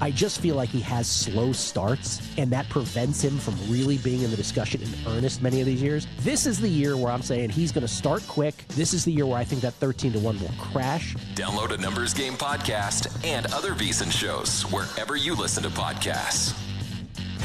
I just feel like he has slow starts, and that prevents him from really being in the discussion in earnest many of these years. This is the year where I'm saying he's going to start quick. This is the year where I think that 13-1 will crash. Download a Numbers Game podcast and other VSiN shows wherever you listen to podcasts.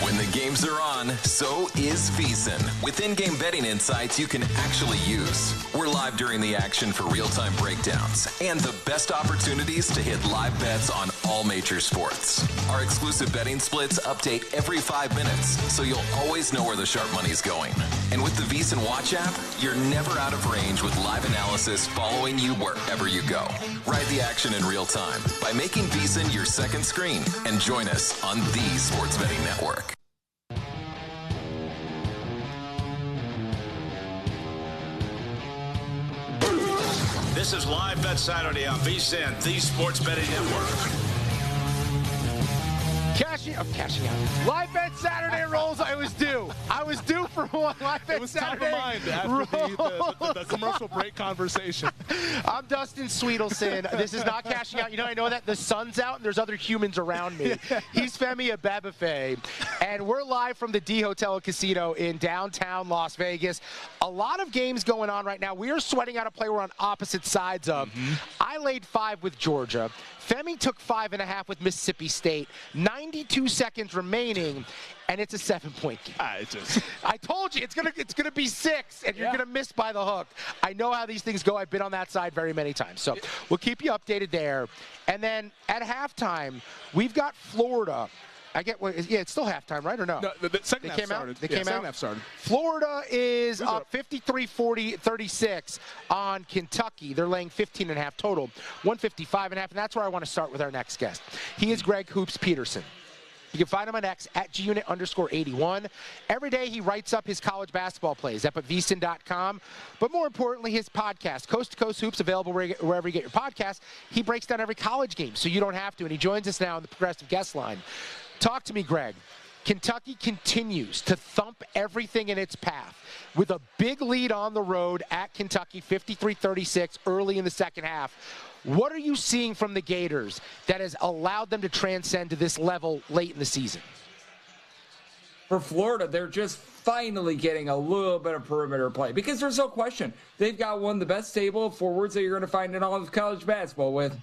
When the games are on, so is VSiN. With in-game betting insights you can actually use. We're live during the action for real-time breakdowns and the best opportunities to hit live bets on all major sports. Our exclusive betting splits update every 5 minutes, so you'll always know where the sharp money's going. And with the VSiN Watch app, you're never out of range with live analysis following you wherever you go. Ride the action in real time by making VSiN your second screen and join us on the Sports Betting Network. This is Live Bet Saturday on VSiN, the Sports Betting Network. Cashing out. Live Bet Saturday rolls. I was due for one. Live Bet Saturday. It was top of mind after the commercial break conversation. I'm Dustin Sweetelson. This is not cashing out. You know, I know that the sun's out and there's other humans around me. He's Femi Ababafe, and we're live from the D Hotel and Casino in downtown Las Vegas. A lot of games going on right now. We are sweating out a play we're on opposite sides of. I laid 5 with Georgia. Femi took 5.5 with Mississippi State. 92 seconds remaining, and it's a 7-point game. I told you it's gonna be 6, and you're gonna miss by the hook. I know how these things go. I've been on that side very many times, so we'll keep you updated there. And then at halftime, we've got Florida. It's still halftime, right, or no? No, the second half started. Second half started. Florida is up 53-40-36 on Kentucky. They're laying 15.5 total, 155.5, and that's where I want to start with our next guest. He is Greg Hoops Peterson. You can find him on X at @GUnit_81. Every day he writes up his college basketball plays up at VSiN.com. But more importantly, his podcast, Coast to Coast Hoops, available wherever you get your podcasts. He breaks down every college game, so you don't have to. And he joins us now on the Progressive Guest Line. Talk to me, Greg. Kentucky continues to thump everything in its path with a big lead on the road at Kentucky, 53-36, early in the second half. What are you seeing from the Gators that has allowed them to transcend to this level late in the season? For Florida, they're just finally getting a little bit of perimeter play because there's no question. They've got one of the best stable of forwards that you're going to find in all of college basketball with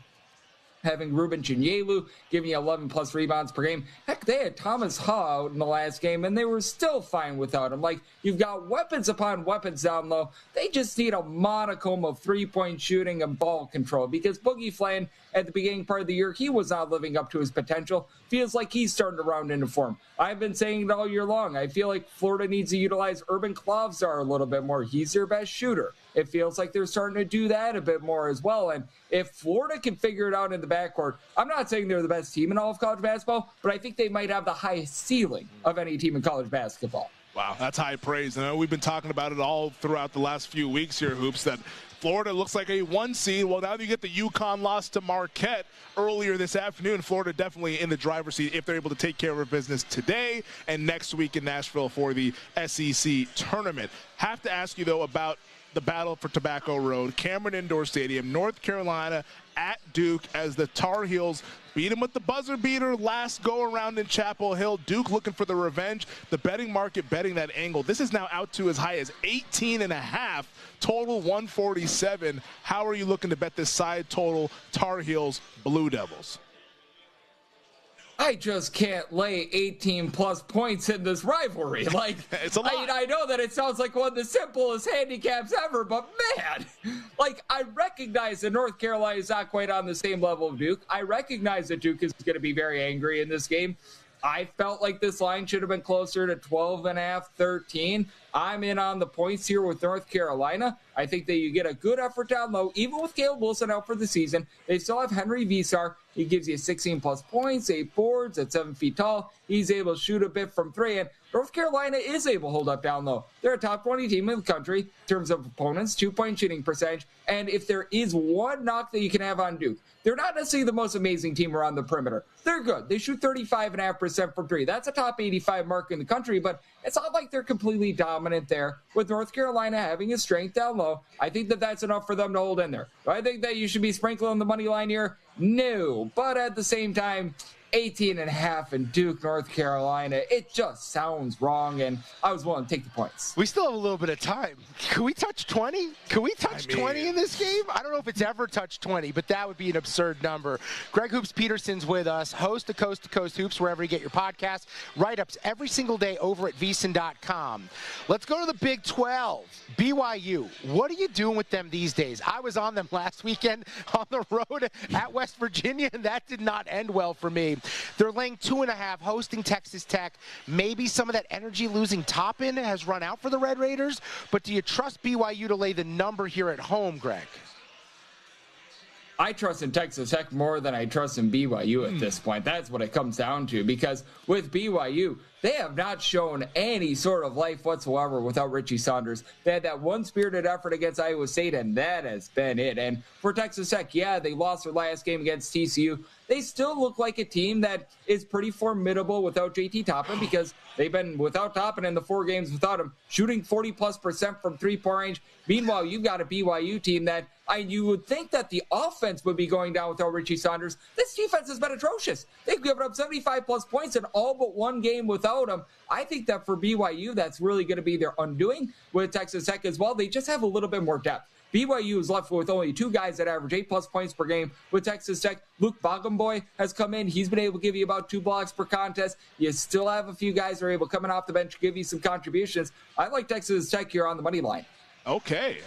having Ruben Chinyelu giving you 11-plus rebounds per game. Heck, they had Thomas Haw out in the last game, and they were still fine without him. Like, you've got weapons upon weapons down low. They just need a modicum of three-point shooting and ball control because Boogie Flan, at the beginning part of the year, he was not living up to his potential. Feels like he's starting to round into form. I've been saying it all year long. I feel like Florida needs to utilize Urban Klavzar a little bit more. He's their best shooter. It feels like they're starting to do that a bit more as well. And if Florida can figure it out in the backcourt, I'm not saying they're the best team in all of college basketball, but I think they might have the highest ceiling of any team in college basketball. Wow, that's high praise. And we've been talking about it all throughout the last few weeks here, Hoops, that Florida looks like a 1 seed. Well, now you get the UConn loss to Marquette earlier this afternoon. Florida definitely in the driver's seat if they're able to take care of their business today and next week in Nashville for the SEC tournament. Have to ask you, though, about the battle for Tobacco Road, Cameron Indoor Stadium, North Carolina at Duke as the Tar Heels beat them with the buzzer beater last go-around in Chapel Hill. Duke looking for the revenge. The betting market betting that angle. This is now out to as high as 18.5, total 147. How are you looking to bet this side total, Tar Heels, Blue Devils? I just can't lay 18-plus points in this rivalry. Like, it's a lot. I know that it sounds like one of the simplest handicaps ever, but man, like, I recognize that North Carolina is not quite on the same level of Duke. I recognize that Duke is going to be very angry in this game. I felt like this line should have been closer to 12.5, 13. I'm in on the points here with North Carolina. I think that you get a good effort down low, even with Caleb Wilson out for the season. They still have Henry Visar. He gives you 16-plus points, 8 boards at 7 feet tall. He's able to shoot a bit from 3, and North Carolina is able to hold up down low. They're a top 20 team in the country in terms of opponents, 2-point shooting percentage. And if there is one knock that you can have on Duke, they're not necessarily the most amazing team around the perimeter. They're good. They shoot 35.5% from 3. That's a top 85 mark in the country, but it's not like they're completely dominant there. With North Carolina having his strength down low, I think that that's enough for them to hold in there. Do I think that you should be sprinkling the money line here? No. But at the same time, 18.5 in Duke, North Carolina. It just sounds wrong, and I was willing to take the points. We still have a little bit of time. Can we touch 20? Can we touch 20 in this game? I don't know if it's ever touched 20, but that would be an absurd number. Greg Hoops Peterson's with us, host of Coast to Coast Hoops, wherever you get your podcasts. Write-ups every single day over at VSiN.com. Let's go to the Big 12. BYU, what are you doing with them these days? I was on them last weekend on the road at West Virginia, and that did not end well for me. They're laying 2.5, hosting Texas Tech. Maybe some of that energy losing Toppin has run out for the Red Raiders, but do you trust BYU to lay the number here at home, Greg? I trust in Texas Tech more than I trust in BYU at this point. That's what it comes down to, because with BYU, they have not shown any sort of life whatsoever without Richie Saunders. They had that one spirited effort against Iowa State, and that has been it. And for Texas Tech, yeah, they lost their last game against TCU. They still look like a team that is pretty formidable without JT Toppin, because they've been without Toppin in the 4 games without him, shooting 40+% from three-point range. Meanwhile, you've got a BYU team that you would think that the offense would be going down without Richie Saunders. This defense has been atrocious. They've given up 75+ points in all but one game without him. I think that for BYU, that's really going to be their undoing. With Texas Tech as well, they just have a little bit more depth. BYU is left with only 2 guys that average 8+ points per game. With Texas Tech, Luke Bogamboy has come in. He's been able to give you about 2 blocks per contest. You still have a few guys that are able coming off the bench to give you some contributions. I like Texas Tech here on the money line. Okay.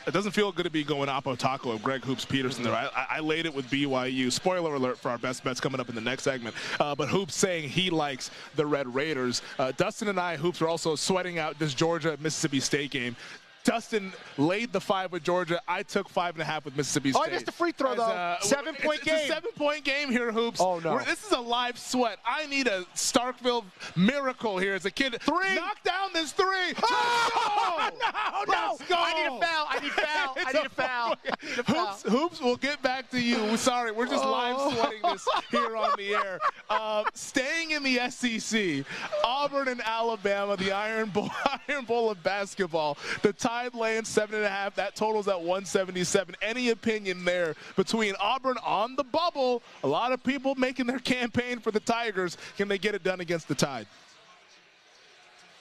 It doesn't feel good to be going Oppo Taco of Greg Hoops Peterson there. I laid it with BYU. Spoiler alert for our best bets coming up in the next segment. But Hoops saying he likes the Red Raiders. Dustin and I, Hoops, are also sweating out this Georgia-Mississippi State game. Dustin laid the 5 with Georgia. I took 5.5 with Mississippi State. Oh, I missed the free throw, though. 7-point game. It's a 7-point game here, Hoops. Oh, no. This is a live sweat. I need a Starkville miracle here as a kid. 3. Knock down this 3. Oh! No. Let's go. I need a foul. Hoops, we'll get back to you. Sorry, we're just live sweating this here on the air. Staying in the SEC, Auburn and Alabama, the Iron Bowl of basketball. The Tide laying 7.5. That totals at 177. Any opinion there between Auburn on the bubble? A lot of people making their campaign for the Tigers. Can they get it done against the Tide?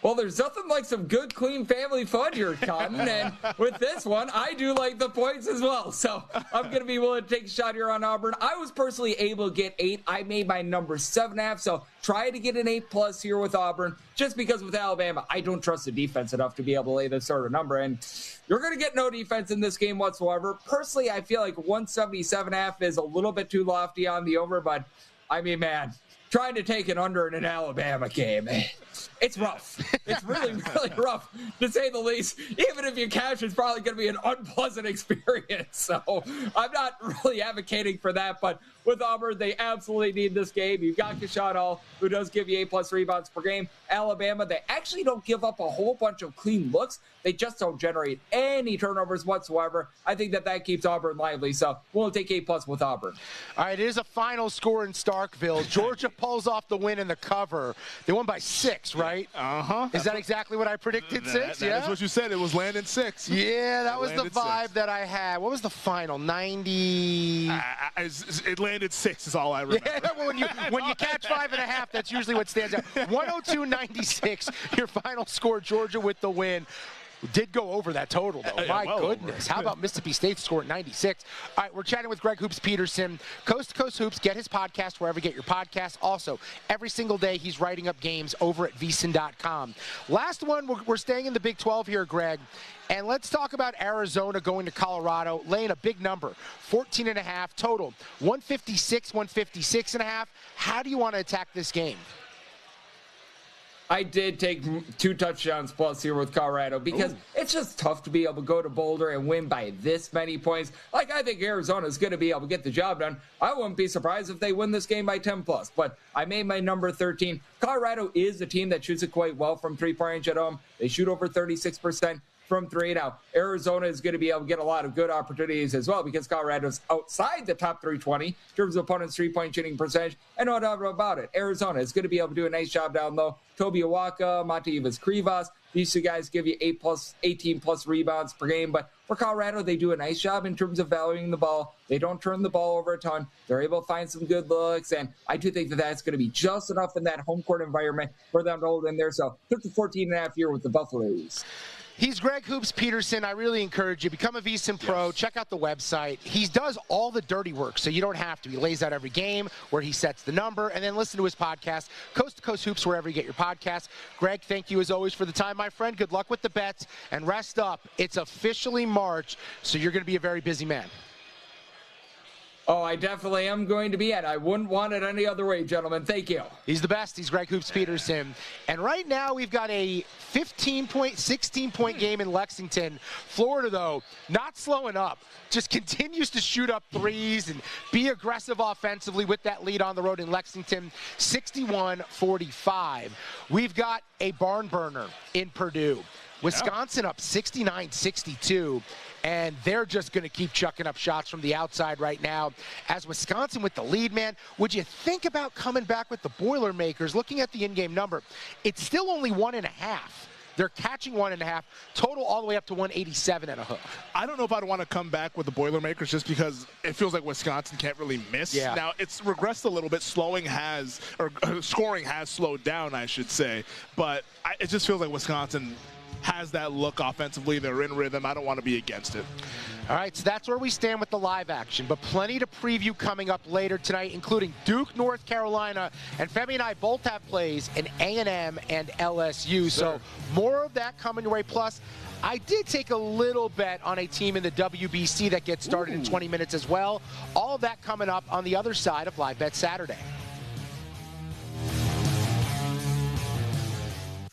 Well, there's nothing like some good, clean family fun here, Cotton. And with this one, I do like the points as well. So I'm going to be willing to take a shot here on Auburn. I was personally able to get 8. I made my number 7.5. So try to get an 8+ here with Auburn, just because with Alabama, I don't trust the defense enough to be able to lay this sort of number. And you're going to get no defense in this game whatsoever. Personally, I feel like 177.5 is a little bit too lofty on the over. But, I mean, man, trying to take an under in an Alabama game, it's rough. It's really, really rough, to say the least. Even if you cash, it's probably going to be an unpleasant experience. So I'm not really advocating for that. But with Auburn, they absolutely need this game. You've got Kashad Hall, who does give you 8+ rebounds per game. Alabama, they actually don't give up a whole bunch of clean looks. They just don't generate any turnovers whatsoever. I think that keeps Auburn lively. So we'll take 8+ with Auburn. All right, it is a final score in Starkville. Georgia pulls off the win in the cover. They won by 6, right? Uh-huh. Is that exactly what I predicted? 6? That is what you said. It was landing 6. Yeah, that was the vibe that I had. What was the final? 90? It landed 6 is all I remember. Yeah, when you catch 5.5, that's usually what stands out. 102-96, your final score. Georgia with the win. Did go over that total, though. My goodness. How about Mississippi State's score at 96? All right, we're chatting with Greg Hoops Peterson. Coast to Coast Hoops. Get his podcast wherever you get your podcasts. Also, every single day he's writing up games over at VSiN.com. Last one, we're staying in the Big 12 here, Greg. And let's talk about Arizona going to Colorado, laying a big number, 14.5 total, 156, 156.5. How do you want to attack this game? I did take 2 touchdowns plus here with Colorado, because it's just tough to be able to go to Boulder and win by this many points. Like, I think Arizona is going to be able to get the job done. I wouldn't be surprised if they win this game by 10+, but I made my number 13. Colorado is a team that shoots it quite well from 3-point range at home. They shoot over 36%. from 3. Now, Arizona is going to be able to get a lot of good opportunities as well because Colorado's outside the top 320 in terms of opponents' three-point shooting percentage. And no doubt about it, Arizona is going to be able to do a nice job down low. Toby Awaka, Matevas Krivas, these two guys give you 18+ rebounds per game. But for Colorado, they do a nice job in terms of valuing the ball. They don't turn the ball over a ton. They're able to find some good looks. And I do think that that's going to be just enough in that home court environment for them to hold in there. So took the 14.5 year with the Buffaloes. He's Greg Hoops Peterson. I really encourage you. Become a VSiN Pro. Yes. Check out the website. He does all the dirty work, so you don't have to. He lays out every game where he sets the number, and then listen to his podcast, Coast to Coast Hoops, wherever you get your podcasts. Greg, thank you as always for the time, my friend. Good luck with the bets, and rest up. It's officially March, so you're going to be a very busy man. Oh, I definitely am going to be, and I wouldn't want it any other way, gentlemen. Thank you. He's the best. He's Greg Hoops Peterson. And right now we've got a 15-point, 16-point game in Lexington. Florida, though, not slowing up. Just continues to shoot up threes and be aggressive offensively with that lead on the road in Lexington, 61-45. We've got a barn burner in Purdue. Wisconsin up 69-62, and they're just going to keep chucking up shots from the outside right now. As Wisconsin with the lead, man, would you think about coming back with the Boilermakers? Looking at the in-game number, it's still only 1.5. They're catching 1.5, total all the way up to 187 and a hook. I don't know if I'd want to come back with the Boilermakers just because it feels like Wisconsin can't really miss. Yeah. Now, it's regressed a little bit. Scoring has slowed down, I should say. But it just feels like Wisconsin has that look offensively. They're in rhythm. I don't want to be against it. All right, so that's where we stand with the live action, but plenty to preview coming up later tonight, including Duke, North Carolina, and Femi and I both have plays in A&M and LSU. So more of that coming your way. Plus, I did take a little bet on a team in the WBC that gets started in 20 minutes as well. All of that coming up on the other side of Live Bet Saturday.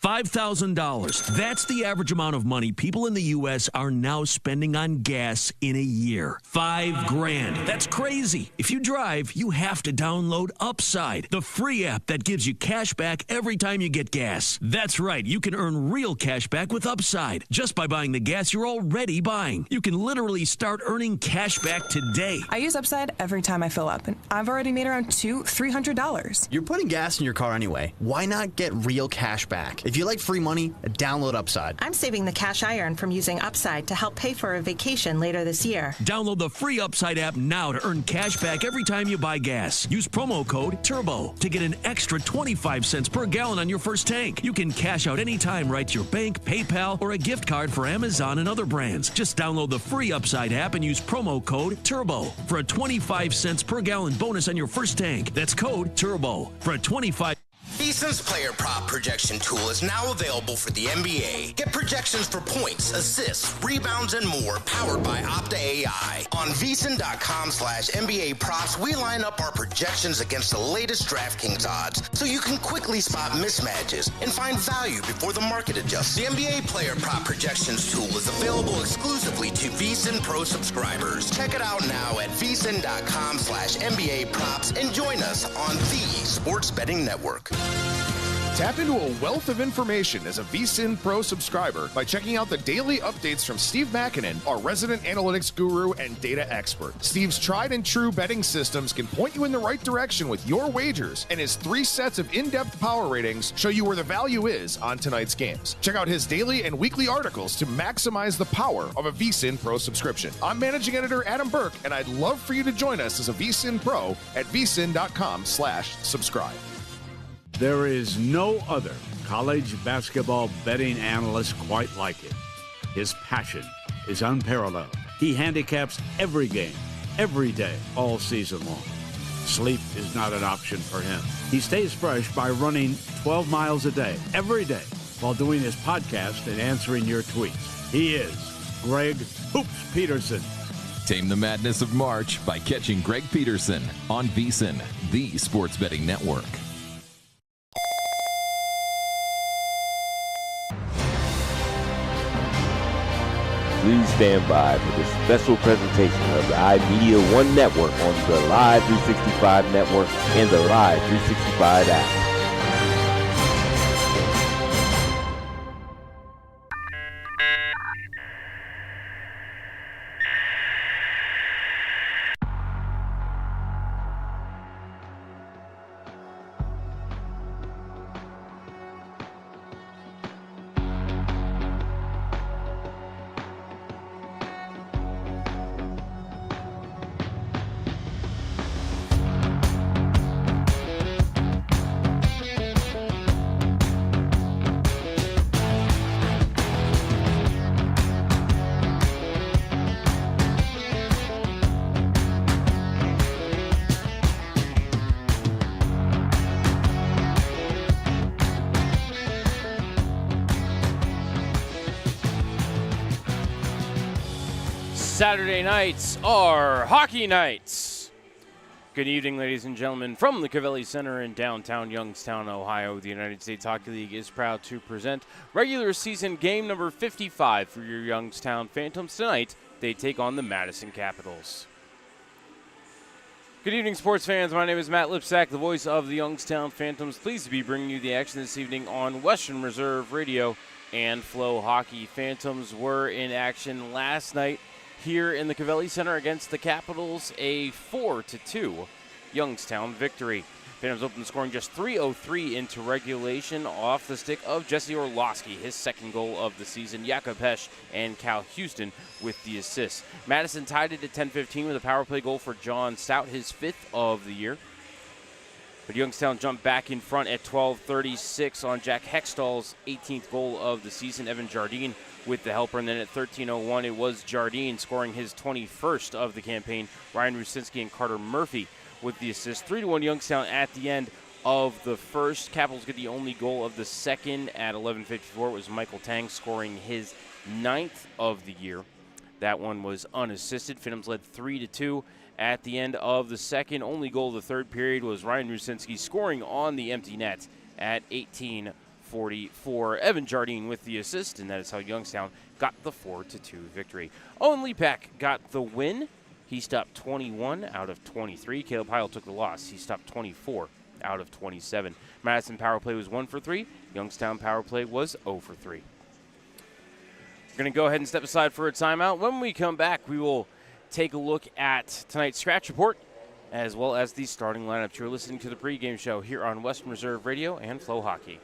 $5,000. That's the average amount of money people in the U.S. are now spending on gas in a year. $5,000. That's crazy. If you drive, you have to download Upside, the free app that gives you cash back every time you get gas. That's right. You can earn real cash back with Upside just by buying the gas you're already buying. You can literally start earning cash back today. I use Upside every time I fill up, and I've already made around $300. You're putting gas in your car anyway. Why not get real cash back? If you like free money, download Upside. I'm saving the cash I earn from using Upside to help pay for a vacation later this year. Download the free Upside app now to earn cash back every time you buy gas. Use promo code TURBO to get an extra 25 cents per gallon on your first tank. You can cash out anytime right to your bank, PayPal, or a gift card for Amazon and other brands. Just download the free Upside app and use promo code TURBO for a 25 cents per gallon bonus on your first tank. That's code TURBO for a 25. VSiN's player prop projection tool is now available for the NBA. Get projections for points, assists, rebounds, and more powered by Opta AI. On VSiN.com/NBA props, we line up our projections against the latest DraftKings odds so you can quickly spot mismatches and find value before the market adjusts. The NBA player prop projections tool is available exclusively to VSiN Pro subscribers. Check it out now at VSiN.com/NBA props and join us on the Sports Betting Network. Tap into a wealth of information as a VSiN Pro subscriber by checking out the daily updates from Steve Makinen, our resident analytics guru and data expert. Steve's tried and true betting systems can point you in the right direction with your wagers, and his 3 sets of in-depth power ratings show you where the value is on tonight's games. Check out his daily and weekly articles to maximize the power of a VSiN Pro subscription. I'm managing editor Adam Burke, and I'd love for you to join us as a VSiN Pro at vsin.com/subscribe. There is no other college basketball betting analyst quite like him. His passion is unparalleled. He handicaps every game, every day, all season long. Sleep is not an option for him. He stays fresh by running 12 miles a day, every day, while doing his podcast and answering your tweets. He is Greg Hoops Peterson. Tame the madness of March by catching Greg Peterson on VSiN, the Sports Betting Network. Please stand by for this special presentation of the iMedia One Network on the Live 365 Network and the Live 365 app. Saturday nights are hockey nights. Good evening, ladies and gentlemen. From the Covelli Center in downtown Youngstown, Ohio, the United States Hockey League is proud to present regular season game number 55 for your Youngstown Phantoms. Tonight, they take on the Madison Capitols. Good evening, sports fans. My name is Matt Lipsack, the voice of the Youngstown Phantoms. Pleased to be bringing you the action this evening on Western Reserve Radio and Flow Hockey. Phantoms were in action last night here in the Covelli Center against the Capitals, a 4-2 Youngstown victory. Phantoms opened scoring just 3:03 into regulation off the stick of Jesse Orlowski, his second goal of the season. Jakob Hesch and Cal Houston with the assists. Madison tied it at 10:15 with a power play goal for John Stout, his 5th of the year. But Youngstown jumped back in front at 12:36 on Jack Hextall's 18th goal of the season. Evan Jardine with the helper, and then at 13:01 it was Jardine scoring his 21st of the campaign. Ryan Rusinski and Carter Murphy with the assist. 3-1 Youngstown at the end of the first. Capitals get the only goal of the second at 11:54. It was Michael Tang scoring his 9th of the year. That one was unassisted. Phantoms led 3-2 at the end of the second. Only goal of the third period was Ryan Rusinski scoring on the empty net at 18:44. Evan Jardine with the assist, and that is how Youngstown got the 4-2 victory. Owen Lepak got the win. He stopped 21 out of 23. Caleb Heil took the loss. He stopped 24 out of 27. Madison power play was 1 for 3. Youngstown power play was 0 for 3. We're going to go ahead and step aside for a timeout. When we come back, we will take a look at tonight's scratch report as well as the starting lineup. You're listening to the pregame show here on Western Reserve Radio and Flow Hockey.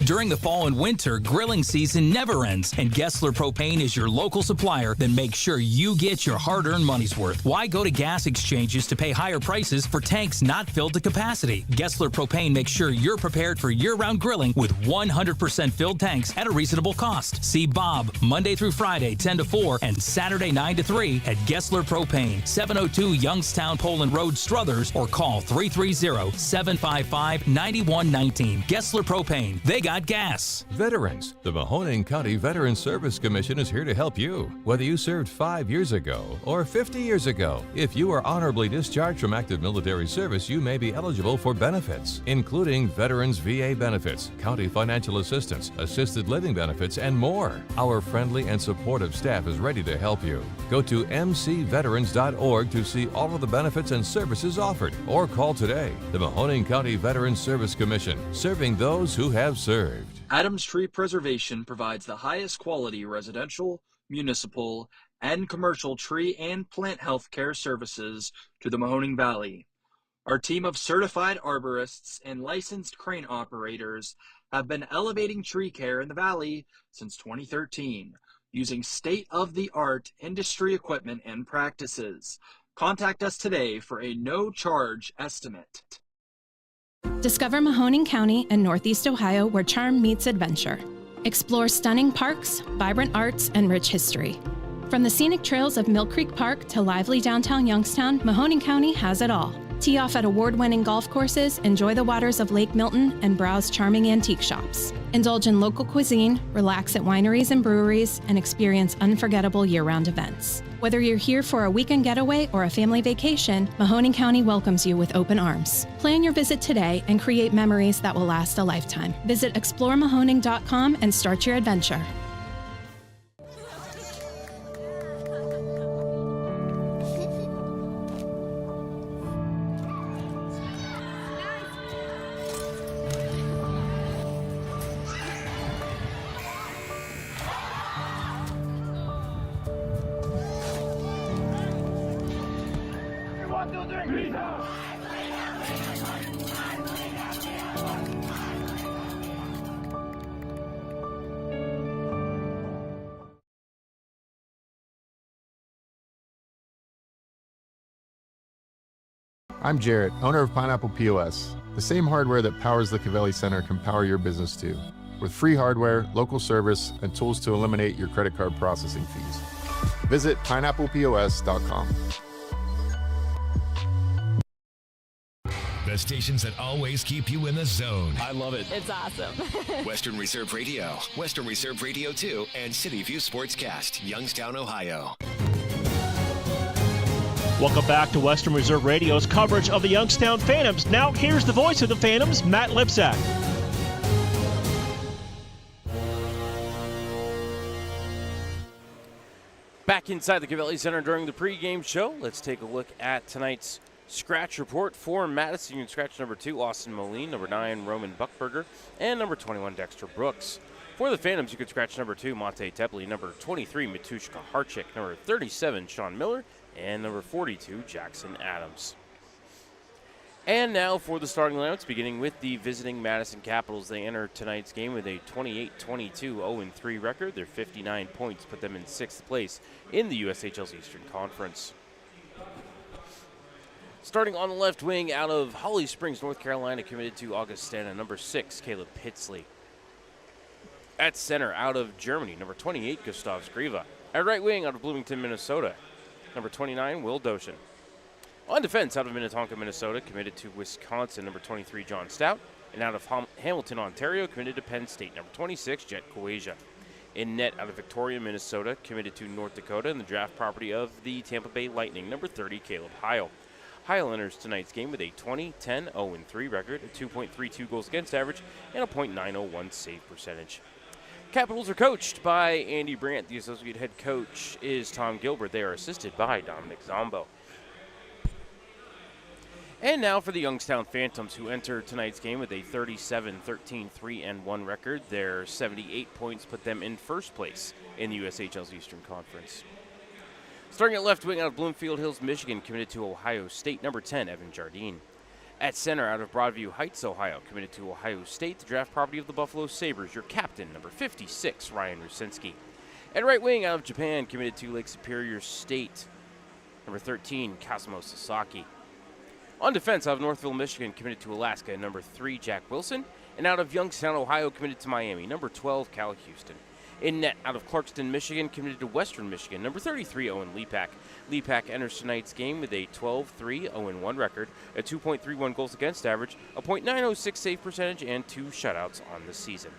During the fall and winter, grilling season never ends, and Gessler Propane is your local supplier that makes sure you get your hard-earned money's worth. Why go to gas exchanges to pay higher prices for tanks not filled to capacity? Gessler Propane makes sure you're prepared for year-round grilling with 100% filled tanks at a reasonable cost. See Bob Monday through Friday, 10 to 4, and Saturday, 9 to 3 at Gessler Propane, 702 Youngstown Poland Road, Struthers, or call 330-755-9119. Gessler Propane. They got gas. Veterans. The Mahoning County Veterans Service Commission is here to help you. Whether you served 5 years ago or 50 years ago, if you are honorably discharged from active military service, you may be eligible for benefits, including Veterans VA benefits, county financial assistance, assisted living benefits, and more. Our friendly and supportive staff is ready to help you. Go to mcveterans.org to see all of the benefits and services offered, or call today. The Mahoning County Veterans Service Commission, serving those who have served. Adams Tree Preservation provides the highest quality residential, municipal, and commercial tree and plant health care services to the Mahoning Valley. Our team of certified arborists and licensed crane operators have been elevating tree care in the valley since 2013, using state-of-the-art industry equipment and practices. Contact us today for a no-charge estimate. Discover Mahoning County and Northeast Ohio, where charm meets adventure. Explore stunning parks, vibrant arts, and rich history. From the scenic trails of Mill Creek Park to lively downtown Youngstown, Mahoning County has it all. Tee off at award-winning golf courses, enjoy the waters of Lake Milton, and browse charming antique shops. Indulge in local cuisine, relax at wineries and breweries, and experience unforgettable year-round events. Whether you're here for a weekend getaway or a family vacation, Mahoning County welcomes you with open arms. Plan your visit today and create memories that will last a lifetime. Visit exploremahoning.com and start your adventure. I'm Jarrett, owner of Pineapple POS. The same hardware that powers the Covelli Center can power your business too, with free hardware, local service, and tools to eliminate your credit card processing fees. Visit pineapplepos.com. The stations that always keep you in the zone. I love it. It's awesome. Western Reserve Radio, Western Reserve Radio 2, and City View Sportscast, Youngstown, Ohio. Welcome back to Western Reserve Radio's coverage of the Youngstown Phantoms. Now here's the voice of the Phantoms, Matt Lipsack. Back inside the Cavelli Center during the pregame show, let's take a look at tonight's scratch report. For Madison, you can scratch number 2, Austin Moline, number 9, Roman Buckberger, and number 21, Dexter Brooks. For the Phantoms, you could scratch number 2, Monte Tepley, number 23, Matushka Harchik, number 37, Sean Miller, and number 42, Jackson Adams. And now for the starting lineups, beginning with the visiting Madison Capitols. They enter tonight's game with a 28-22 0-3 record. Their 59 points put them in 6th place in the USHL's Eastern Conference. Starting on the left wing out of Holly Springs, North Carolina, committed to Augustana, number 6, Caleb Pitsley. At center out of Germany, number 28, Gustav Skriva. At right wing out of Bloomington, Minnesota, number 29, Will Doshin. On defense, out of Minnetonka, Minnesota, committed to Wisconsin, number 23, John Stout. And out of Hamilton, Ontario, committed to Penn State, number 26, Jet Kuwaja. In net, out of Victoria, Minnesota, committed to North Dakota and the draft property of the Tampa Bay Lightning, number 30, Caleb Heil. Heil enters tonight's game with a 20-10-0-3 record, a 2.32 goals against average, and a .901 save percentage. Capitals are coached by Andy Brandt. The associate head coach is Tom Gilbert. They are assisted by Dominic Zombo. And now for the Youngstown Phantoms, who enter tonight's game with a 37-13-3-1 record. Their 78 points put them in 1st place in the USHL's Eastern Conference. Starting at left wing out of Bloomfield Hills, Michigan, committed to Ohio State, number 10, Evan Jardine. At center out of Broadview Heights, Ohio, committed to Ohio State, the draft property of the Buffalo Sabres, your captain, number 56, Ryan Rusinski. At right wing out of Japan, committed to Lake Superior State, number 13, Kazuma Sasaki. On defense, out of Northville, Michigan, committed to Alaska, number 3, Jack Wilson. And out of Youngstown, Ohio, committed to Miami, number 12, Cal Houston. In net, out of Clarkston, Michigan, committed to Western Michigan, number 33, Owen Lepak. Lepak enters tonight's game with a 12-3-0-1 record, a 2.31 goals against average, a .906 save percentage, and 2 shutouts on the season.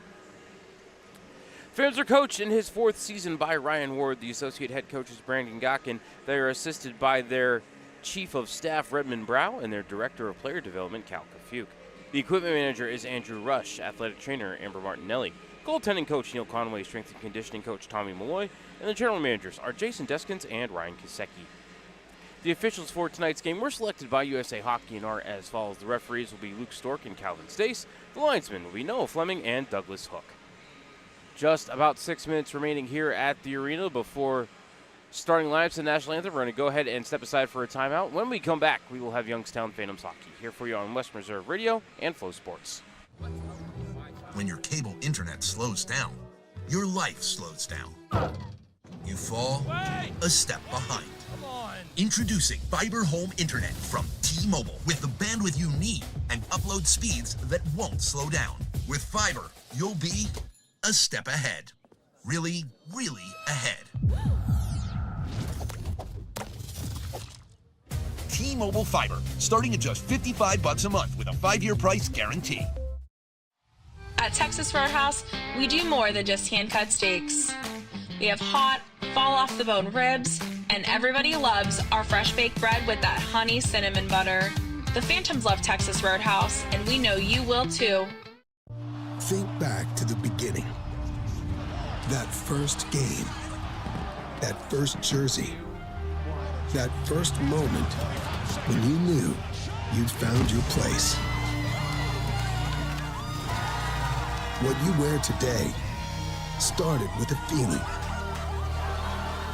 Phantoms are coached in his 4th season by Ryan Ward. The associate head coach is Brandon Gotkin. They are assisted by their Chief of Staff, Redmond Brow, and their Director of Player Development, Cal Kafuke. The equipment manager is Andrew Rush, athletic trainer Amber Martinelli, goaltending coach Neil Conway, strength and conditioning coach Tommy Malloy, and the general managers are Jason Deskins and Ryan Kisecki. The officials for tonight's game were selected by USA Hockey and are as follows. The referees will be Luke Stork and Calvin Stace. The linesmen will be Noah Fleming and Douglas Hook. Just about 6 minutes remaining here at the arena before starting lineups to the national anthem. We're going to go ahead and step aside for a timeout. When we come back, we will have Youngstown Phantoms Hockey here for you on Western Reserve Radio and Flow Sports. When your cable internet slows down, your life slows down. You fall a step behind. Introducing Fiber Home Internet from T-Mobile with the bandwidth you need and upload speeds that won't slow down. With fiber, you'll be a step ahead. Really, really ahead. T-Mobile Fiber, starting at just $55 a month with a 5-year price guarantee. At Texas Roadhouse, we do more than just hand-cut steaks. We have hot, fall-off-the-bone ribs, and everybody loves our fresh-baked bread with that honey cinnamon butter. The Phantoms love Texas Roadhouse, and we know you will too. Think back to the beginning. That first game. That first jersey. That first moment when you knew you'd found your place. What you wear today started with a feeling.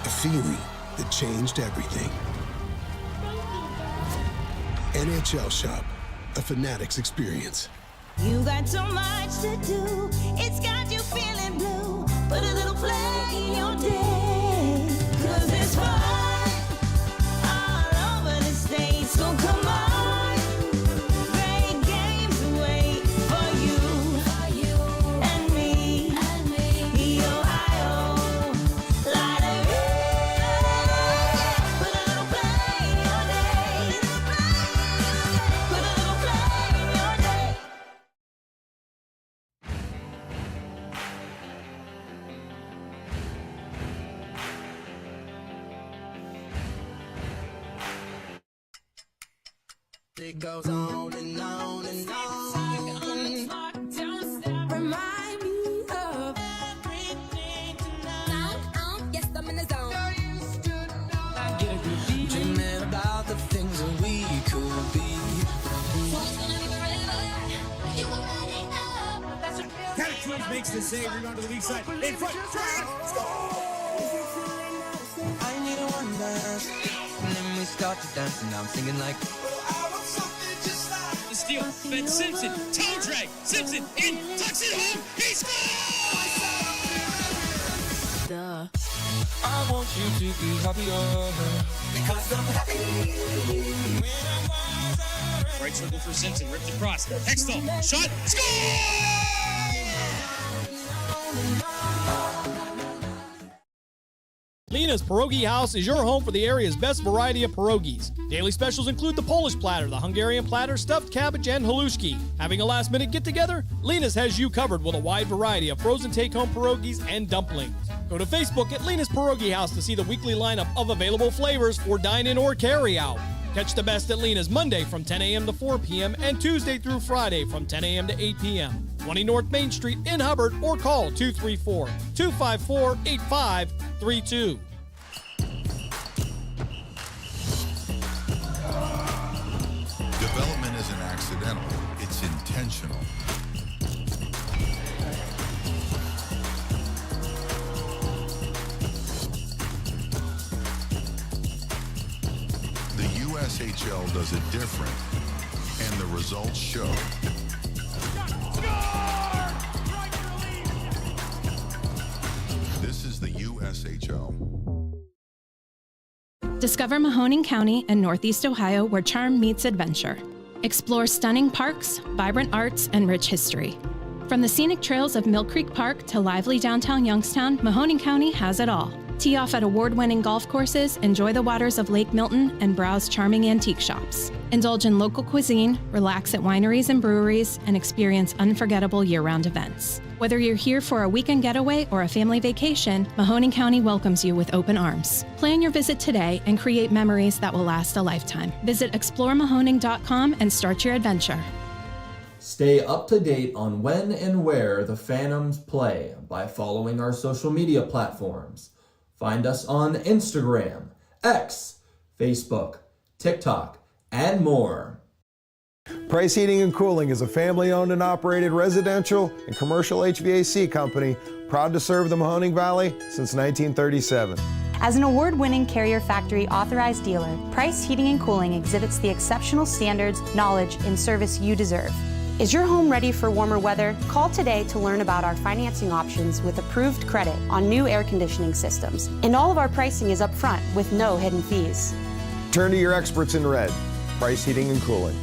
A feeling that changed everything. NHL Shop, a Fanatics experience. You got so much to do, it's got you feeling blue. Put a little play in your day, 'cause it's fun all over the state, so come on. Great games wait for you and me. The Ohio Lottery. Put a little play in your day. Put a little play in your day. It goes on and on and on. Remind me of everything tonight. Yes, I'm in the zone. Dreaming about the things that we could be. Capitols makes the save. Rebound to the weak side. In front. Score! I need a one dance. And then we start to dance, and I'm singing like. The steal. Ben Simpson. Toe drag. Simpson in. Tucks it home. He scores! Duh. I want you to be happier. Because I'm happy. Right circle for Simpson. Ripped across. Hextall. Shot. Score! Lena's Pierogi House is your home for the area's best variety of pierogies. Daily specials include the Polish platter, the Hungarian platter, stuffed cabbage, and halushki. Having a last-minute get-together? Lena's has you covered with a wide variety of frozen take-home pierogies and dumplings. Go to Facebook at Lena's Pierogi House to see the weekly lineup of available flavors for dine-in or carry-out. Catch the best at Lena's Monday from 10 a.m. to 4 p.m. and Tuesday through Friday from 10 a.m. to 8 p.m. 20 North Main Street in Hubbard or call 234-254-8532. Development isn't accidental, it's intentional. The USHL does it different, and the results show. This is the USHL. Discover Mahoning County and Northeast Ohio where charm meets adventure. Explore stunning parks, vibrant arts, and rich history. From the scenic trails of Mill Creek Park to lively downtown Youngstown, Mahoning County has it all. Tee off at award-winning golf courses, enjoy the waters of Lake Milton, and browse charming antique shops. Indulge in local cuisine, relax at wineries and breweries, and experience unforgettable year-round events. Whether you're here for a weekend getaway or a family vacation, Mahoning County welcomes you with open arms. Plan your visit today and create memories that will last a lifetime. Visit exploremahoning.com and start your adventure. Stay up to date on when and where the Phantoms play by following our social media platforms. Find us on Instagram, X, Facebook, TikTok, and more. Price Heating and Cooling is a family-owned and operated residential and commercial HVAC company proud to serve the Mahoning Valley since 1937. As an award-winning Carrier Factory authorized dealer, Price Heating and Cooling exhibits the exceptional standards, knowledge, and service you deserve. Is your home ready for warmer weather? Call today to learn about our financing options with approved credit on new air conditioning systems. And all of our pricing is upfront with no hidden fees. Turn to your experts in red, Price Heating and Cooling.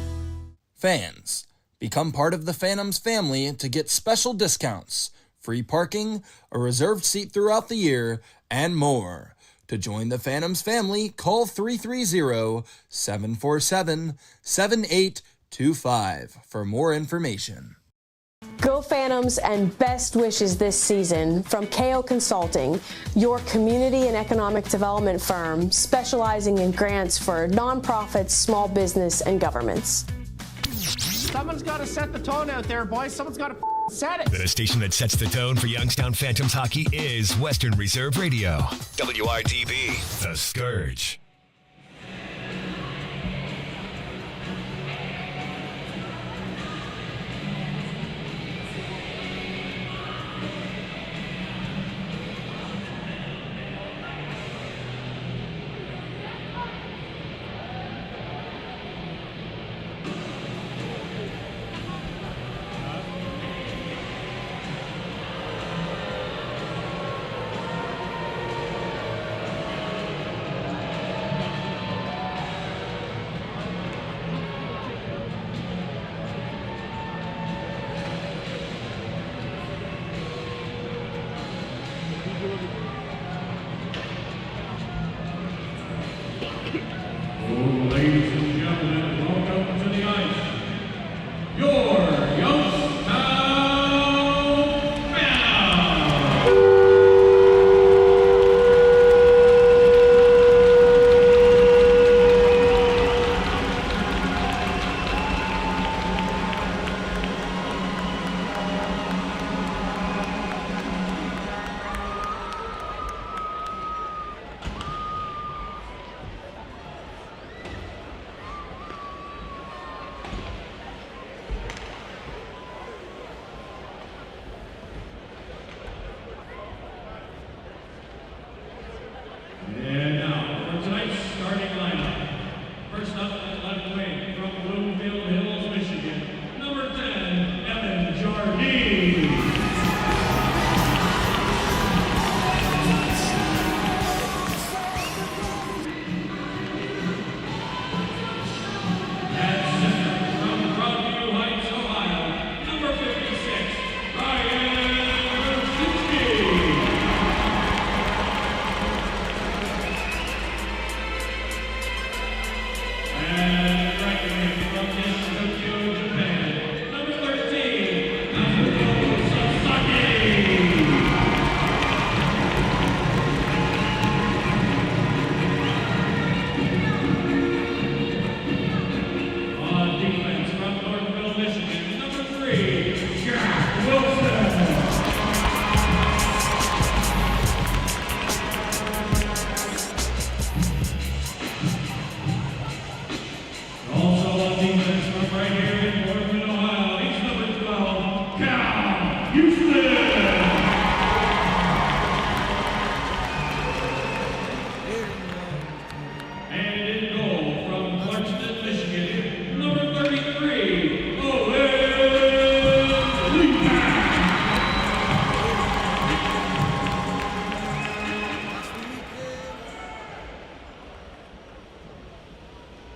Fans, become part of the Phantoms family to get special discounts, free parking, a reserved seat throughout the year, and more. To join the Phantoms family, call 330-747-7825 for more information. Go Phantoms and best wishes this season from KO Consulting, your community and economic development firm specializing in grants for nonprofits, small business, and governments. Someone's got to set the tone out there, boys. Someone's got to set it. The station that sets the tone for Youngstown Phantoms hockey is Western Reserve Radio. WRDB, The Scourge.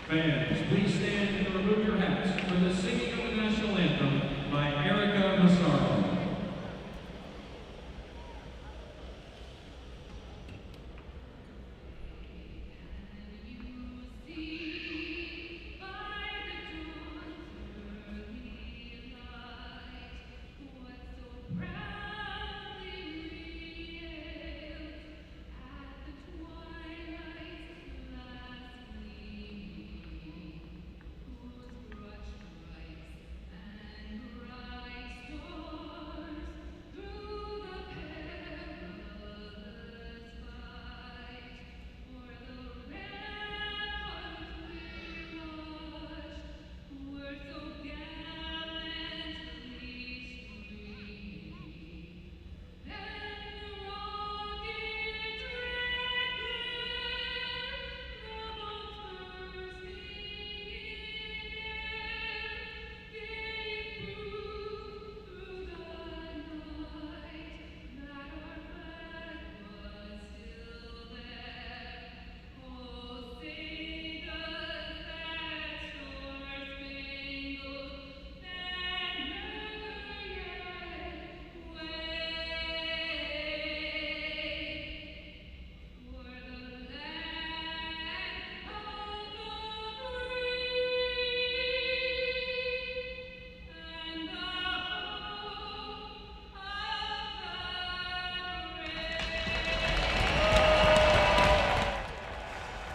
Fans, please stand and remove your hats for the singing of the national anthem by Erica Massaro.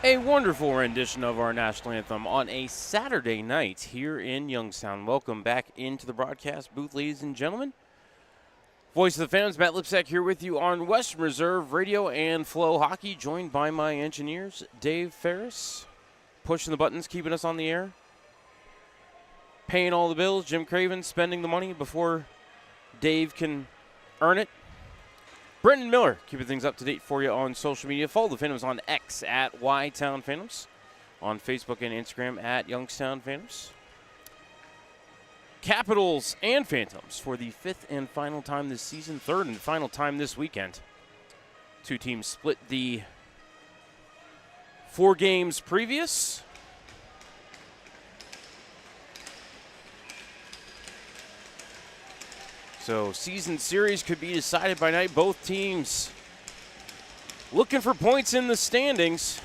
A wonderful rendition of our national anthem on a Saturday night here in Youngstown. Welcome back into the broadcast booth, ladies and gentlemen. Voice of the Phantoms, Matt Lipsack here with you on Western Reserve Radio and Flow Hockey, joined by my engineers, Dave Ferris, pushing the buttons, keeping us on the air, paying all the bills, Jim Craven spending the money before Dave can earn it. Brendan Miller, keeping things up to date for you on social media. Follow the Phantoms on X at YTown Phantoms, on Facebook and Instagram at Youngstown Phantoms. Capitols and Phantoms for the fifth and final time this season, third and final time this weekend. Two teams split the 4 games previous. So season series could be decided by night. Both teams looking for points in the standings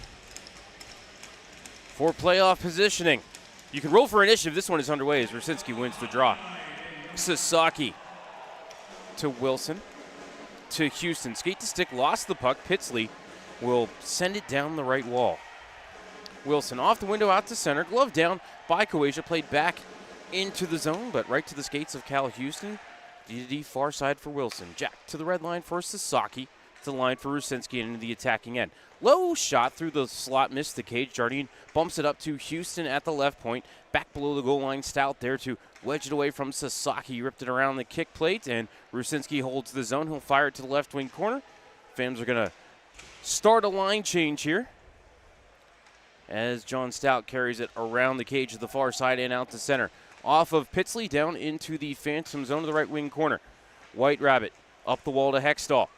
for playoff positioning. You can roll for initiative. This one is underway as Rusinski wins the draw. Sasaki to Wilson to Houston. Skate to stick, lost the puck. Pitsley will send it down the right wall. Wilson off the window out to center. Glove down by Kowasia. Played back into the zone, but right to the skates of Cal Houston. D far side for Wilson. Jack to the red line for Sasaki. To the line for Rusinski and into the attacking end. Low shot through the slot, missed the cage. Jardine bumps it up to Houston at the left point. Back below the goal line, Stout there to wedge it away from Sasaki. Ripped it around the kick plate, and Rusinski holds the zone. He'll fire it to the left wing corner. Phantoms are going to start a line change here as John Stout carries it around the cage to the far side and out to center. Off of Pitsley, down into the Phantom zone to the right wing corner. White Rabbit up the wall to Hextall.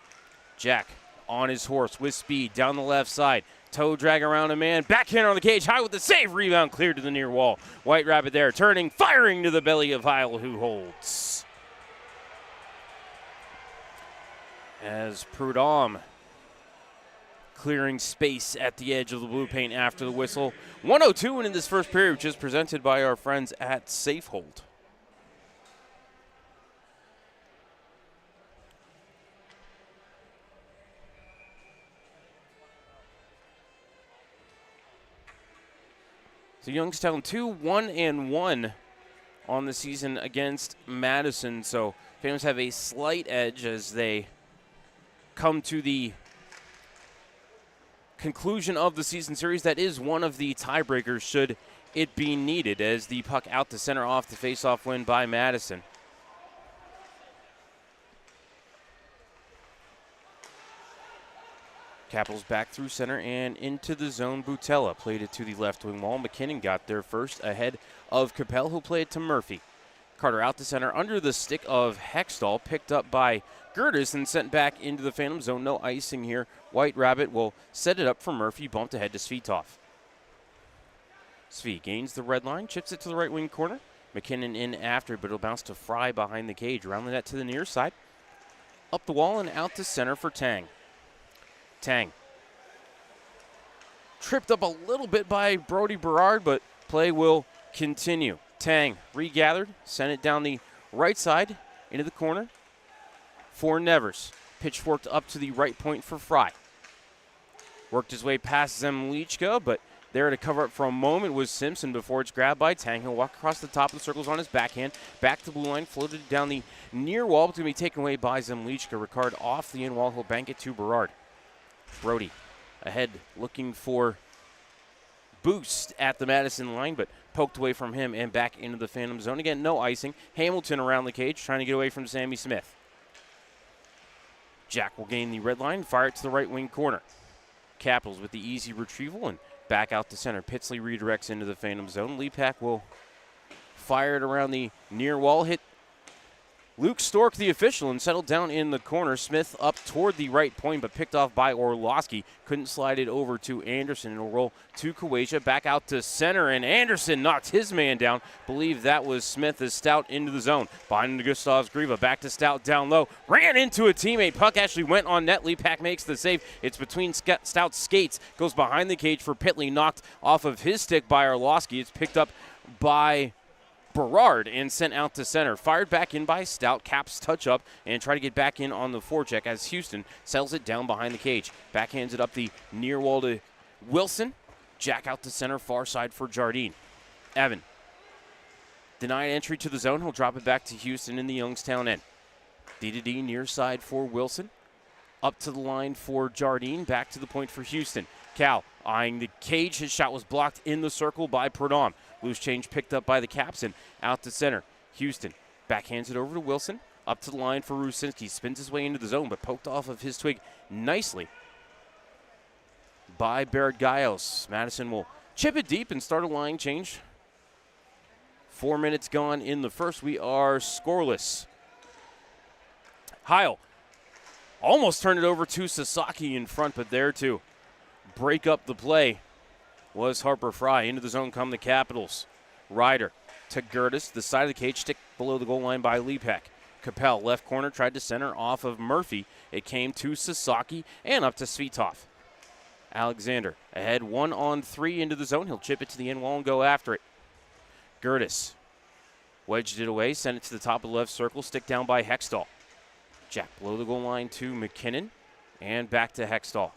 Jack on his horse with speed down the left side. Toe drag around a man. Backhand on the cage. High with the save. Rebound cleared to the near wall. White Rabbit there turning, firing to the belly of Heil, who holds. As Prudhomme clearing space at the edge of the blue paint after the whistle. 1:02 in this first period, which is presented by our friends at Safehold. So Youngstown 2-1-1 on the season against Madison. So Phantoms have a slight edge as they come to the conclusion of the season series. That is one of the tiebreakers should it be needed, as the puck out to center off the face-off win by Madison. Capitals back through center and into the zone. Butella played it to the left wing wall. McKinnon got there first ahead of Capel, who played it to Murphy. Carter out to center under the stick of Hextall, picked up by Gertis and sent back into the Phantom zone. No icing here. White Rabbit will set it up for Murphy, bumped ahead to Svitov. Svi gains the red line, chips it to the right wing corner. McKinnon in after, but it'll bounce to Fry behind the cage. Around the net to the near side. Up the wall and out to center for Tang. Tang. Tripped up a little bit by Brody Berard, but play will continue. Tang regathered, sent it down the right side into the corner for Nevers. Pitchforked up to the right point for Fry. Worked his way past Zemlichka, but there to cover up for a moment was Simpson before it's grabbed by Tang. He'll walk across the top of the circles on his backhand. Back to the blue line, floated down the near wall. It's going to be taken away by Zemlichka. Ricard off the in wall. He'll bank it to Berard. Brody ahead looking for boost at the Madison line, but poked away from him and back into the Phantom zone. Again, no icing. Hamilton around the cage trying to get away from Sammy Smith. Jack will gain the red line, fire it to the right wing corner. Capitals with the easy retrieval and back out to center. Pitsley redirects into the Phantom zone. Lepak will fire it around the near wall, hit Luke Stork, the official, and settled down in the corner. Smith up toward the right point, but picked off by Orlowski. Couldn't slide it over to Anderson. It'll roll to Kawaja. Back out to center, and Anderson knocked his man down. Believe that was Smith as Stout into the zone. Behind Gustav's Griva. Back to Stout down low. Ran into a teammate. Puck actually went on net. Lepak makes the save. It's between Stout's skates. Goes behind the cage for Pitley. Knocked off of his stick by Orlowski. It's picked up by Berard and sent out to center. Fired back in by Stout. Caps touch up and try to get back in on the forecheck as Houston settles it down behind the cage. Backhands it up the near wall to Wilson. Jack out to center, far side for Jardine. Evan denied entry to the zone. He'll drop it back to Houston in the Youngstown end. D near side for Wilson. Up to the line for Jardine. Back to the point for Houston. Cal eyeing the cage. His shot was blocked in the circle by Pradom. Loose change picked up by the Caps and out to center. Houston backhands it over to Wilson. Up to the line for Rusinski. Spins his way into the zone, but poked off of his twig nicely by Barrett Giles. Madison will chip it deep and start a line change. 4 minutes gone in the first. We are scoreless. Heil almost turned it over to Sasaki in front, but there to break up the play was Harper Fry. Into the zone come the Capitals. Ryder to Gertis, the side of the cage, stick below the goal line by Lepak. Capel, left corner, tried to center off of Murphy. It came to Sasaki and up to Svitov. Alexander ahead 1-on-3 into the zone. He'll chip it to the end wall and go after it. Gertis wedged it away, sent it to the top of the left circle, stick down by Hextall. Jack below the goal line to McKinnon and back to Hextall.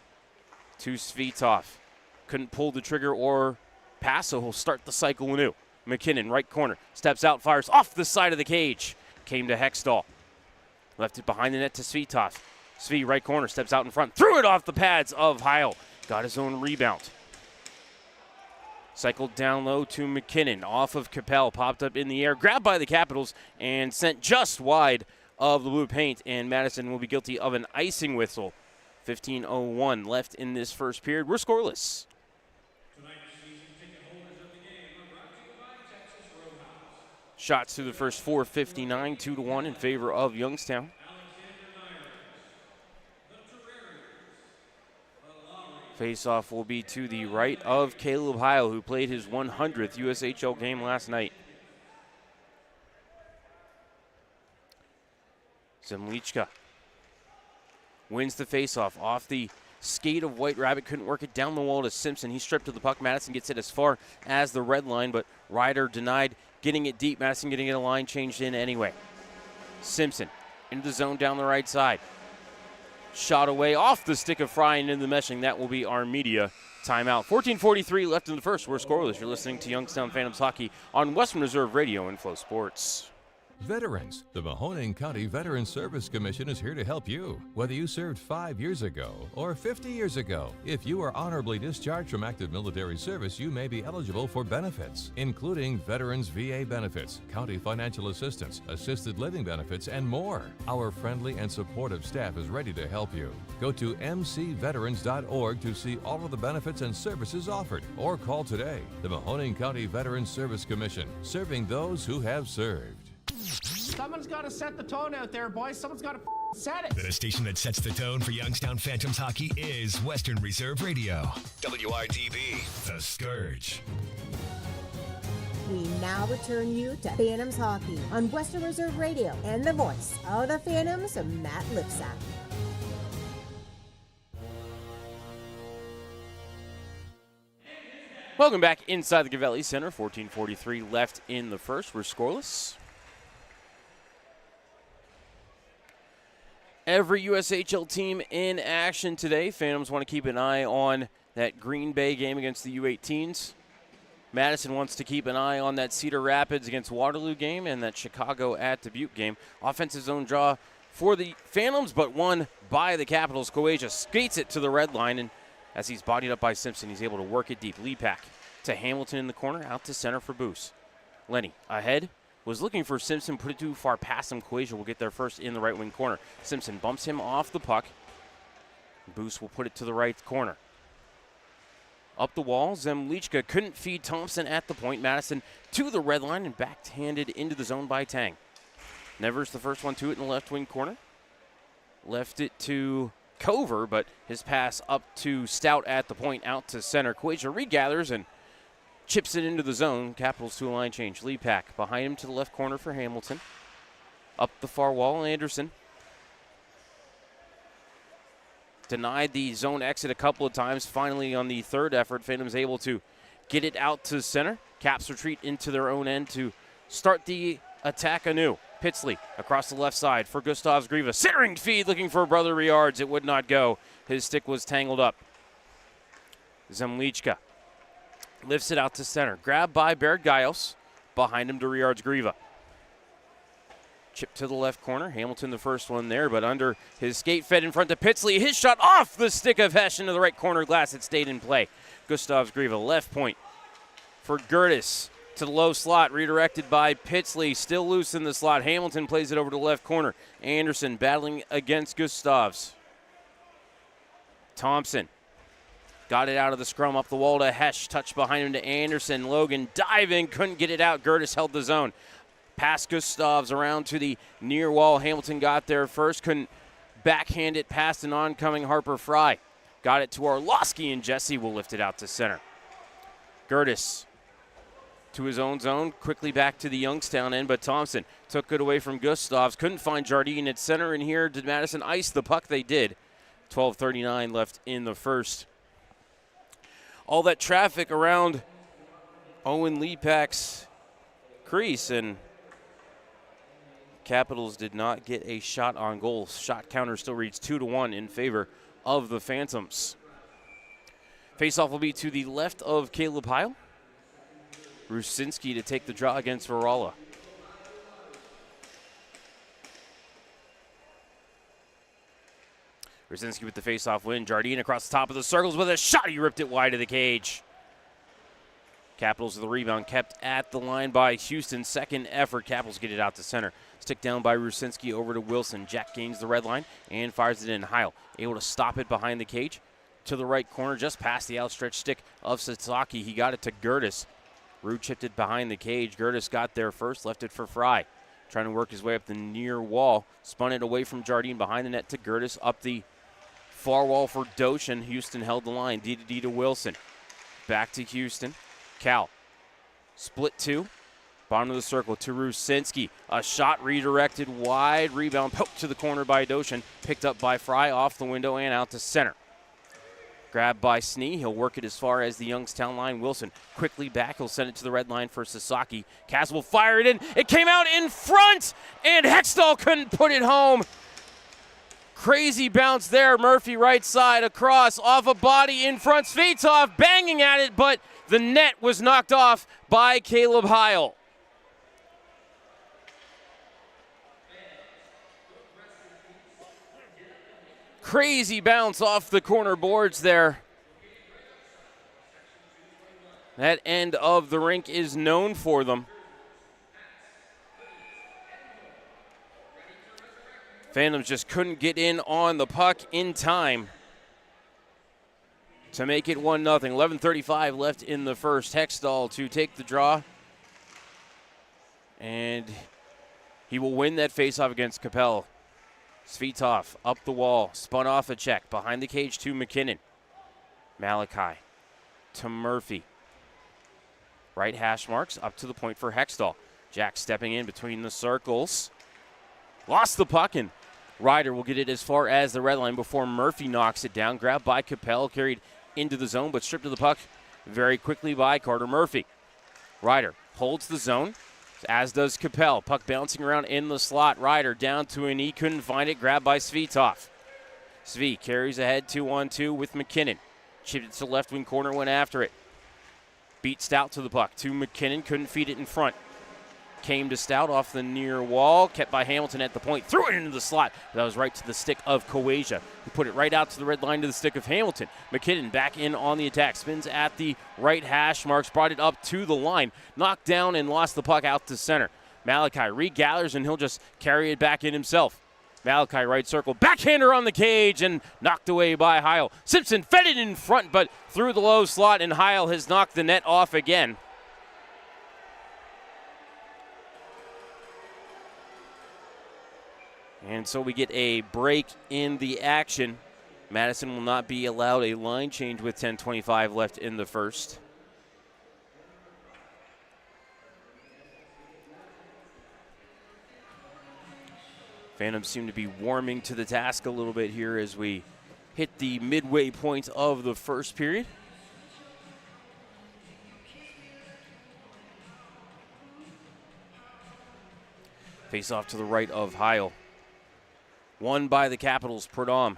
To Svitov. Couldn't pull the trigger or pass, so he'll start the cycle anew. McKinnon, right corner, steps out, fires off the side of the cage. Came to Hextall. Left it behind the net to Svitov. Svi, right corner, steps out in front, threw it off the pads of Heil. Got his own rebound. Cycled down low to McKinnon, off of Capel, popped up in the air, grabbed by the Capitals, and sent just wide of the blue paint, and Madison will be guilty of an icing whistle. 15:01 left in this first period. We're scoreless. Shots through the first 4:59, 2-1 in favor of Youngstown. Face-off will be to the right of Caleb Heil, who played his 100th USHL game last night. Zemlichka wins the face-off off the skate of White Rabbit. Couldn't work it down the wall to Simpson. He stripped to the puck. Madison gets it as far as the red line, but Ryder denied getting it deep. Madison getting a line changed in anyway. Simpson into the zone down the right side. Shot away off the stick of Fry and into the meshing. That will be our media timeout. 14:43 left in the first. We're scoreless. You're listening to Youngstown Phantoms Hockey on Western Reserve Radio and Flow Sports. Veterans. The Mahoning County Veteran Service Commission is here to help you. Whether you served 5 years ago or 50 years ago, if you are honorably discharged from active military service, you may be eligible for benefits, including Veterans VA benefits, county financial assistance, assisted living benefits, and more. Our friendly and supportive staff is ready to help you. Go to mcveterans.org to see all of the benefits and services offered, or call today. The Mahoning County Veteran Service Commission, serving those who have served. Someone's got to set the tone out there, boys. Someone's got to set it. The station that sets the tone for Youngstown Phantoms hockey is Western Reserve Radio. WRDB, The Scourge. We now return you to Phantoms hockey on Western Reserve Radio and the voice of the Phantoms, Matt Lipsack. Welcome back inside the Gavelli Center. 14:43 left in the first. We're scoreless. Every USHL team in action today. Phantoms want to keep an eye on that Green Bay game against the U18s. Madison wants to keep an eye on that Cedar Rapids against Waterloo game and that Chicago at Dubuque game. Offensive zone draw for the Phantoms, but won by the Capitals. Kowaja skates it to the red line, and as he's bodied up by Simpson, he's able to work it deep. Leapak to Hamilton in the corner, out to center for Boos. Lenny ahead. Was looking for Simpson, put it too far past him. Kowaja will get there first in the right wing corner. Simpson bumps him off the puck. Boos will put it to the right corner. Up the wall, Zemlichka couldn't feed Thompson at the point. Madison to the red line and backhanded into the zone by Tang. Nevers the first one to it in the left wing corner. Left it to Cover, but his pass up to Stout at the point, out to center. Kowaja regathers and chips it into the zone. Capitals to a line change. Leapak behind him to the left corner for Hamilton. Up the far wall, Anderson. Denied the zone exit a couple of times. Finally, on the third effort, Phantom's able to get it out to center. Caps retreat into their own end to start the attack anew. Pitsley across the left side for Gustav's Grieva. Centering feed looking for Brother Riards. It would not go. His stick was tangled up. Zemlichka lifts it out to center. Grabbed by Bergaios. Behind him to Riards Grieva. Chip to the left corner. Hamilton the first one there, but under his skate fed in front to Pitsley. His shot off the stick of Hesh into the right corner glass. It stayed in play. Gustav's Grieva left point for Gertis. To the low slot, redirected by Pitsley. Still loose in the slot. Hamilton plays it over to the left corner. Anderson battling against Gustavs. Thompson got it out of the scrum, up the wall to Hesh. Touch behind him to Anderson. Logan diving, couldn't get it out. Gertis held the zone. Past Gustavs around to the near wall. Hamilton got there first, couldn't backhand it past an oncoming Harper Fry. Got it to Orlowski, and Jesse will lift it out to center. Gertis to his own zone, quickly back to the Youngstown end, but Thompson took it away from Gustavs. Couldn't find Jardine at center, and here did Madison ice the puck? They did. 12:39 left in the first. All that traffic around Owen Leapak's crease, and Capitals did not get a shot on goal. Shot counter still reads 2-1 in favor of the Phantoms. Faceoff will be to the left of Caleb Heil. Rusinski to take the draw against Varala. Rusinski with the faceoff win. Jardine across the top of the circles with a shot. He ripped it wide of the cage. Capitals with the rebound kept at the line by Houston. Second effort. Capitals get it out to center. Stick down by Rusinski over to Wilson. Jack gains the red line and fires it in. Heil able to stop it behind the cage. To the right corner, just past the outstretched stick of Sasaki. He got it to Gertis. Rude chipped it behind the cage. Gertis got there first, left it for Fry. Trying to work his way up the near wall. Spun it away from Jardine behind the net to Gertis. Up the far wall for Doshin. Houston held the line. D to Wilson. Back to Houston. Cal. Split two. Bottom of the circle to Rusinski. A shot redirected wide. Rebound poked to the corner by Doshin. Picked up by Fry off the window and out to center. Grabbed by Snee. He'll work it as far as the Youngstown line. Wilson quickly back. He'll send it to the red line for Sasaki. Kaz will fire it in. It came out in front, and Hextall couldn't put it home. Crazy bounce there. Murphy right side across off a body in front. Svetov banging at it, but the net was knocked off by Caleb Heil. Crazy bounce off the corner boards there. That end of the rink is known for them. Phantoms just couldn't get in on the puck in time to make it 1-0. 11:35 left in the first. Hextall to take the draw. And he will win that faceoff against Capel. Svitov up the wall, spun off a check. Behind the cage to McKinnon. Malachi to Murphy. Right hash marks up to the point for Hextall. Jack stepping in between the circles. Lost the puck, and Ryder will get it as far as the red line before Murphy knocks it down. Grabbed by Capel, carried into the zone, but stripped of the puck very quickly by Carter Murphy. Ryder holds the zone, as does Capel. Puck bouncing around in the slot. Ryder down to a knee, couldn't find it. Grabbed by Svitov. Svi carries ahead 2-on-2 with McKinnon. Chipped it to the left wing corner, went after it. Beat Stout to the puck. To McKinnon, couldn't feed it in front. Came to Stout off the near wall, kept by Hamilton at the point, threw it into the slot. That was right to the stick of Kowasia, who put it right out to the red line to the stick of Hamilton. McKinnon back in on the attack, spins at the right hash marks, brought it up to the line, knocked down and lost the puck out to center. Malachi regathers, and he'll just carry it back in himself. Malachi right circle, backhander on the cage, and knocked away by Heil. Simpson fed it in front, but through the low slot, and Heil has knocked the net off again. And so we get a break in the action. Madison will not be allowed a line change with 10:25 left in the first. Phantoms seem to be warming to the task a little bit here as we hit the midway point of the first period. Face off to the right of Heil. Won by the Capitals. Perdom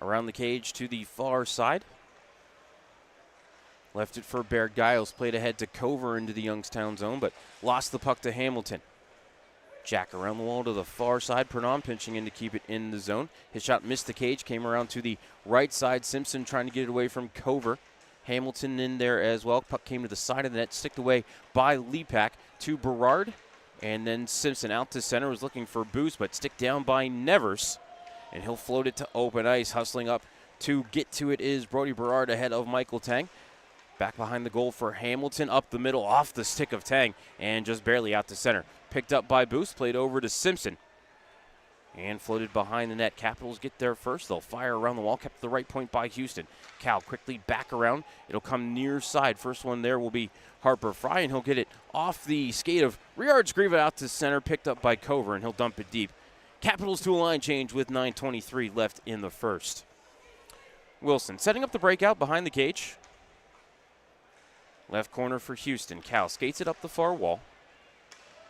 around the cage to the far side. Left it for Baird Giles. Played ahead to Cover into the Youngstown zone, but lost the puck to Hamilton. Jack around the wall to the far side. Perdom pinching in to keep it in the zone. His shot missed the cage. Came around to the right side. Simpson trying to get it away from Cover. Hamilton in there as well. Puck came to the side of the net. Sticked away by Lepak to Berard. And then Simpson out to center, was looking for boost, but stick down by Nevers. And he'll float it to open ice. Hustling up to get to it is Brody Berard ahead of Michael Tang. Back behind the goal for Hamilton, up the middle, off the stick of Tang, and just barely out to center. Picked up by Boost, played over to Simpson. And floated behind the net. Capitals get there first. They'll fire around the wall, kept at the right point by Houston. Cal quickly back around. It'll come near side. First one there will be Harper Fry, and he'll get it off the skate of Riard Scriva out to center, picked up by Cover, and he'll dump it deep. Capitals to a line change with 9:23 left in the first. Wilson setting up the breakout behind the cage. Left corner for Houston. Cal skates it up the far wall.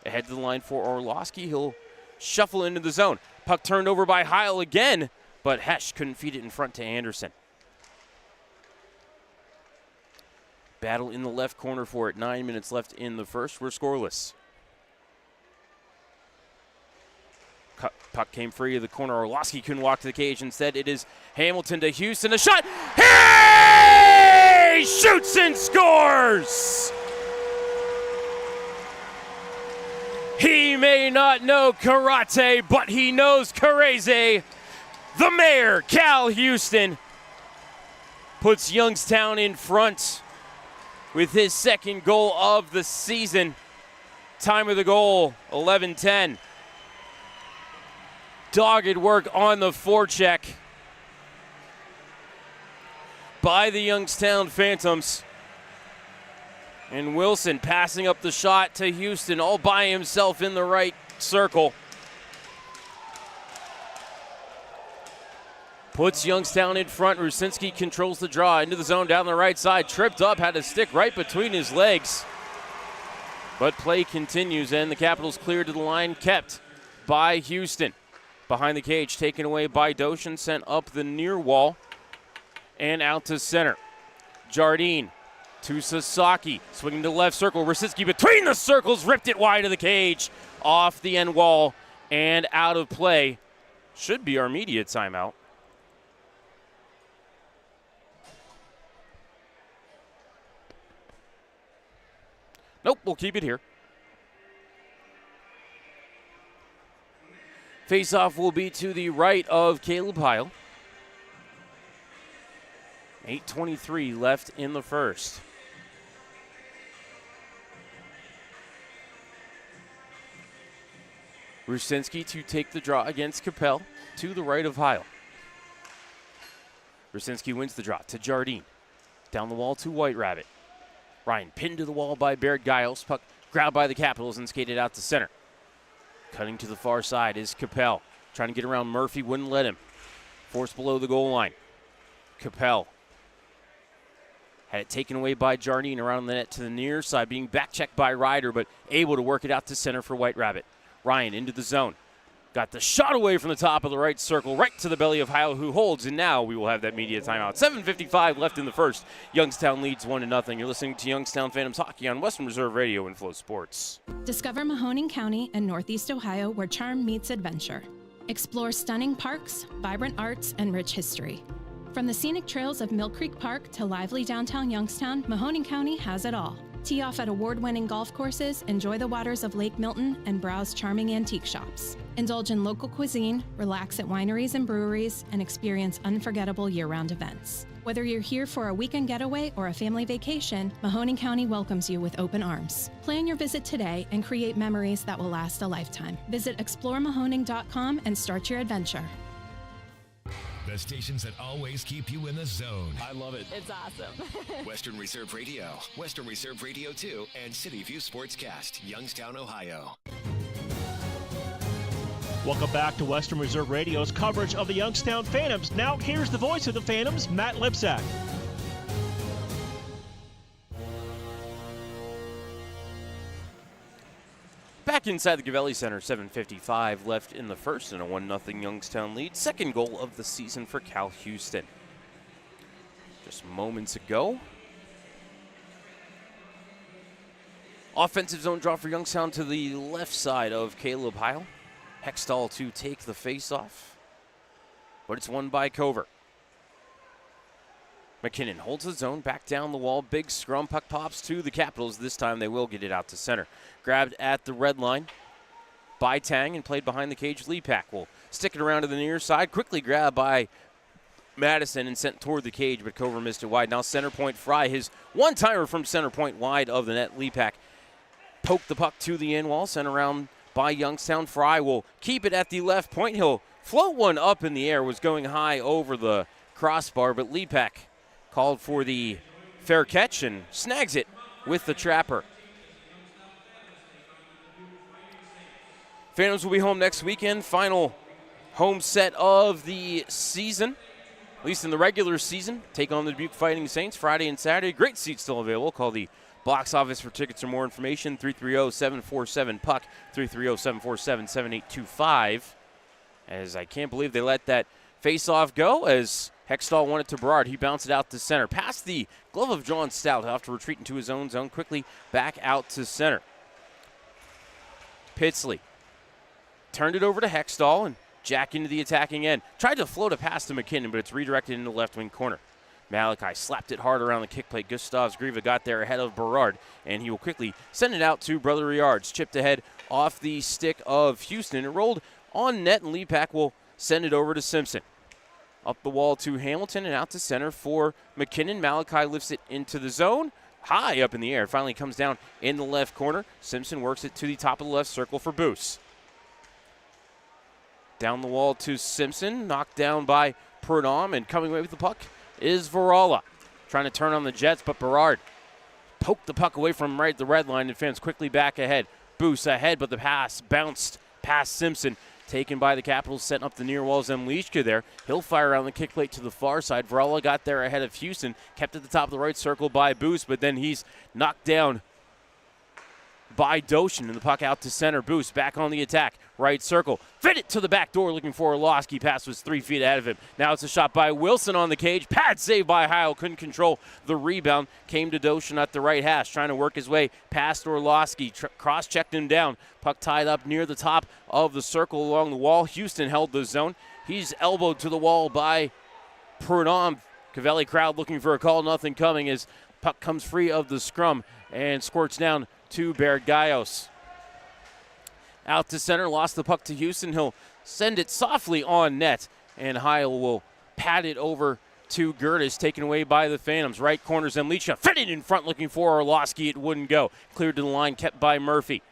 Ahead to the line for Orlowski. He'll shuffle into the zone. Puck turned over by Heil again, but Hesh couldn't feed it in front to Anderson. Battle in the left corner for it. 9 minutes left in the first. We're scoreless. Puck came free of the corner. Orlowski couldn't walk to the cage. Instead, it is Hamilton to Houston. A shot. He shoots and scores! He may not know karate, but he knows kareze. The mayor, Cal Houston, puts Youngstown in front with his second goal of the season. Time of the goal, 11:10. Dogged work on the forecheck by the Youngstown Phantoms. And Wilson passing up the shot to Houston all by himself in the right circle. Puts Youngstown in front. Rusinski controls the draw into the zone down the right side. Tripped up, had a stick right between his legs. But play continues, and the Capitals cleared to the line, kept by Houston. Behind the cage, taken away by Doshin, sent up the near wall and out to center. Jardine to Sasaki, swinging to the left circle. Rusinski between the circles, ripped it wide of the cage, off the end wall and out of play. Should be our immediate timeout. Nope, we'll keep it here. Face-off will be to the right of Caleb Heil. 8:23 left in the first. Rusinski to take the draw against Capel to the right of Heil. Rusinski wins the draw to Jardine. Down the wall to White Rabbit. Ryan pinned to the wall by Baird Giles. Puck grabbed by the Capitals and skated out to center. Cutting to the far side is Capel. Trying to get around Murphy, wouldn't let him. Forced below the goal line. Capel had it taken away by Jardine around the net to the near side, being back-checked by Ryder, but able to work it out to center for White Rabbit. Ryan into the zone. Got the shot away from the top of the right circle, right to the belly of Heil, who holds, and now we will have that media timeout. 7:55 left in the first. Youngstown leads 1-0. You're listening to Youngstown Phantoms Hockey on Western Reserve Radio and Flow Sports. Discover Mahoning County and Northeast Ohio, where charm meets adventure. Explore stunning parks, vibrant arts, and rich history. From the scenic trails of Mill Creek Park to lively downtown Youngstown, Mahoning County has it all. Tee off at award-winning golf courses, enjoy the waters of Lake Milton, and browse charming antique shops. Indulge in local cuisine, relax at wineries and breweries, and experience unforgettable year-round events. Whether you're here for a weekend getaway or a family vacation, Mahoning County welcomes you with open arms. Plan your visit today and create memories that will last a lifetime. Visit exploremahoning.com and start your adventure. The stations that always keep you in the zone. I love it. It's awesome. Western Reserve Radio, Western Reserve Radio 2, and City View Sportscast, Youngstown, Ohio. Welcome back to Western Reserve Radio's coverage of the Youngstown Phantoms. Now here's the voice of the Phantoms, Matt Lipsack. Back inside the Gavelli Center, 7:55 left in the first and a 1-0 Youngstown lead. Second goal of the season for Cal Houston. Just moments ago. Offensive zone draw for Youngstown to the left side of Caleb Heil. Hextall to take the face-off, but it's won by Cover. McKinnon holds the zone, back down the wall, big scrum, puck pops to the Capitals. This time they will get it out to center. Grabbed at the red line by Tang and played behind the cage. Lepak will stick it around to the near side, quickly grabbed by Madison and sent toward the cage, but Cover missed it wide. Now center point Fry, his one-timer from center point wide of the net. Lepak poked the puck to the end wall, sent around by Youngstown. Fry will keep it at the left point. He'll float one up in the air, was going high over the crossbar, but Lepak called for the fair catch and snags it with the trapper. Phantoms will be home next weekend. Final home set of the season, at least in the regular season. Take on the Dubuque Fighting Saints Friday and Saturday. Great seats still available. Call the box office for tickets or more information. 330-747-PUCK, 330-747-7825. As I can't believe they let that face-off go as Hextall won it to Berard. He bounced it out to center. Past the glove of John Stout. He'll have to retreat into his own zone. Quickly back out to center. Pitsley turned it over to Hextall and Jack into the attacking end. Tried to float a pass to McKinnon, but it's redirected into the left wing corner. Malachi slapped it hard around the kick plate. Gustavs Grieva got there ahead of Berard, and he will quickly send it out to Brother Riards. Chipped ahead off the stick of Houston. It rolled on net, and Lepak will send it over to Simpson. Up the wall to Hamilton and out to center for McKinnon. Malachi lifts it into the zone. High up in the air. Finally comes down in the left corner. Simpson works it to the top of the left circle for Boos. Down the wall to Simpson. Knocked down by Prudhomme, and coming away with the puck is Varala. Trying to turn on the Jets, but Berard poked the puck away from right the red line and fans quickly back ahead. Boos ahead, but the pass bounced past Simpson. Taken by the Capitals, setting up the near walls. Zemlichka there. He'll fire around the kick plate to the far side. Varela got there ahead of Houston. Kept at the top of the right circle by Boos, but then he's knocked down by Doshin, and the puck out to center. Boost back on the attack. Right circle. Fit it to the back door looking for Orlowski. Pass was 3 feet ahead of him. Now it's a shot by Wilson on the cage. Pad save by Heil. Couldn't control the rebound. Came to Doshin at the right hash. Trying to work his way past Orlowski. Cross-checked him down. Puck tied up near the top of the circle along the wall. Houston held the zone. He's elbowed to the wall by Prudhomme. Cavelli crowd looking for a call. Nothing coming as puck comes free of the scrum. and squirts down to Bergayos. Out to center, lost the puck to Houston. He'll send it softly on net, and Heil will pat it over to Gertis, taken away by the Phantoms. Right corner, Zemlichka fitted in front, looking for Orlowski. It wouldn't go. Cleared to the line, kept by Murphy.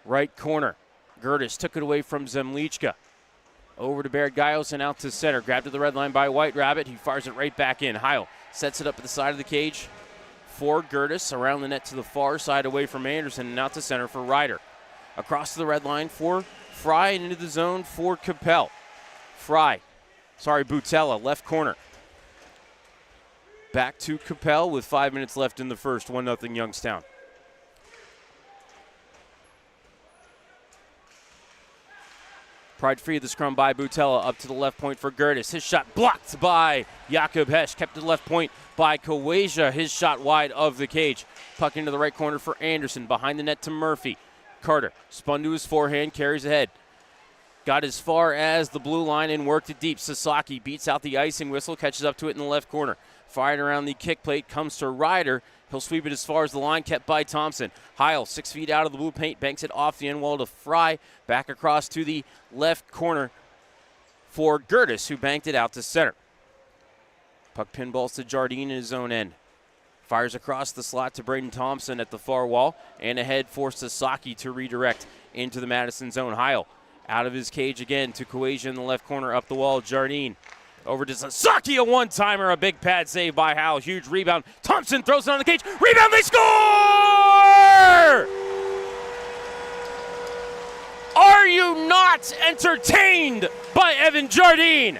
Right corner, Gertis took it away from Zemlichka. Over to Bergayos and out to center. Grabbed to the red line by White Rabbit. He fires it right back in. Heil sets it up at the side of the cage for Gertis. Around the net to the far side away from Anderson and out to center for Ryder. Across to the red line for Fry and into the zone for Butella, left corner. Back to Capel with 5 minutes left in the first, 1-0 Youngstown. Pride free of the scrum by Butella, up to the left point for Gertis. His shot blocked by Jakob Hesch, kept to the left point by Kawaja. His shot wide of the cage. Puck into the right corner for Anderson, behind the net to Murphy. Carter spun to his forehand, carries ahead. Got as far as the blue line and worked it deep. Sasaki beats out the icing whistle, catches up to it in the left corner. Fired around the kick plate, comes to Ryder. He'll sweep it as far as the line, kept by Thompson. Heil, 6 feet out of the blue paint, banks it off the end wall to Fry. Back across to the left corner for Gertis, who banked it out to center. Puck pinballs to Jardine in his own end. Fires across the slot to Braden Thompson at the far wall, and ahead for Sasaki to redirect into the Madison zone. Heil out of his cage again to Kawaja in the left corner, up the wall, Jardine. Over to Sasaki, a one-timer, a big pad save by Howell. Huge rebound. Thompson throws it on the cage. Rebound, they score! Are you not entertained by Evan Jardine?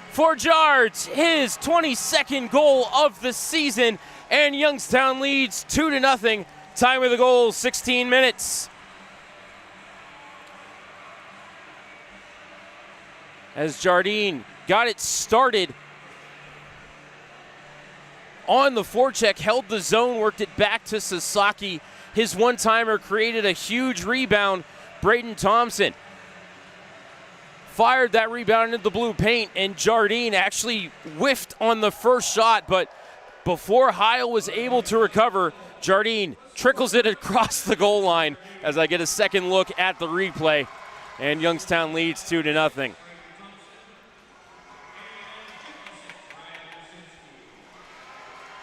For Jards, his 22nd goal of the season, and Youngstown leads 2-0. Time of the goal, 16 minutes. As Jardine got it started on the forecheck, held the zone, worked it back to Sasaki. His one-timer created a huge rebound. Braden Thompson fired that rebound into the blue paint, and Jardine actually whiffed on the first shot, but before Heil was able to recover, Jardine trickles it across the goal line as I get a second look at the replay, and Youngstown leads 2-0.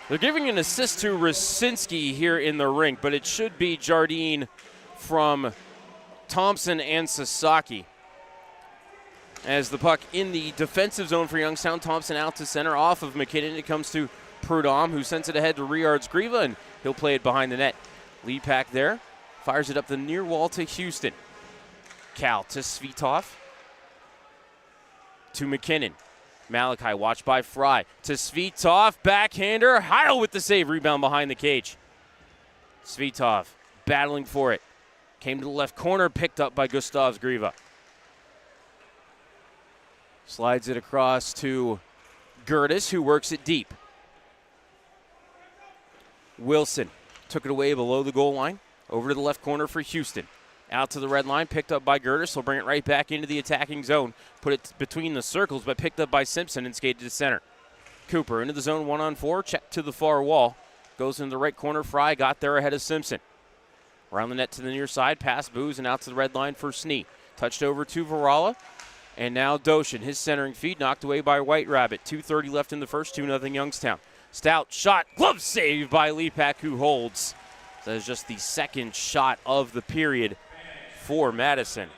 They're giving an assist to Rasinski here in the rink, but it should be Jardine from Thompson and Sasaki. As the puck in the defensive zone for Youngstown, Thompson out to center off of McKinnon. It comes to Prudhomme, who sends it ahead to Riards Grieva, and he'll play it behind the net. Lead pack there, fires it up the near wall to Houston. Cal to Svitov, to McKinnon. Malachi watched by Fry to Svitov, backhander. Heil with the save, rebound behind the cage. Svitov battling for it. Came to the left corner, picked up by Gustavs Grieva. Slides it across to Gertis, who works it deep. Wilson took it away below the goal line. Over to the left corner for Houston. Out to the red line, picked up by Gertis. He'll bring it right back into the attacking zone. Put it between the circles, but picked up by Simpson and skated to center. Cooper into the zone 1-on-4, check to the far wall. Goes into the right corner. Fry got there ahead of Simpson. Around the net to the near side, past Booz and out to the red line for Snee. Touched over to Varala. And now Doshin, his centering feed knocked away by White Rabbit. 2:30 left in the first, 2-0 Youngstown. Stout shot, glove save by Lepak, who holds. That is just the second shot of the period for Madison.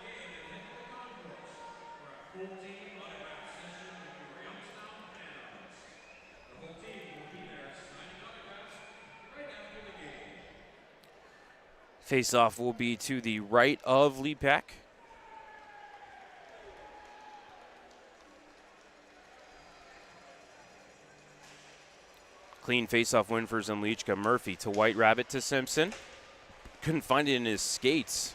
Face-off will be to the right of Lepak. Clean face-off win for Zemlichka. Murphy to White Rabbit to Simpson. Couldn't find it in his skates.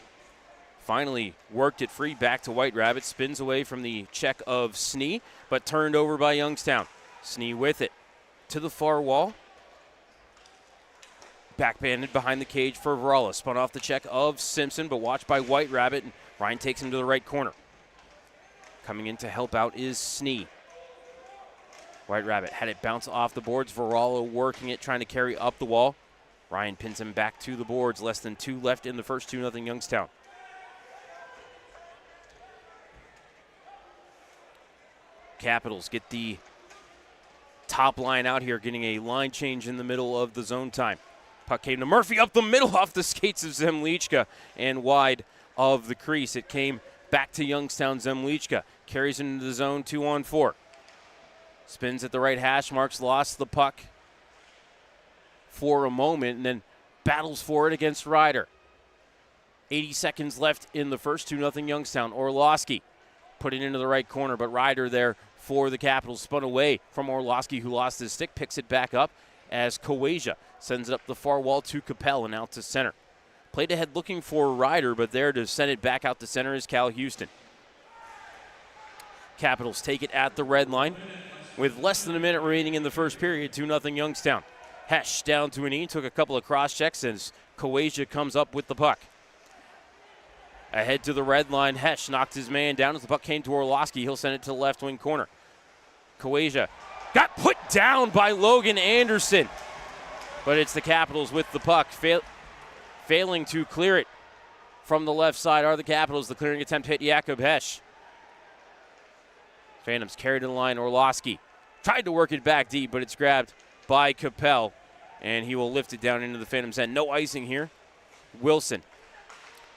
Finally worked it free back to White Rabbit. Spins away from the check of Snee, but turned over by Youngstown. Snee with it to the far wall. Backbanded behind the cage for Varala. Spun off the check of Simpson, but watched by White Rabbit. And Ryan takes him to the right corner. Coming in to help out is Snee. White Rabbit had it bounce off the boards. Varallo working it, trying to carry up the wall. Ryan pins him back to the boards. Less than 2 left in the first, 2-0 Youngstown. Capitals get the top line out here, getting a line change in the middle of the zone time. Puck came to Murphy up the middle off the skates of Zemlichka and wide of the crease. It came back to Youngstown. Zemlichka carries into the zone, 2-on-4. Spins at the right hash marks, lost the puck for a moment, and then battles for it against Ryder. 80 seconds left in the first, 2-0 Youngstown. Orlowski put it into the right corner, but Ryder there for the Capitals, spun away from Orlowski, who lost his stick, picks it back up as Kowasia sends it up the far wall to Capel and out to center. Played ahead looking for Ryder, but there to send it back out to center is Cal Houston. Capitals take it at the red line with less than a minute remaining in the first period, 2-0 Youngstown. Hesh down to a knee, took a couple of cross checks as Kowasia comes up with the puck. Ahead to the red line, Hesh knocked his man down as the puck came to Orlowski. He'll send it to the left wing corner. Kowasia got put down by Logan Anderson, but it's the Capitals with the puck, failing to clear it from the left side are the Capitals. The clearing attempt hit Jakob Hesh. Phantoms carried to the line. Orlowski tried to work it back deep, but it's grabbed by Capel, and he will lift it down into the Phantoms' end. No icing here. Wilson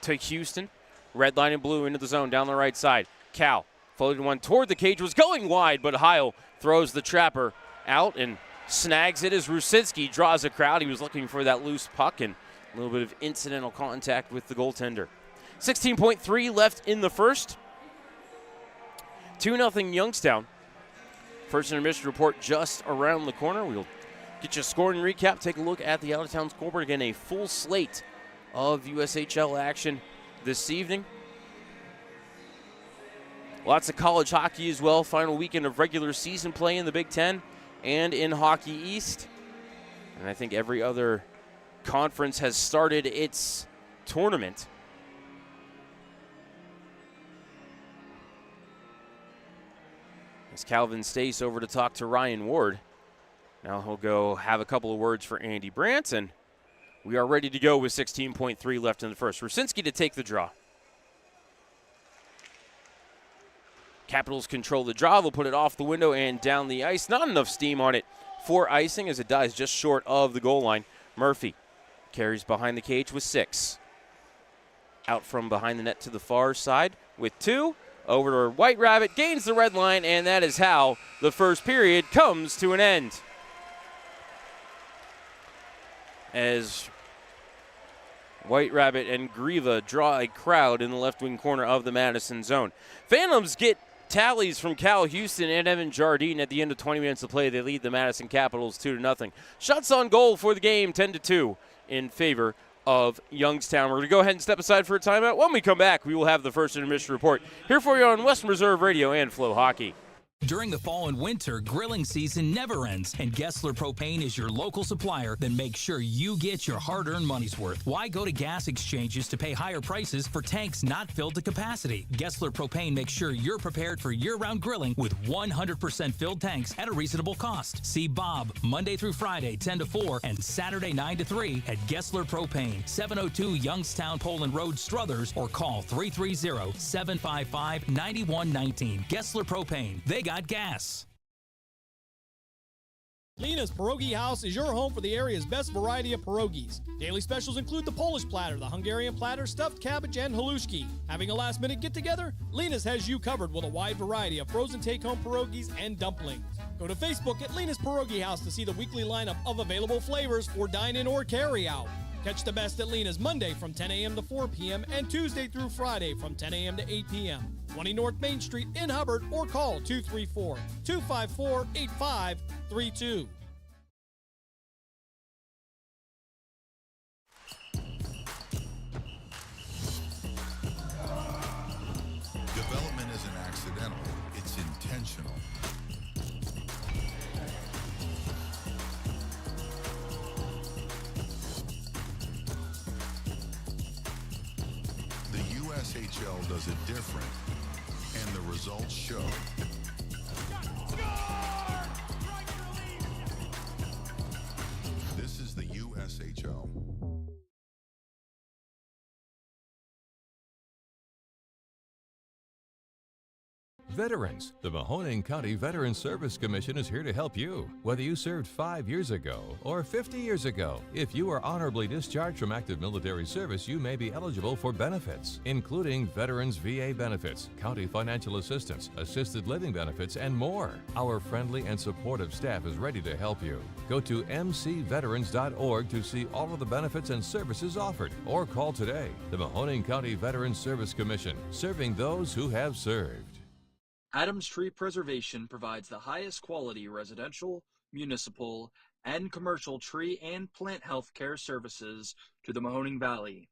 to Houston. Red line in blue into the zone down the right side. Cal floated one toward the cage, was going wide, but Heil throws the trapper out and snags it as Rusinski draws a crowd. He was looking for that loose puck and a little bit of incidental contact with the goaltender. 16.3 left in the first. 2-0 Youngstown. First intermission report just around the corner. We'll get you a scoring recap. Take a look at the out-of-town scoreboard. Again, a full slate of USHL action this evening. Lots of college hockey as well. Final weekend of regular season play in the Big Ten and in Hockey East. And I think every other conference has started its tournament. As Calvin Stace over to talk to Ryan Ward. Now he'll go have a couple of words for Andy Brandt, and we are ready to go with 16.3 left in the first. Rusinski to take the draw. Capitals control the draw. They'll put it off the window and down the ice. Not enough steam on it for icing as it dies just short of the goal line. Murphy carries behind the cage with 6. Out from behind the net to the far side with 2. Over to White Rabbit, gains the red line, and that is how the first period comes to an end. As White Rabbit and Grieva draw a crowd in the left wing corner of the Madison zone. Phantoms get tallies from Cal Houston and Evan Jardine at the end of 20 minutes of play. They lead the Madison Capitals 2-0. Shots on goal for the game, 10-2 in favor of Youngstown. We're going to go ahead and step aside for a timeout. When we come back, we will have the first intermission report here for you on Western Reserve Radio and Flow Hockey. During the fall and winter, grilling season never ends, and Gessler Propane is your local supplier that makes sure you get your hard-earned money's worth. Why go to gas exchanges to pay higher prices for tanks not filled to capacity? Gessler Propane makes sure you're prepared for year-round grilling with 100% filled tanks at a reasonable cost. See Bob Monday through Friday, 10 to 4, and Saturday, 9 to 3 at Gessler Propane, 702 Youngstown Poland Road, Struthers, or call 330-755-9119. Gessler Propane. They got gas. Lena's Pierogi House is your home for the area's best variety of pierogies. Daily specials include the Polish platter, the Hungarian platter, stuffed cabbage, and halushki. Having a last-minute get-together? Lena's has you covered with a wide variety of frozen take-home pierogies and dumplings. Go to Facebook at Lena's Pierogi House to see the weekly lineup of available flavors for dine-in or carry-out. Catch the best at Lena's Monday from 10 a.m. to 4 p.m. and Tuesday through Friday from 10 a.m. to 8 p.m. 20 North Main Street in Hubbard, or call 234-254-8532. Development isn't accidental, it's intentional. The USHL does it different, and the results show. USHL. Veterans, the Mahoning County Veterans Service Commission is here to help you. Whether you served 5 years ago or 50 years ago, if you are honorably discharged from active military service, you may be eligible for benefits, including Veterans VA benefits, county financial assistance, assisted living benefits, and more. Our friendly and supportive staff is ready to help you. Go to mcveterans.org to see all of the benefits and services offered, or call today. The Mahoning County Veterans Service Commission, serving those who have served. Adams Tree Preservation provides the highest quality residential, municipal, and commercial tree and plant health care services to the Mahoning Valley.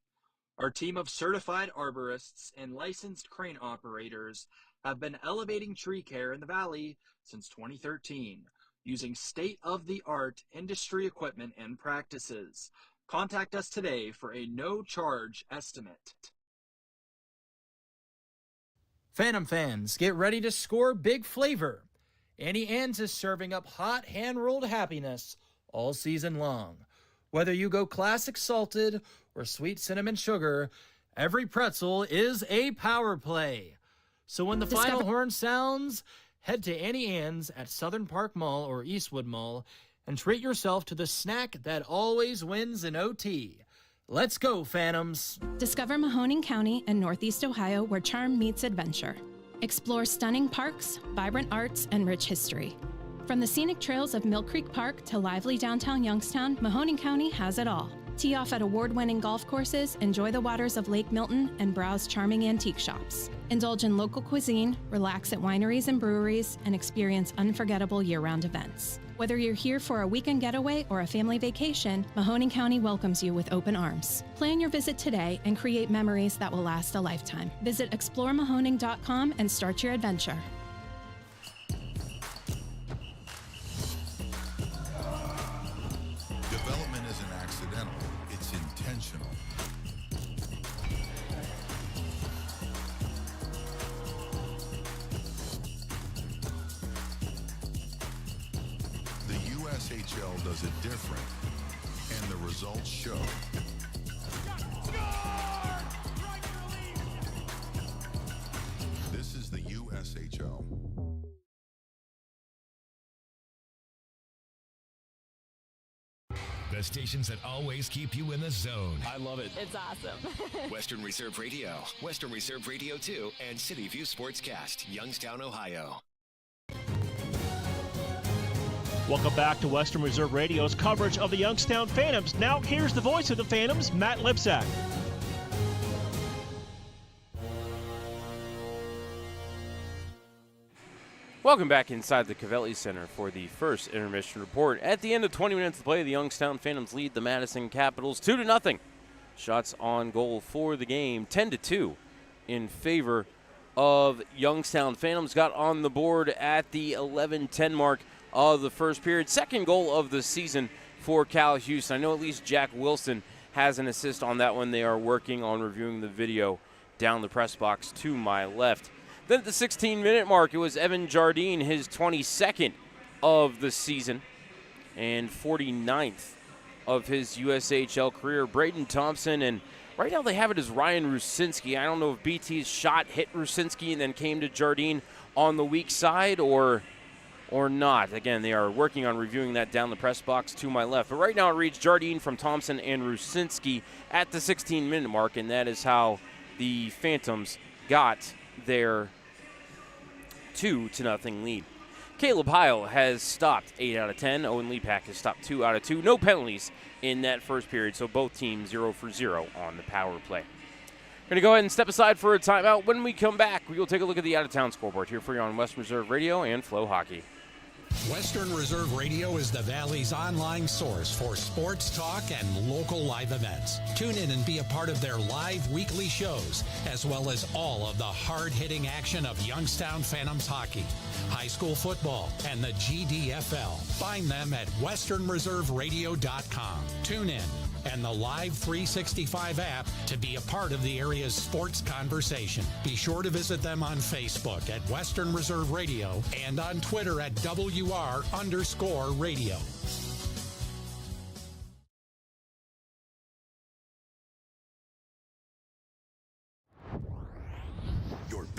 Our team of certified arborists and licensed crane operators have been elevating tree care in the valley since 2013, using state-of-the-art industry equipment and practices. Contact us today for a no-charge estimate. Phantom fans, get ready to score big flavor. Annie Ann's is serving up hot hand-rolled happiness all season long. Whether you go classic salted or sweet cinnamon sugar, every pretzel is a power play. So when the final horn sounds, head to Annie Ann's at Southern Park Mall or Eastwood Mall and treat yourself to the snack that always wins in OT. Let's go, Phantoms! Discover Mahoning County and Northeast Ohio, where charm meets adventure. Explore stunning parks, vibrant arts, and rich history. From the scenic trails of Mill Creek Park to lively downtown Youngstown, Mahoning County has it all. Tee off at award-winning golf courses, enjoy the waters of Lake Milton, and browse charming antique shops. Indulge in local cuisine, relax at wineries and breweries, and experience unforgettable year-round events. Whether you're here for a weekend getaway or a family vacation, Mahoning County welcomes you with open arms. Plan your visit today and create memories that will last a lifetime. Visit exploremahoning.com and start your adventure. Development isn't accidental, it's intentional. The USHL does it different, and the results show. This is the USHL. The stations that always keep you in the zone. I love it. It's awesome. Western Reserve Radio, Western Reserve Radio 2, and City View Sportscast, Youngstown, Ohio. Welcome back to Western Reserve Radio's coverage of the Youngstown Phantoms. Now here's the voice of the Phantoms, Matt Lipsack. Welcome back inside the Cavelli Center for the first intermission report. At the end of 20 minutes of play, the Youngstown Phantoms lead the Madison Capitols 2-0. Shots on goal for the game, 10-2 in favor of Youngstown. Phantoms got on the board at the 11:10 mark of the first period. Second goal of the season for Cal Houston. I know at least Jack Wilson has an assist on that one. They are working on reviewing the video down the press box to my left. Then at the 16-minute mark, it was Evan Jardine, his 22nd of the season and 49th of his USHL career. Braden Thompson, and right now they have it as Ryan Rusinski. I don't know if BT's shot hit Rusinski and then came to Jardine on the weak side or not. Again, they are working on reviewing that down the press box to my left. But right now it reads Jardine from Thompson and Rusinski at the 16-minute mark, and that is how the Phantoms got their 2-0 lead. Caleb Heil has stopped 8 out of 10. Owen Leapak has stopped 2 out of 2. No penalties in that first period, so both teams 0 for 0 on the power play. We're going to go ahead and step aside for a timeout. When we come back, we will take a look at the out-of-town scoreboard here for you on Western Reserve Radio and Flow Hockey. Western Reserve Radio is the Valley's online source for sports talk and local live events. Tune in and be a part of their live weekly shows, as well as all of the hard-hitting action of Youngstown Phantoms hockey, high school football, and the GDFL. Find them at westernreserveradio.com. Tune in and the Live 365 app to be a part of the area's sports conversation. Be sure to visit them on Facebook at Western Reserve Radio and on Twitter at WR_radio.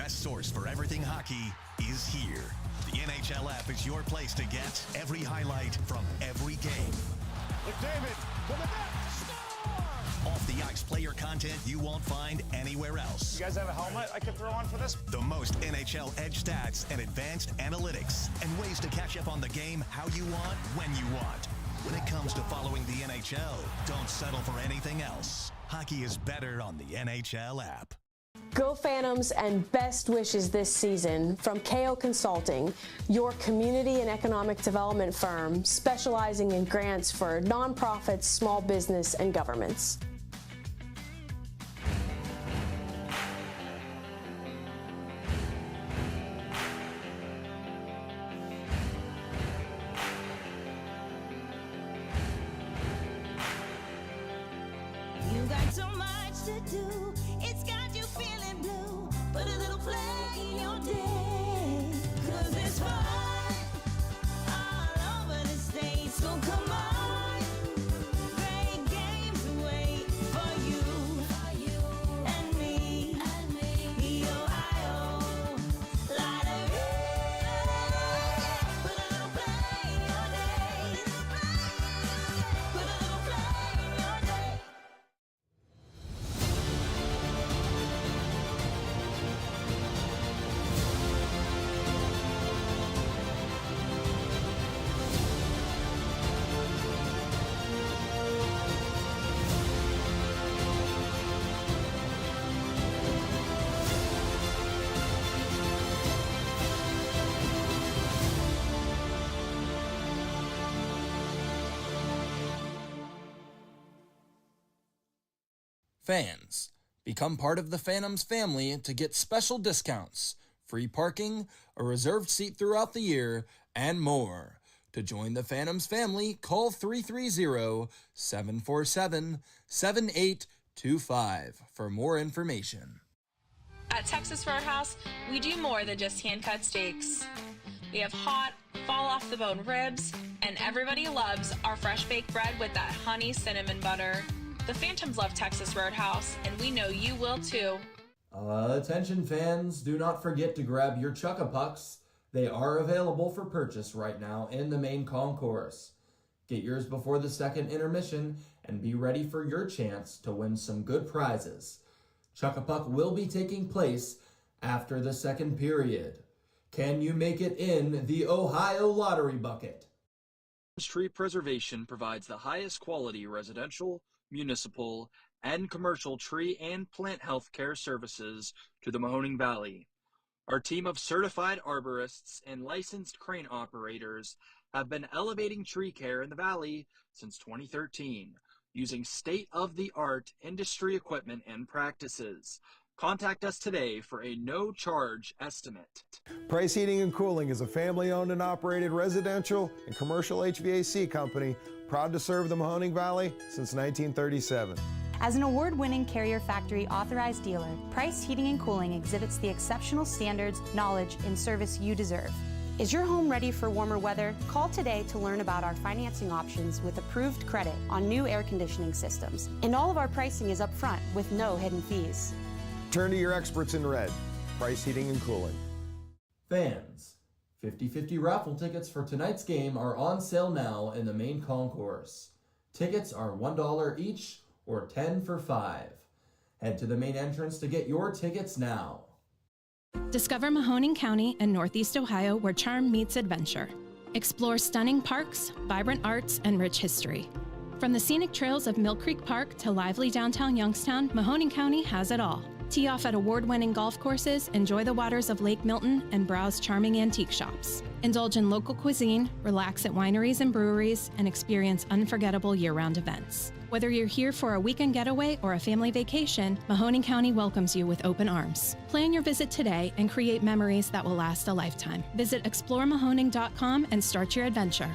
best source for everything hockey is here. The NHL app is your place to get every highlight from every game. McDavid to the net, score! Off the ice player content you won't find anywhere else. You guys have a helmet I could throw on for this? The most NHL edge stats and advanced analytics and ways to catch up on the game how you want, when you want. When it comes to following the NHL, don't settle for anything else. Hockey is better on the NHL app. Go Phantoms and best wishes this season from KO Consulting, your community and economic development firm specializing in grants for nonprofits, small business, and governments. You got so much to do, it's got you feeling blue. Put a little play in your day, 'cause it's fun all over the state. So come on, great games wait for you and me. The Ohio Lottery. Put a little play in your day. Put a little play in your day. Fans, become part of the Phantoms family to get special discounts, free parking, a reserved seat throughout the year, and more. To join the Phantoms family, call 330-747-7825 for more information. At Texas Roadhouse, we do more than just hand-cut steaks. We have hot, fall-off-the-bone ribs, and everybody loves our fresh-baked bread with that honey cinnamon butter. The Phantoms love Texas Roadhouse, and we know you will too. Attention fans, do not forget to grab your Chuck-a-Pucks. They are available for purchase right now in the main concourse. Get yours before the second intermission and be ready for your chance to win some good prizes. Chuck-a-Puck will be taking place after the second period. Can you make it in the Ohio Lottery Bucket? Tree Preservation provides the highest quality residential, municipal, and commercial tree and plant health care services to the Mahoning Valley. Our team of certified arborists and licensed crane operators have been elevating tree care in the valley since 2013, using state-of-the-art industry equipment and practices. Contact us today for a no-charge estimate. Price Heating and Cooling is a family-owned and operated residential and commercial HVAC company proud to serve the Mahoning Valley since 1937. As an award-winning Carrier Factory authorized dealer, Price Heating and Cooling exhibits the exceptional standards, knowledge, and service you deserve. Is your home ready for warmer weather? Call today to learn about our financing options with approved credit on new air conditioning systems. And all of our pricing is upfront with no hidden fees. Turn to your experts in red. Price Heating and Cooling. Fans, 50/50 raffle tickets for tonight's game are on sale now in the main concourse. Tickets are $1 each or 10 for $5. Head to the main entrance to get your tickets now. Discover Mahoning County and Northeast Ohio where charm meets adventure. Explore stunning parks, vibrant arts, and rich history. From the scenic trails of Mill Creek Park to lively downtown Youngstown, Mahoning County has it all. Tee off at award-winning golf courses, enjoy the waters of Lake Milton, and browse charming antique shops. Indulge in local cuisine, relax at wineries and breweries, and experience unforgettable year-round events. Whether you're here for a weekend getaway or a family vacation, Mahoning County welcomes you with open arms. Plan your visit today and create memories that will last a lifetime. Visit exploremahoning.com and start your adventure.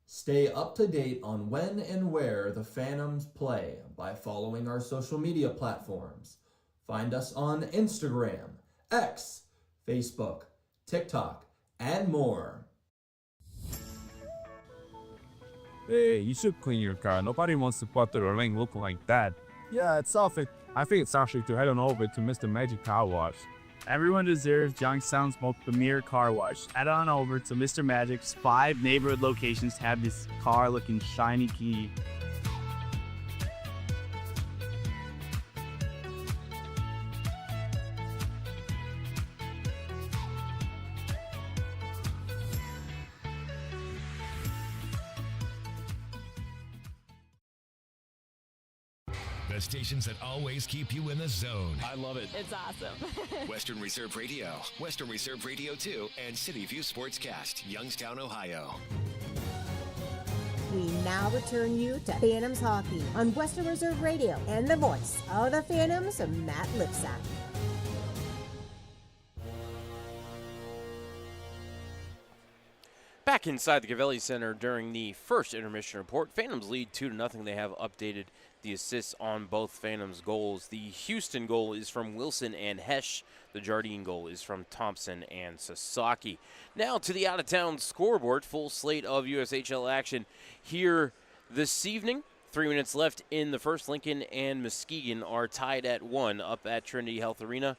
Stay up to date on when and where the Phantoms play by following our social media platforms. Find us on Instagram, X, Facebook, TikTok, and more. Hey, you should clean your car. Nobody wants to put the ring looking like that. Yeah, it's selfish. I think it's selfish to head on over to Mr. Magic Car Wash. Everyone deserves Youngstown's most premier car wash. Head on over to Mr. Magic's 5 neighborhood locations to have this car looking shiny key. The stations that always keep you in the zone. I love it. It's awesome. Western Reserve Radio, Western Reserve Radio 2, and City View Sportscast, Youngstown, Ohio. We now return you to Phantoms Hockey on Western Reserve Radio and the voice of the Phantoms, Matt Lipsack. Back inside the Gavelli Center during the first intermission report, Phantoms lead 2-0. They have updated the assists on both Phantoms goals. The Houston goal is from Wilson and Hesh. The Jardine goal is from Thompson and Sasaki. Now to the out-of-town scoreboard. Full slate of USHL action here this evening. 3 minutes left in the first. Lincoln and Muskegon are tied at 1 up at Trinity Health Arena.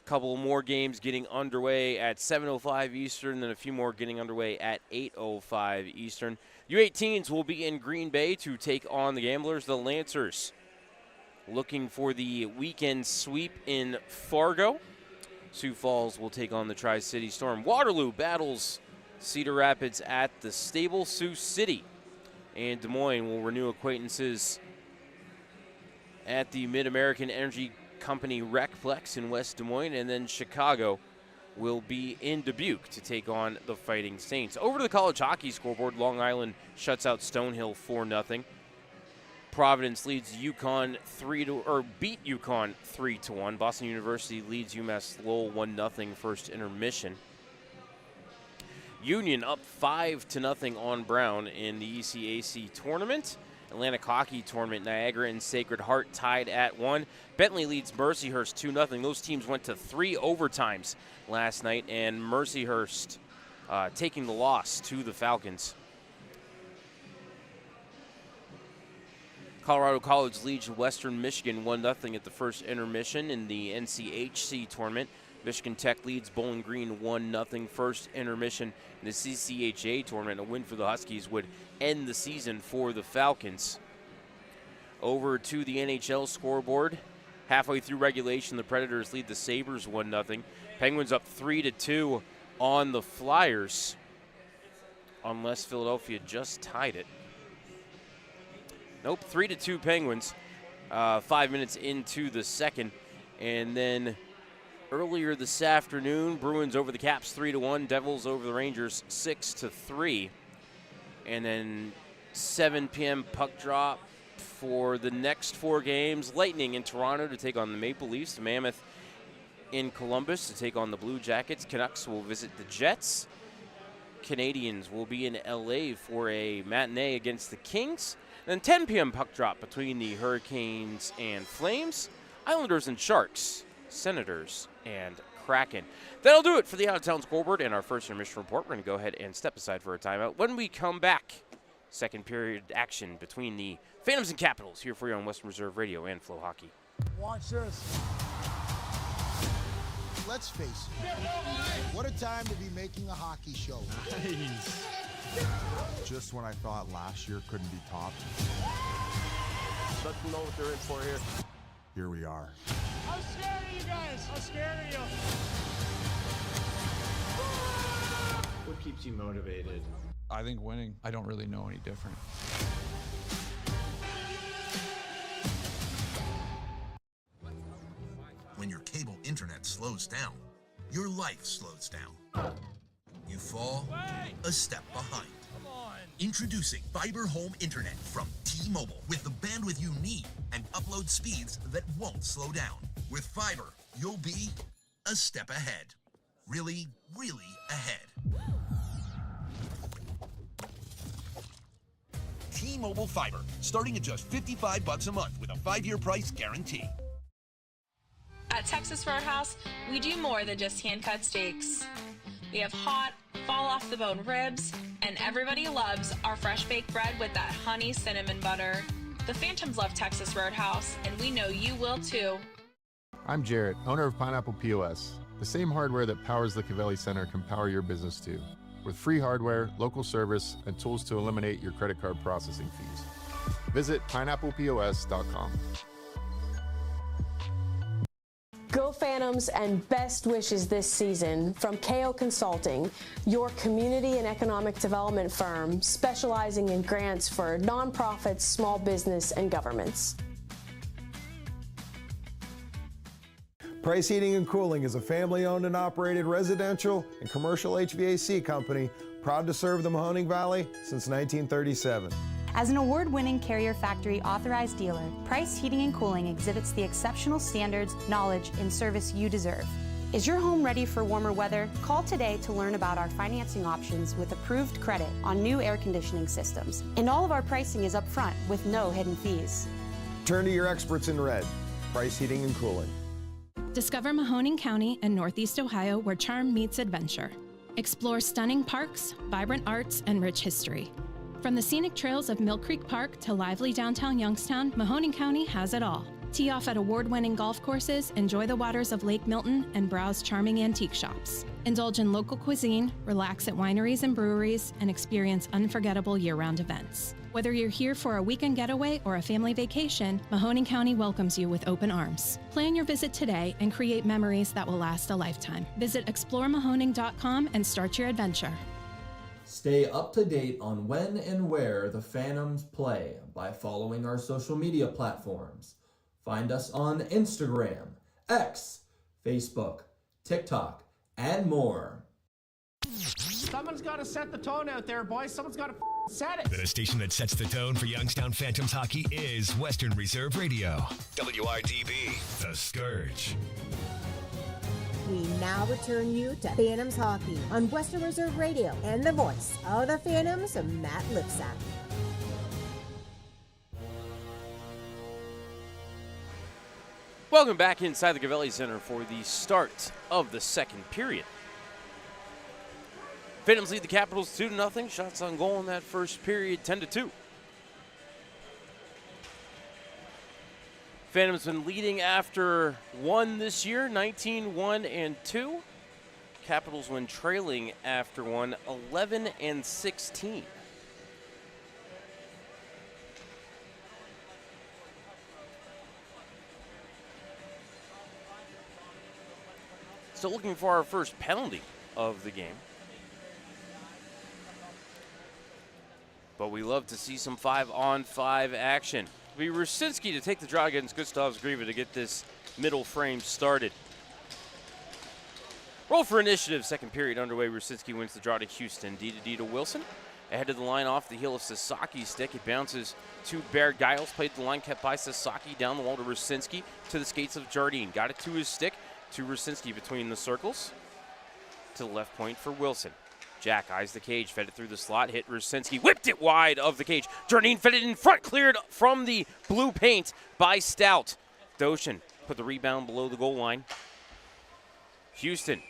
Couple more games getting underway at 7:05 Eastern, then a few more getting underway at 8:05 Eastern. U18s will be in Green Bay to take on the Gamblers. The Lancers looking for the weekend sweep in Fargo. Sioux Falls will take on the Tri-City Storm. Waterloo battles Cedar Rapids at the Stable. Sioux City and Des Moines will renew acquaintances at the Mid-American Energy Company Recplex in West Des Moines, and then Chicago will be in Dubuque to take on the Fighting Saints. Over to the college hockey scoreboard, Long Island shuts out Stonehill 4-0. Providence leads UConn beat UConn 3-1. Boston University leads UMass Lowell 1-0 first intermission. Union up 5-0 on Brown in the ECAC tournament. Atlantic Hockey Tournament, Niagara and Sacred Heart tied at 1. Bentley leads Mercyhurst 2-0. Those teams went to 3 overtimes last night, and Mercyhurst taking the loss to the Falcons. Colorado College leads Western Michigan 1-0 at the first intermission in the NCHC tournament. Michigan Tech leads Bowling Green 1-0 first intermission in the CCHA tournament. A win for the Huskies would end the season for the Falcons. Over to the NHL scoreboard. Halfway through regulation, the Predators lead the Sabres 1-0. Penguins up 3-2 on the Flyers, unless Philadelphia just tied it. Nope, 3-2 Penguins. 5 minutes into the second, and then earlier this afternoon, Bruins over the Caps 3-1, Devils over the Rangers 6-3. And then 7 p.m. puck drop for the next 4 games. Lightning in Toronto to take on the Maple Leafs. Mammoth in Columbus to take on the Blue Jackets. Canucks will visit the Jets. Canadians will be in LA for a matinee against the Kings. Then 10 p.m. puck drop between the Hurricanes and Flames. Islanders and Sharks. Senators and Kraken. That'll do it for the out-of-town scoreboard and our first intermission report. We're going to go ahead and step aside for a timeout. When we come back, second period action between the Phantoms and Capitals here for you on Western Reserve Radio and Flow Hockey. Watch this. Let's face it, what a time to be making a hockey show. Nice. Just when I thought last year couldn't be topped. Let them know what they're in for here. Here we are. I'm scared of you guys. I'm scared of you. What keeps you motivated? I think winning. I don't really know any different. When your cable internet slows down, your life slows down. You fall a step behind. Introducing Fiber Home Internet from T-Mobile with the bandwidth you need and upload speeds that won't slow down. With fiber, you'll be a step ahead. Really, really ahead. T-Mobile Fiber, starting at just $55 a month with a 5-year price guarantee. At Texas Roadhouse, we do more than just hand-cut steaks. We have hot, fall-off-the-bone ribs, and everybody loves our fresh-baked bread with that honey cinnamon butter. The Phantoms love Texas Roadhouse, and we know you will too. I'm Jarrett, owner of Pineapple POS. The same hardware that powers the Cavelli Center can power your business too, with free hardware, local service, and tools to eliminate your credit card processing fees. Visit pineapplepos.com. Go Phantoms and best wishes this season from KO Consulting, your community and economic development firm specializing in grants for nonprofits, small business, and governments. Price Heating and Cooling is a family-owned and operated residential and commercial HVAC company proud to serve the Mahoning Valley since 1937. As an award-winning Carrier Factory authorized dealer, Price Heating and Cooling exhibits the exceptional standards, knowledge, and service you deserve. Is your home ready for warmer weather? Call today to learn about our financing options with approved credit on new air conditioning systems. And all of our pricing is upfront with no hidden fees. Turn to your experts in red. Price Heating and Cooling. Discover Mahoning County and Northeast Ohio where charm meets adventure. Explore stunning parks, vibrant arts, and rich history. From the scenic trails of Mill Creek Park to lively downtown Youngstown, Mahoning County has it all. Tee off at award-winning golf courses, enjoy the waters of Lake Milton, and browse charming antique shops. Indulge in local cuisine, relax at wineries and breweries, and experience unforgettable year-round events. Whether you're here for a weekend getaway or a family vacation, Mahoning County welcomes you with open arms. Plan your visit today and create memories that will last a lifetime. Visit exploremahoning.com and start your adventure. Stay up to date on when and where the Phantoms play by following our social media platforms. Find us on Instagram, X, Facebook, TikTok, and more. Someone's got to set the tone out there, boys. Someone's got to set it. The station that sets the tone for Youngstown Phantoms hockey is Western Reserve Radio. WRDB, The Scourge. We now return you to Phantoms Hockey on Western Reserve Radio and the voice of the Phantoms, Matt Lipsack. Welcome back inside the Cavelli Center for the start of the second period. Phantoms lead the Capitals 2-0. Shots on goal in that first period, 10-2. Phantoms been leading after one this year, 19-1-2. Capitals when trailing after one, 11-16. Still looking for our first penalty of the game. But we love to see some 5-on-5 action. It'll be Rusinski to take the draw against Gustavs Grieve to get this middle frame started. Roll for initiative, second period underway. Rusinski wins the draw to Houston. D to Wilson. Ahead of the line off the heel of Sasaki's stick. It bounces to Baird Giles. Played the line, kept by Sasaki. Down the wall to Rusinski. To the skates of Jardine. Got it to his stick. To Rusinski between the circles. To the left point for Wilson. Jack eyes the cage, fed it through the slot, hit Rusinski, whipped it wide of the cage. Jardine fed it in front, cleared from the blue paint by Stout. Doshin put the rebound below the goal line. Houston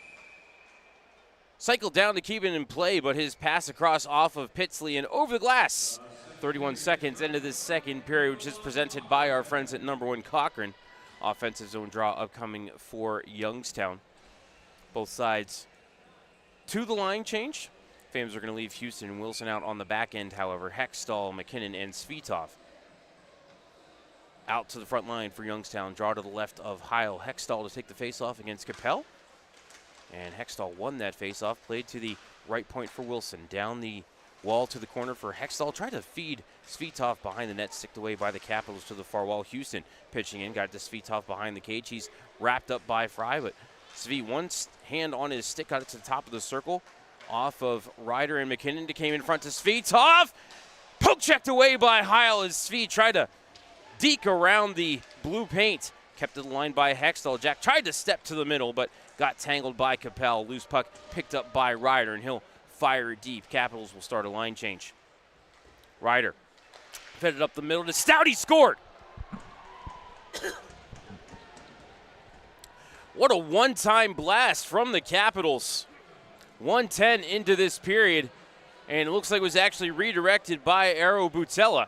cycled down to keep it in play, but his pass across off of Pitsley and over the glass. 31 seconds into this second period, which is presented by our friends at number 1 Cochrane. Offensive zone draw upcoming for Youngstown. Both sides to the line change. Phantoms are going to leave Houston and Wilson out on the back end, however. Hextall, McKinnon, and Svitov out to the front line for Youngstown. Draw to the left of Heil. Hextall to take the faceoff against Capel. And Hextall won that faceoff. Played to the right point for Wilson. Down the wall to the corner for Hextall. Tried to feed Svitov behind the net. Sticked away by the Capitals to the far wall. Houston pitching in. Got it to Svitov behind the cage. He's wrapped up by Fry, but Svi, one hand on his stick, got it to the top of the circle. Off of Ryder and McKinnon. Came in front to Svitov. Poke checked away by Heil as Svi tried to deke around the blue paint. Kept to the line by Hextall. Jack tried to step to the middle, but got tangled by Capel. Loose puck picked up by Ryder, and he'll fire it deep. Capitals will start a line change. Ryder fed it up the middle to Stout. He scored. What a one-time blast from the Capitals. 1:10 into this period, and it looks like it was actually redirected by Eero Butela.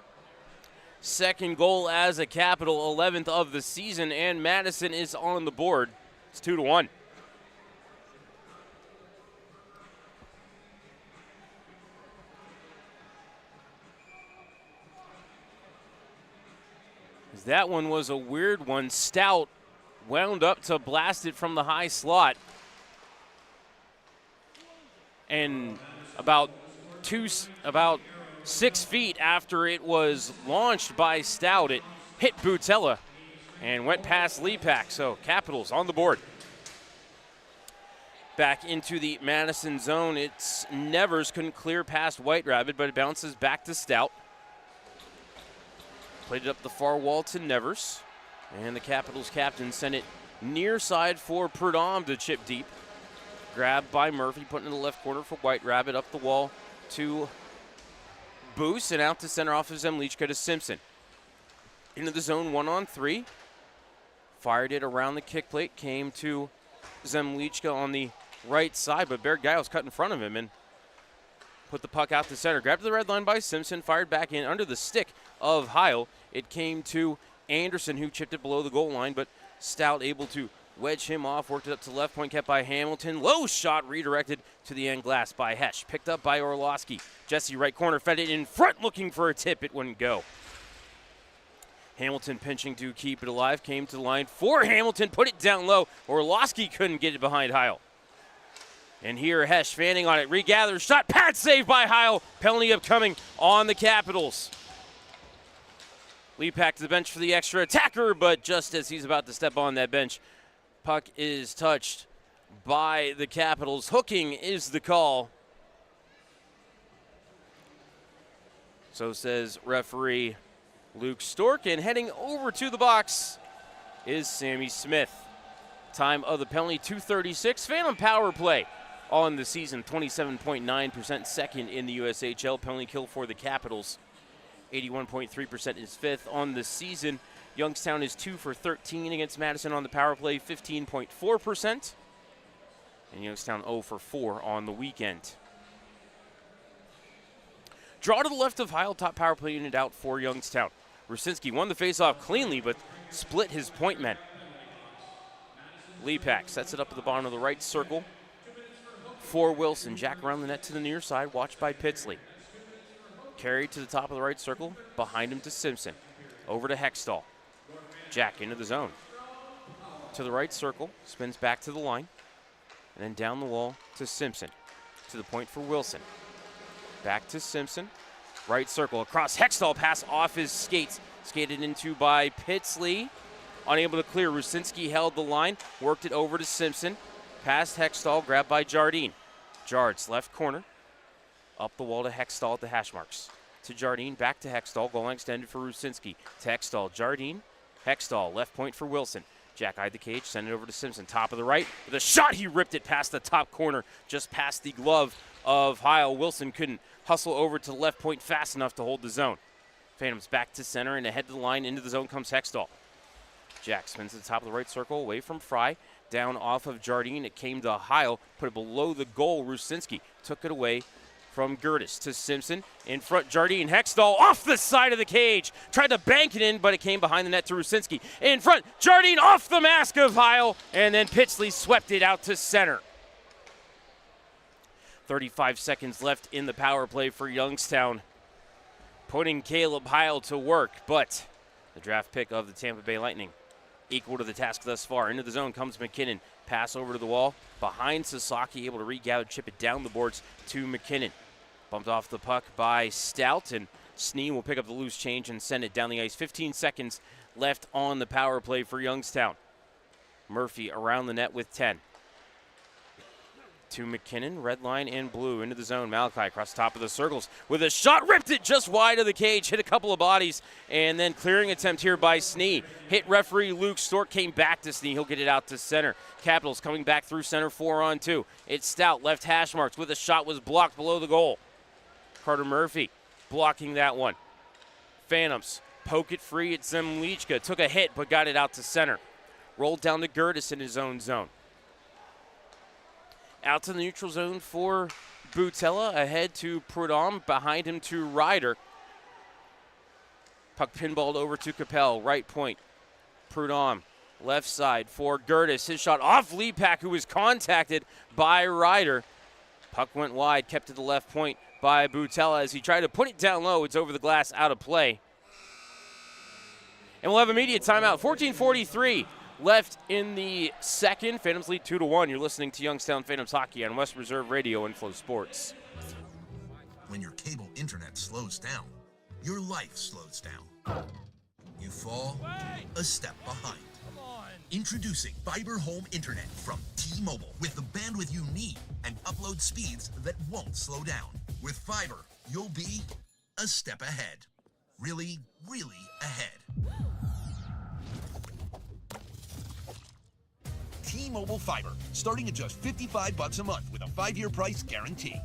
Second goal as a Capital, 11th of the season, and Madison is on the board. It's 2-1. That one was a weird one. Stout wound up to blast it from the high slot. And about 6 feet after it was launched by Stout, it hit Butela and went past Lepak. So Capitals on the board. Back into the Madison zone. It's Nevers couldn't clear past White Rabbit, but it bounces back to Stout. Played it up the far wall to Nevers. And the Capitals captain sent it near side for Prudhomme to chip deep. Grabbed by Murphy, put it in the left corner for White Rabbit, up the wall to Boos, and out to center off of Zemlichka to Simpson. Into the zone 1-on-3. Fired it around the kick plate, came to Zemlichka on the right side, but Berggaio cut in front of him and put the puck out to center. Grabbed to the red line by Simpson, fired back in under the stick of Heil. It came to Anderson, who chipped it below the goal line, but Stout able to wedge him off, worked it up to left point, kept by Hamilton. Low shot redirected to the end glass by Hesh. Picked up by Orlowski. Jesse right corner, fed it in front, looking for a tip. It wouldn't go. Hamilton pinching to keep it alive. Came to the line for Hamilton, put it down low. Orlowski couldn't get it behind Heil. And here Hesh fanning on it, regathers, shot, pad save by Heil. Penalty upcoming on the Capitals. Lepak to the bench for the extra attacker, but just as he's about to step on that bench, puck is touched by the Capitals. Hooking is the call. So says referee Luke Stork, and heading over to the box is Sammy Smith. Time of the penalty, 2:36. Phantom power play on the season, 27.9%, second in the USHL. Penalty kill for the Capitals, 81.3% is fifth on the season. Youngstown is 2 for 13 against Madison on the power play, 15.4%. And Youngstown 0 for 4 on the weekend. Draw to the left of Heil, top power play unit out for Youngstown. Rusinski won the faceoff cleanly, but split his point men. Lepak sets it up at the bottom of the right circle for Wilson. Jack around the net to the near side, watched by Pitsley. Carried to the top of the right circle, behind him to Simpson. Over to Hextall. Jack into the zone. To the right circle, spins back to the line, and then down the wall to Simpson. To the point for Wilson. Back to Simpson. Right circle, across Hextall, pass off his skates. Skated into by Pitsley. Unable to clear, Rusinski held the line, worked it over to Simpson. Past Hextall, grabbed by Jardine. Jards, left corner. Up the wall to Hextall at the hash marks. To Jardine, back to Hextall, goal line extended for Rusinski. To Hextall, Jardine. Hextall, left point for Wilson. Jack eyed the cage, send it over to Simpson. Top of the right, with a shot, he ripped it past the top corner, just past the glove of Heil. Wilson couldn't hustle over to the left point fast enough to hold the zone. Phantoms back to center, and ahead to the line, into the zone comes Hextall. Jack spins to the top of the right circle, away from Fry, down off of Jardine. It came to Heil, put it below the goal. Rusinski took it away from Gertis to Simpson. In front, Jardine. Hextall off the side of the cage. Tried to bank it in, but it came behind the net to Rusinski. In front, Jardine off the mask of Heil, and then Pitsley swept it out to center. 35 seconds left in the power play for Youngstown, putting Caleb Heil to work, but the draft pick of the Tampa Bay Lightning equal to the task thus far. Into the zone comes McKinnon. Pass over to the wall. Behind Sasaki, able to regather, chip it down the boards to McKinnon. Bumped off the puck by Stout, and Snee will pick up the loose change and send it down the ice. 15 seconds left on the power play for Youngstown. Murphy around the net with 10. To McKinnon, red line and blue, into the zone. Malachi across the top of the circles with a shot, ripped it just wide of the cage, hit a couple of bodies, and then clearing attempt here by Snee. Hit referee Luke Stork, came back to Snee. He'll get it out to center. Capitals coming back through center, 4-on-2. It's Stout, left hash marks with a shot, was blocked below the goal. Carter Murphy blocking that one. Phantoms poke it free at Zemlichka. Took a hit, but got it out to center. Rolled down to Gertis in his own zone. Out to the neutral zone for Butella. Ahead to Prudhomme. Behind him to Ryder. Puck pinballed over to Capel. Right point. Prudhomme. Left side for Gertis. His shot off Lepak, who was contacted by Ryder. Puck went wide. Kept to the left point by Butella as he tried to put it down low. It's over the glass, out of play. And we'll have immediate timeout. 14:43 left in the second. Phantoms lead 2-1. You're listening to Youngstown Phantoms Hockey on West Reserve Radio and Flow Sports. When your cable internet slows down, your life slows down. You fall a step behind. Introducing Fiber Home Internet from T-Mobile with the bandwidth you need and upload speeds that won't slow down. With fiber, you'll be a step ahead. Really, really ahead. T-Mobile Fiber, starting at just $55 a month with a 5-year price guarantee.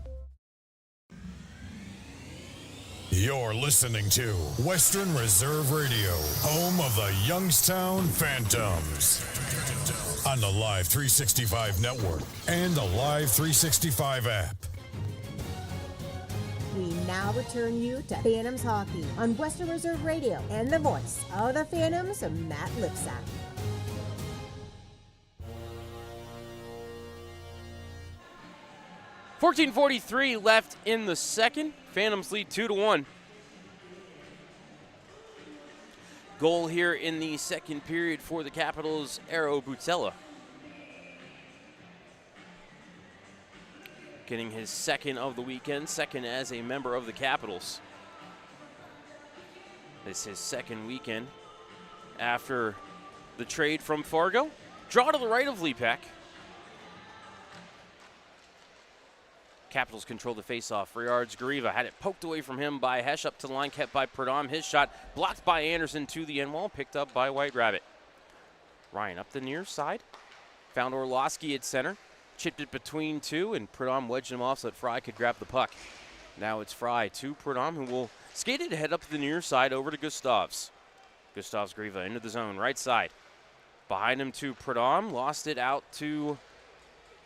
You're listening to Western Reserve Radio, home of the Youngstown Phantoms. On the Live 365 network and the Live 365 app. We now return you to Phantoms Hockey on Western Reserve Radio and the voice of the Phantoms, Matt Lipsack. $14:43 left in the second. Phantoms lead 2-1. Goal here in the second period for the Capitals, Eero Butella. Getting his second of the weekend, second as a member of the Capitals. This is his second weekend after the trade from Fargo. Draw to the right of Lepak. Capitals control the faceoff. Friards Gariva had it poked away from him by Hesh, up to the line, kept by Prudhomme. His shot blocked by Anderson to the end wall, picked up by White Rabbit. Ryan up the near side. Found Orlowski at center. Chipped it between two, and Prudhomme wedged him off so that Fry could grab the puck. Now it's Fry to Prudhomme, who will skate it ahead up the near side over to Gustavs. Gustavs Gariva into the zone, right side. Behind him to Prudhomme. Lost it out to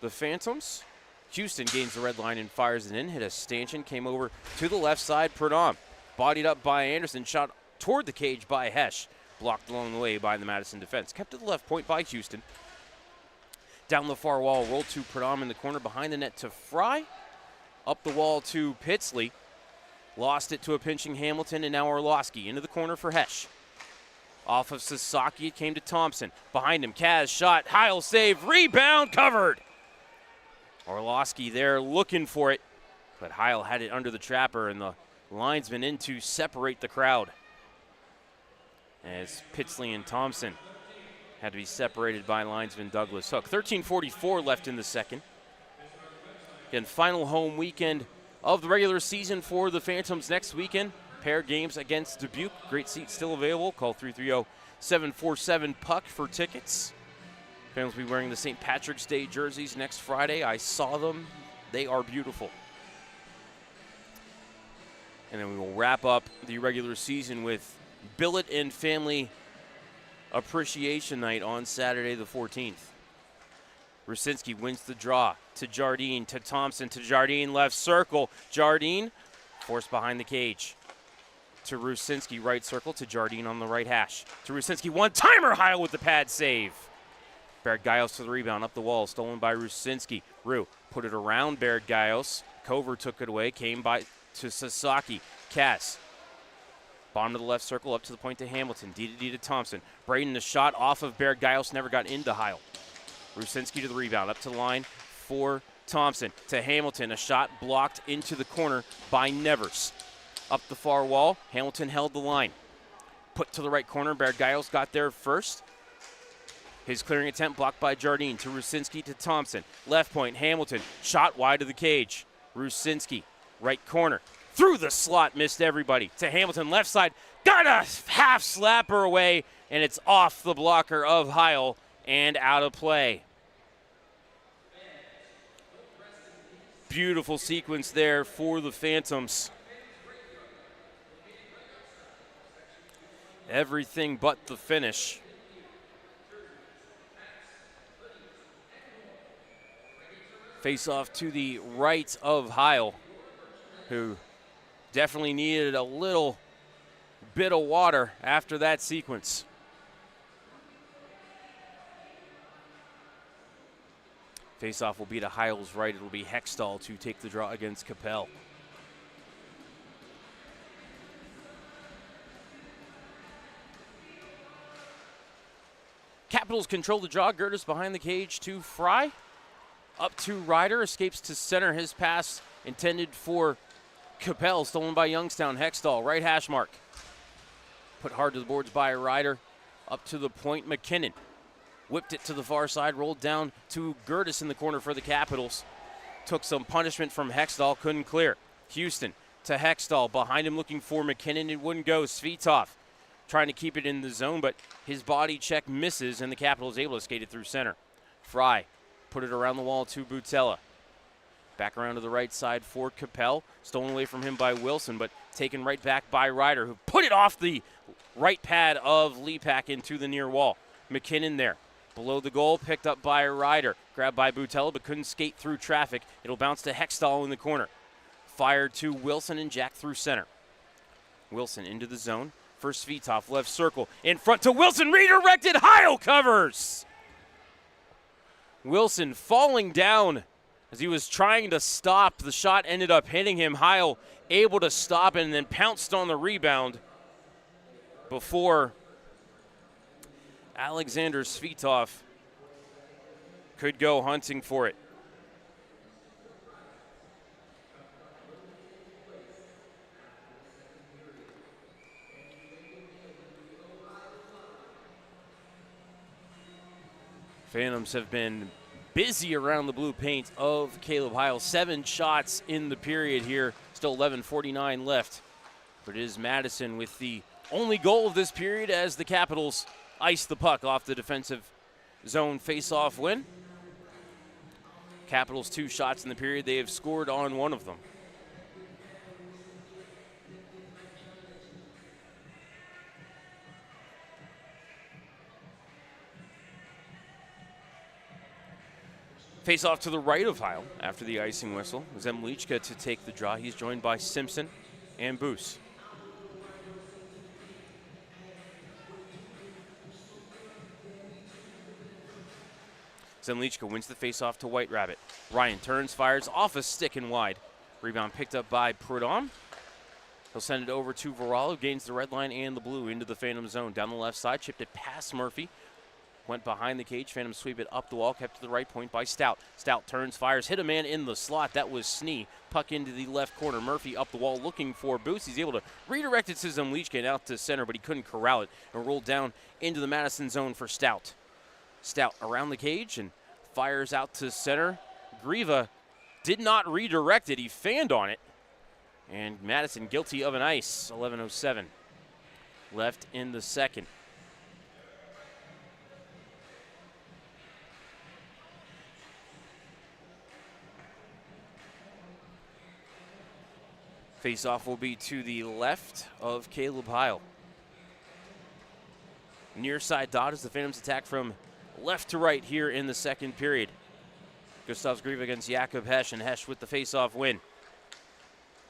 the Phantoms. Houston gains the red line and fires it in. Hit a stanchion, came over to the left side. Prudhomme bodied up by Anderson, shot toward the cage by Hesh. Blocked along the way by the Madison defense. Kept to the left point by Houston. Down the far wall, rolled to Prudhomme in the corner, behind the net to Fry. Up the wall to Pitsley. Lost it to a pinching Hamilton, and now Orlowski into the corner for Hesh. Off of Sasaki, it came to Thompson. Behind him, Kaz shot, Heil save, rebound, covered. Orlowski there looking for it, but Heil had it under the trapper, and the linesman in to separate the crowd. As Pitsley and Thompson had to be separated by linesman Douglas Hook. 13:44 left in the second. Again, final home weekend of the regular season for the Phantoms next weekend. Pair games against Dubuque. Great seats still available. Call 330-747-PUCK for tickets. Fans will be wearing the St. Patrick's Day jerseys next Friday. I saw them. They are beautiful. And then we will wrap up the regular season with Billet and Family Appreciation Night on Saturday the 14th. Rusinski wins the draw to Jardine, to Thompson, to Jardine, left circle. Jardine forced behind the cage. To Rusinski, right circle, to Jardine on the right hash. To Rusinski, one-timer, Heil with the pad save. Baird-Giles to the rebound, up the wall, stolen by Rusinski. Rue put it around Baird-Giles. Cover took it away, came by to Sasaki. Cass, bottom of the left circle, up to the point to Hamilton. D to Thompson. Braden, the shot off of Baird-Giles, never got into Heil. Rusinski to the rebound, up to the line for Thompson. To Hamilton, a shot blocked into the corner by Nevers. Up the far wall, Hamilton held the line. Put to the right corner, Baird-Giles got there first. His clearing attempt blocked by Jardine. To Rusinski, to Thompson. Left point, Hamilton. Shot wide of the cage. Rusinski, right corner. Through the slot, missed everybody. To Hamilton, left side. Got a half slapper away, and it's off the blocker of Heil and out of play. Beautiful sequence there for the Phantoms. Everything but the finish. Face off to the right of Heil, who definitely needed a little bit of water after that sequence. Face-off will be to Heil's right. It'll be Hextall to take the draw against Capel. Capitals control the draw. Gertis behind the cage to Fry. Up to Ryder. Escapes to center. His pass intended for Capel. Stolen by Youngstown. Hextall. Right hash mark. Put hard to the boards by Ryder. Up to the point. McKinnon. Whipped it to the far side, rolled down to Gertis in the corner for the Capitals. Took some punishment from Hextall, couldn't clear. Houston to Hextall, behind him looking for McKinnon, it wouldn't go. Svitov trying to keep it in the zone, but his body check misses, and the Capitals able to skate it through center. Fry put it around the wall to Butella. Back around to the right side for Capel. Stolen away from him by Wilson, but taken right back by Ryder, who put it off the right pad of Lepak into the near wall. McKinnon there. Below the goal, picked up by Ryder. Grabbed by Butella, but couldn't skate through traffic. It'll bounce to Hextall in the corner. Fired to Wilson and Jack through center. Wilson into the zone. For Svitov, left circle. In front to Wilson, redirected. Heil covers. Wilson falling down as he was trying to stop. The shot ended up hitting him. Heil able to stop and then pounced on the rebound before Alexander Svitov could go hunting for it. Phantoms have been busy around the blue paint of Caleb Heil. 7 shots in the period here. Still 11:49 left. But it is Madison with the only goal of this period as the Capitals ice the puck off the defensive zone face-off win. Capitals 2 shots in the period. They have scored on one of them. Face-off to the right of Heil after the icing whistle. Zemlichka to take the draw. He's joined by Simpson and Boos. Zemlichka wins the face-off to White Rabbit. Ryan turns, fires off a stick and wide. Rebound picked up by Prudhomme. He'll send it over to Varall, who gains the red line and the blue into the Phantom zone. Down the left side, chipped it past Murphy. Went behind the cage. Phantom sweep it up the wall, kept to the right point by Stout. Stout turns, fires, hit a man in the slot. That was Snee. Puck into the left corner. Murphy up the wall looking for Boots. He's able to redirect it to Zemlichka out to center, but he couldn't corral it and rolled down into the Madison zone for Stout. Stout around the cage and fires out to center. Grieva did not redirect it. He fanned on it. And Madison guilty of an ice. 11:07 left in the second. Face-off will be to the left of Caleb Heil. Near side dot as the Phantoms attack from left to right here in the second period. Gustavs Grieva against Jakob Hesch, and Hesch with the face-off win.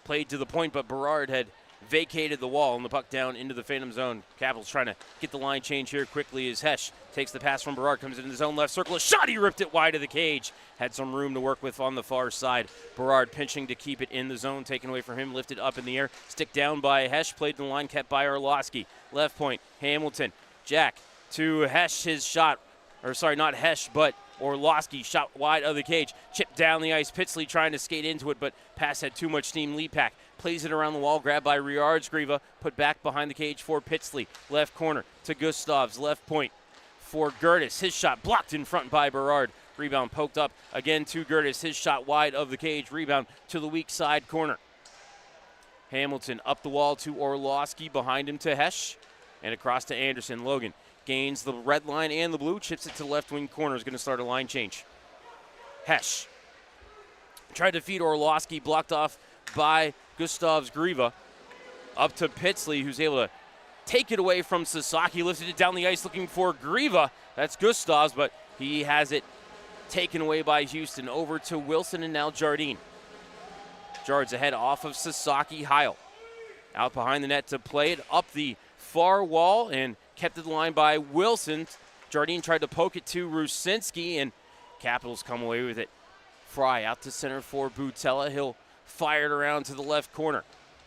Played to the point, but Berard had vacated the wall and the puck down into the Phantom zone. Capitals trying to get the line change here quickly as Hesch takes the pass from Berard, comes into his own left circle. A shot, he ripped it wide of the cage. Had some room to work with on the far side. Berard pinching to keep it in the zone, taken away from him, lifted up in the air. Stick down by Hesch, played in the line, kept by Orlowski. Left point, Hamilton. Jack to Hesch, his shot. Or sorry, not Hesch, but Orlowski shot wide of the cage. Chipped down the ice. Pitsley trying to skate into it, but pass had too much steam. Lepak plays it around the wall, grabbed by Riards. Grieva put back behind the cage for Pitsley. Left corner to Gustavs. Left point for Gertis. His shot blocked in front by Berard. Rebound poked up again to Gertis. His shot wide of the cage. Rebound to the weak side corner. Hamilton up the wall to Orlowski. Behind him to Hesch. And across to Anderson. Logan gains the red line and the blue. Chips it to the left wing corner. Is going to start a line change. Hesch tried to feed Orlowski. Blocked off by Gustavs Grieva. Up to Pitsley, who's able to take it away from Sasaki. Lifted it down the ice looking for Grieva. That's Gustavs, but he has it taken away by Houston. Over to Wilson and now Jardine. Jards ahead off of Sasaki. Heil out behind the net to play it up the far wall and kept at the line by Wilson. Jardine tried to poke it to Rusinski, and Capitals come away with it. Fry out to center for Butella. He'll fire it around to the left corner.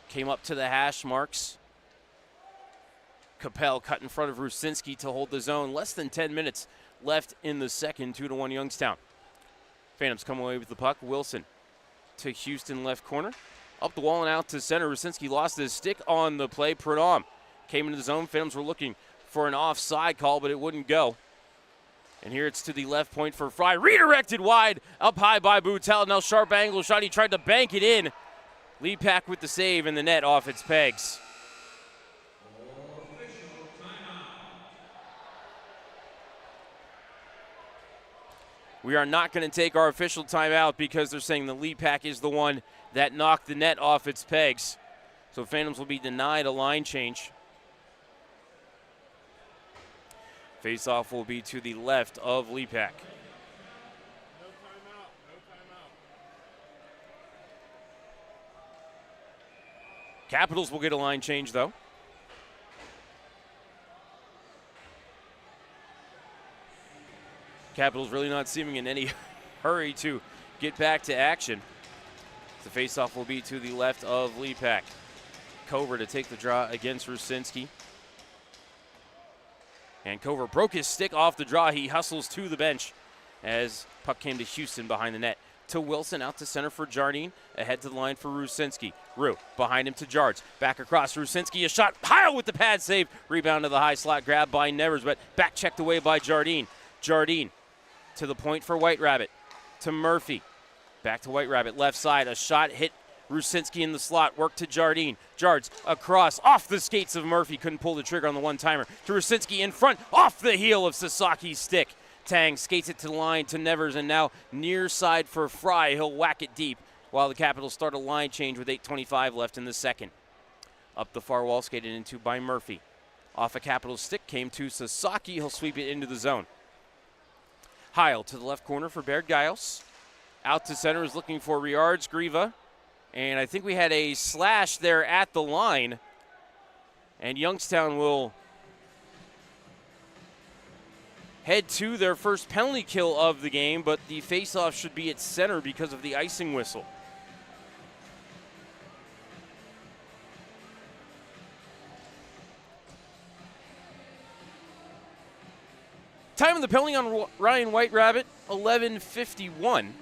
Came up to the hash marks. Capel cut in front of Rusinski to hold the zone. Less than 10 minutes left in the second. 2-1 Youngstown. Phantoms come away with the puck. Wilson to Houston left corner. Up the wall and out to center. Rusinski lost his stick on the play. Pradom came into the zone. Phantoms were looking for an offside call, but it wouldn't go. And here it's to the left point for Fry. Redirected wide. Up high by Butella. Now sharp angle shot. He tried to bank it in. Lepak with the save and the net off its pegs. We are not going to take our official timeout because they're saying the Lepak is the one that knocked the net off its pegs. So Phantoms will be denied a line change. Face-off will be to the left of Lepak. Capitals will get a line change, though. Capitals really not seeming in any hurry to get back to action. The faceoff will be to the left of Lepak. Cover to take the draw against Rusinski. And Cover broke his stick off the draw. He hustles to the bench as puck came to Houston behind the net. To Wilson, out to center for Jardine. Ahead to the line for Rusinski. Rue behind him to Jards. Back across Rusinski. A shot. Heil with the pad save. Rebound to the high slot. Grab by Nevers, but back checked away by Jardine. Jardine to the point for White Rabbit. To Murphy. Back to White Rabbit. Left side. A shot hit Rusinski in the slot. Work to Jardine. Jards across. Off the skates of Murphy. Couldn't pull the trigger on the one-timer. To Rusinski in front. Off the heel of Sasaki's stick. Tang skates it to the line to Nevers, and now near side for Fry. He'll whack it deep while the Capitals start a line change with 8:25 left in the second. Up the far wall, skated into by Murphy. Off a Capitals stick, came to Sasaki. He'll sweep it into the zone. Heil to the left corner for Baird Giles. Out to center is looking for Riards, Griva. And I think we had a slash there at the line. And Youngstown will head to their first penalty kill of the game, but the faceoff should be at center because of the icing whistle. Time of the penalty on Ryan White Rabbit, 11:51.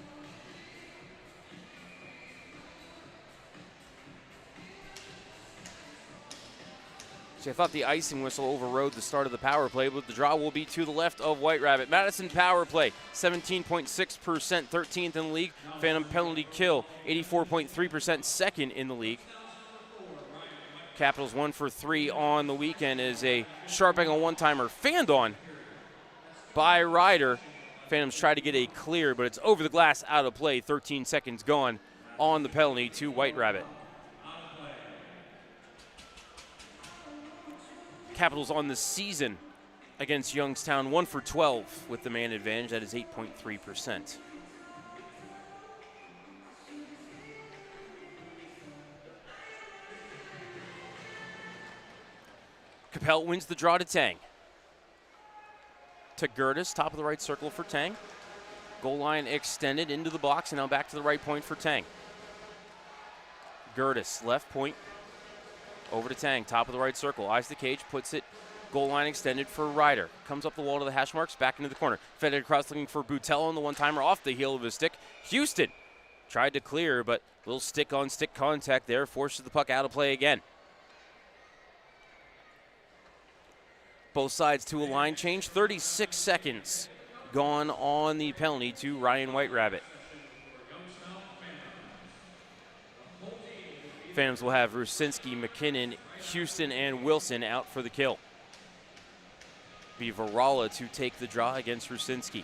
See, I thought the icing whistle overrode the start of the power play, but the draw will be to the left of White Rabbit. Madison power play, 17.6%, 13th in the league. Phantom penalty kill, 84.3%, second in the league. Capitals 1 for 3 on the weekend as a sharp angle one-timer fanned on by Ryder. Phantoms try to get a clear, but it's over the glass, out of play. 13 seconds gone on the penalty to White Rabbit. Capitals on the season against Youngstown, 1 for 12 with the man advantage. That is 8.3%. Capel wins the draw to Tang. To Gertis, top of the right circle for Tang. Goal line extended into the box, and now back to the right point for Tang. Gertis, left point. Over to Tang, top of the right circle. Eyes the cage, puts it goal line extended for Ryder. Comes up the wall to the hash marks, back into the corner. Fed it across looking for Butella on the one-timer off the heel of his stick. Houston tried to clear, but little stick-on-stick contact there forces the puck out of play again. Both sides to a line change. 36 seconds gone on the penalty to Ryan White Rabbit. Phantoms will have Rusinski, McKinnon, Houston, and Wilson out for the kill. Be Varala to take the draw against Rusinski.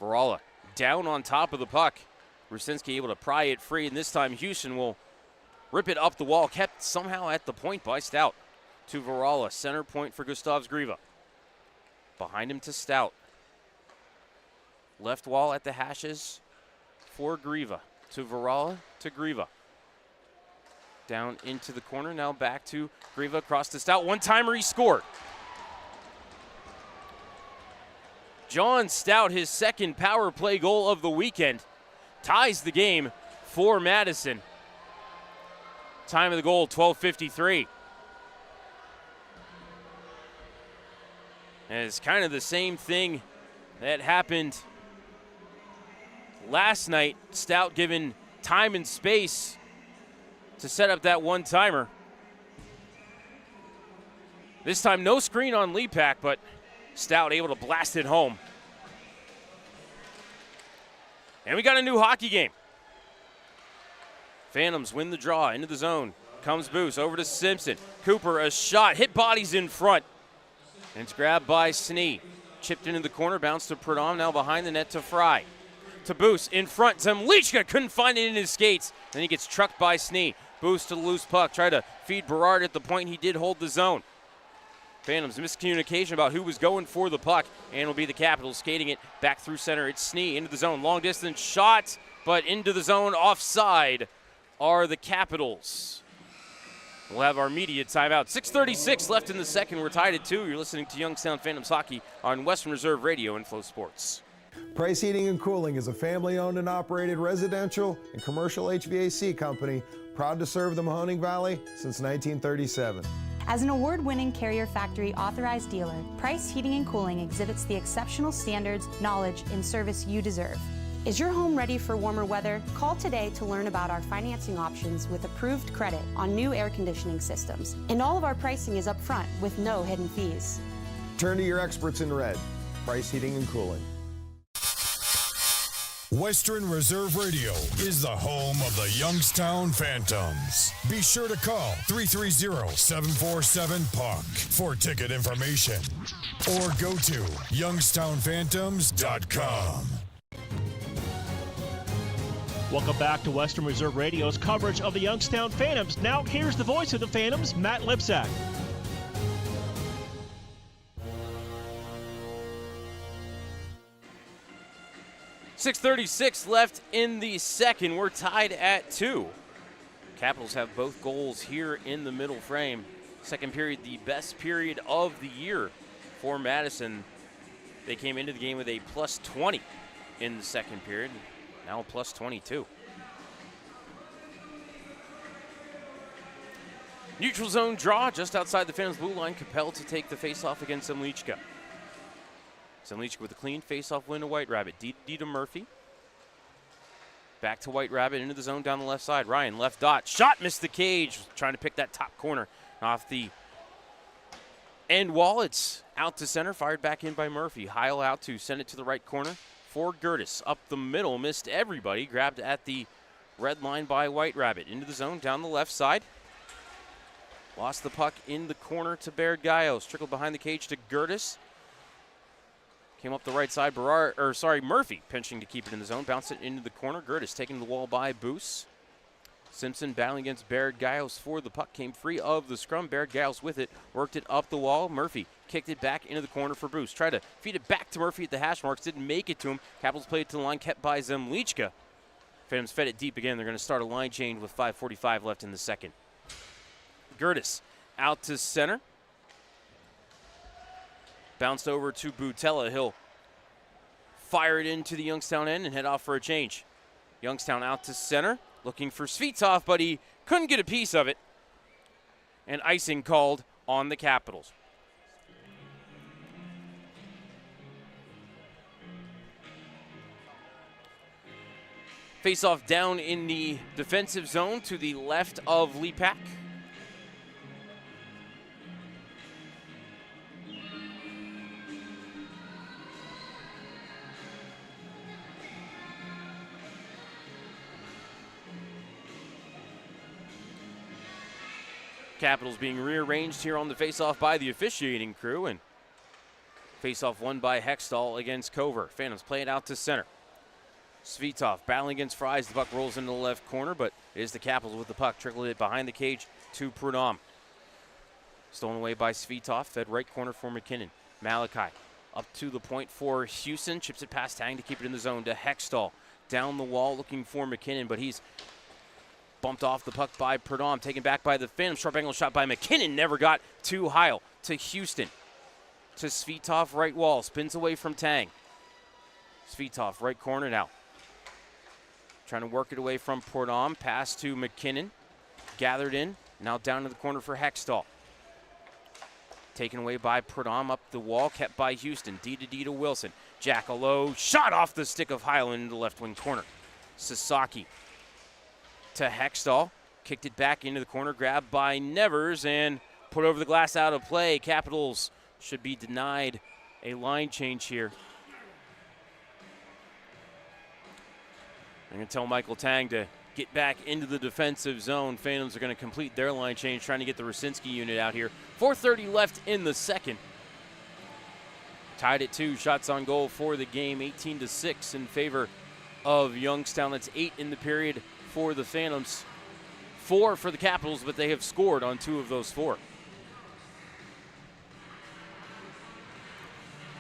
Varala down on top of the puck. Rusinski able to pry it free, and this time Houston will rip it up the wall, kept somehow at the point by Stout. To Varala, center point for Gustavs Griva. Behind him to Stout. Left wall at the hashes for Griva. To Varala, to Griva. Down into the corner, now back to Griva, across to Stout. One-timer, he scored. John Stout, his second power play goal of the weekend, ties the game for Madison. Time of the goal, 12:53. And it's kind of the same thing that happened last night. Stout given time and space to set up that one-timer. This time, no screen on Lepak, but Stout able to blast it home. And we got a new hockey game. Phantoms win the draw, into the zone. Comes Boos, over to Simpson. Cooper, a shot, hit bodies in front. And it's grabbed by Snee. Chipped into the corner, bounced to Pradom, now behind the net to Fry. To Boos, in front, Zemlichka couldn't find it in his skates. Then he gets trucked by Snee. Boos to the loose puck, tried to feed Berard at the point, he did hold the zone. Phantoms miscommunication about who was going for the puck, and it'll be the Capitals skating it back through center. It's Snee into the zone, long distance shot, but into the zone, offside are the Capitals. We'll have our media timeout. 6:36 left in the second. We're tied at 2. You're listening to Youngstown Phantoms Hockey on Western Reserve Radio and Flow Sports. Price Heating and Cooling is a family-owned and operated residential and commercial HVAC company proud to serve the Mahoning Valley since 1937. As an award-winning Carrier Factory authorized dealer, Price Heating and Cooling exhibits the exceptional standards, knowledge, and service you deserve. Is your home ready for warmer weather? Call today to learn about our financing options with approved credit on new air conditioning systems. And all of our pricing is upfront with no hidden fees. Turn to your experts in red. Price Heating and Cooling. Western Reserve Radio is the home of the Youngstown Phantoms. Be sure to call 330-747-PUCK for ticket information or go to youngstownphantoms.com. Welcome back to Western Reserve Radio's coverage of the Youngstown Phantoms. Now here's the voice of the Phantoms, Matt Lipsack. .636 left in the second. We're tied at 2. Capitals have both goals here in the middle frame. Second period, the best period of the year for Madison. They came into the game with a plus 20 in the second period. Now plus 22. Neutral zone draw just outside the Phantoms' blue line. Compelled to take the faceoff against Zemlichka. Zemlichka with a clean faceoff win to White Rabbit. D to Murphy. Back to White Rabbit into the zone down the left side. Ryan left dot. Shot missed the cage. Trying to pick that top corner off the end wall. It's out to center. Fired back in by Murphy. Heil out to send it to the right corner for Gertis. Up the middle. Missed everybody. Grabbed at the red line by White Rabbit. Into the zone down the left side. Lost the puck in the corner to Baird Gaios. Trickled behind the cage to Gertis. Came up the right side. Murphy pinching to keep it in the zone. Bounced it into the corner. Gertis taking the wall by Boos. Simpson battling against Baird Gaios for the puck. Came free of the scrum. Baird Gaios with it. Worked it up the wall. Murphy kicked it back into the corner for Boos. Tried to feed it back to Murphy at the hash marks. Didn't make it to him. Capitals played it to the line. Kept by Zemlichka. Phantoms fed it deep again. They're going to start a line change with 5:45 left in the second. Gertis out to center. Bounced over to Butella. He'll fire it into the Youngstown end and head off for a change. Youngstown out to center, looking for Svitov, but he couldn't get a piece of it. And icing called on the Capitals. Face-off down in the defensive zone to the left of Lepak. Capitals being rearranged here on the faceoff by the officiating crew, and faceoff won by Hextall against Cover. Phantoms play it out to center. Svitov battling against Fries. The puck rolls into the left corner, but it is the Capitals with the puck. Trickled it behind the cage to Prudhomme. Stolen away by Svitov. Fed right corner for McKinnon. Malachi Up to the point for Houston. Chips it past Tang to keep it in the zone to Hextall. Down the wall looking for McKinnon, but he's bumped off the puck by Perdom. Taken back by the Phantoms. Sharp angle shot by McKinnon. Never got to Heil. To Houston. To Svitov, right wall. Spins away from Tang. Svitov, right corner now. Trying to work it away from Perdom. Pass to McKinnon. Gathered in. Now down to the corner for Hextall. Taken away by Perdom, up the wall, kept by Houston. D to Wilson. Jackalow, shot off the stick of Highland into the left wing corner. Sasaki to Hextall. Kicked it back into the corner, grabbed by Nevers, and put over the glass out of play. Capitals should be denied a line change here. I'm going to tell Michael Tang to get back into the defensive zone. Phantoms are going to complete their line change, trying to get the Rusinski unit out here. 4:30 left in the second. Tied at 2, shots on goal for the game, 18-6 in favor of Youngstown. That's 8 in the period for the Phantoms, 4 for the Capitals, but they have scored on 2 of those 4.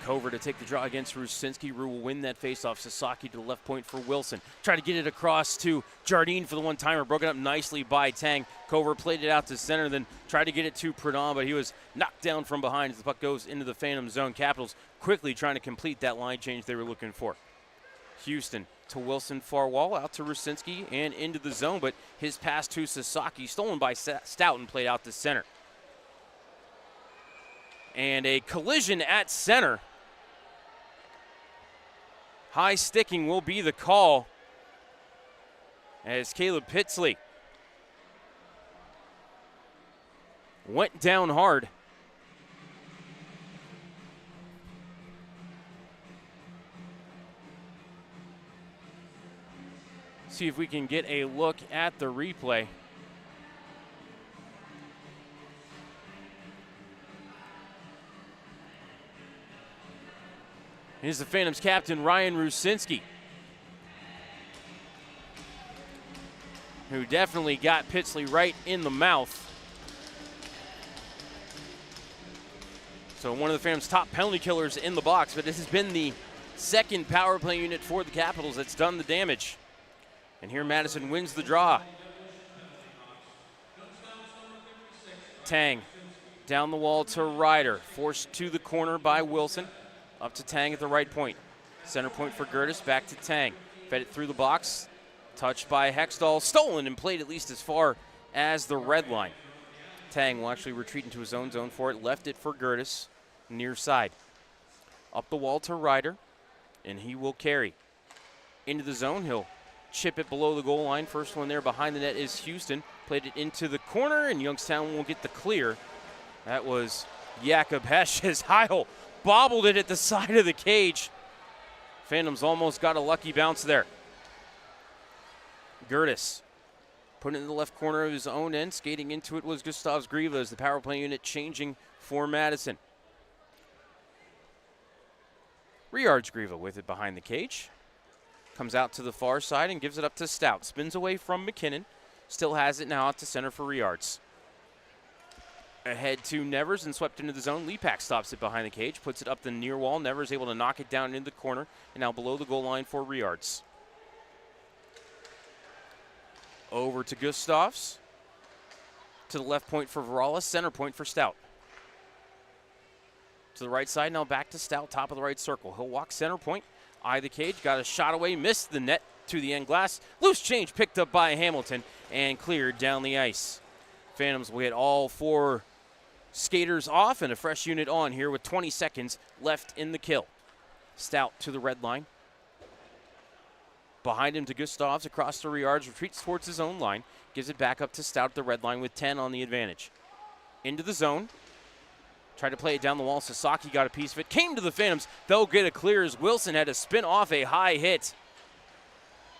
Cover to take the draw against Rusinski. Rue will win that faceoff. Sasaki to the left point for Wilson. Try to get it across to Jardine for the one-timer. Broken up nicely by Tang. Cover played it out to center, then tried to get it to Perdom, but he was knocked down from behind as the puck goes into the Phantom zone. Capitals quickly trying to complete that line change they were looking for. Houston to Wilson, far wall, out to Rusinski and into the zone, but his pass to Sasaki, stolen by Stout and played out to center. And a collision at center. High sticking will be the call as Caleb Pitsley went down hard. See if we can get a look at the replay. Here's the Phantoms captain, Ryan Rusinski, who definitely got Pitsley right in the mouth. So one of the Phantoms' top penalty killers in the box, but this has been the second power play unit for the Capitals that's done the damage. And here Madison wins the draw. Tang down the wall to Ryder, forced to the corner by Wilson. Up to Tang at the right point. Center point for Gertis, back to Tang. Fed it through the box. Touched by Hextall, stolen and played at least as far as the red line. Tang will actually retreat into his own zone for it. Left it for Gertis, near side. Up the wall to Ryder, and he will carry. Into the zone, he'll chip it below the goal line. First one there behind the net is Houston. Played it into the corner, and Youngstown will get the clear. That was Jakob Hesch as Heil bobbled it at the side of the cage. Phantoms almost got a lucky bounce there. Gertis put it in the left corner of his own end. Skating into it was Gustavs Griva as the power play unit changing for Madison. Riards Griva with it behind the cage. Comes out to the far side and gives it up to Stout. Spins away from McKinnon. Still has it now out to center for Riards. Ahead to Nevers and swept into the zone. Lepak stops it behind the cage, puts it up the near wall. Nevers able to knock it down into the corner, and now below the goal line for Riards. Over to Gustavs. To the left point for Varala, center point for Stout. To the right side, now back to Stout, top of the right circle. He'll walk center point, eye the cage, got a shot away, missed the net to the end glass. Loose change picked up by Hamilton and cleared down the ice. Phantoms will get all 4 skaters off and a fresh unit on here with 20 seconds left in the kill. Stout to the red line. Behind him to Gustavs, across to Riards, retreats towards his own line, gives it back up to Stout at the red line with 10 on the advantage. Into the zone. Tried to play it down the wall. Sasaki got a piece of it. Came to the Phantoms. They'll get a clear as Wilson had to spin off a high hit.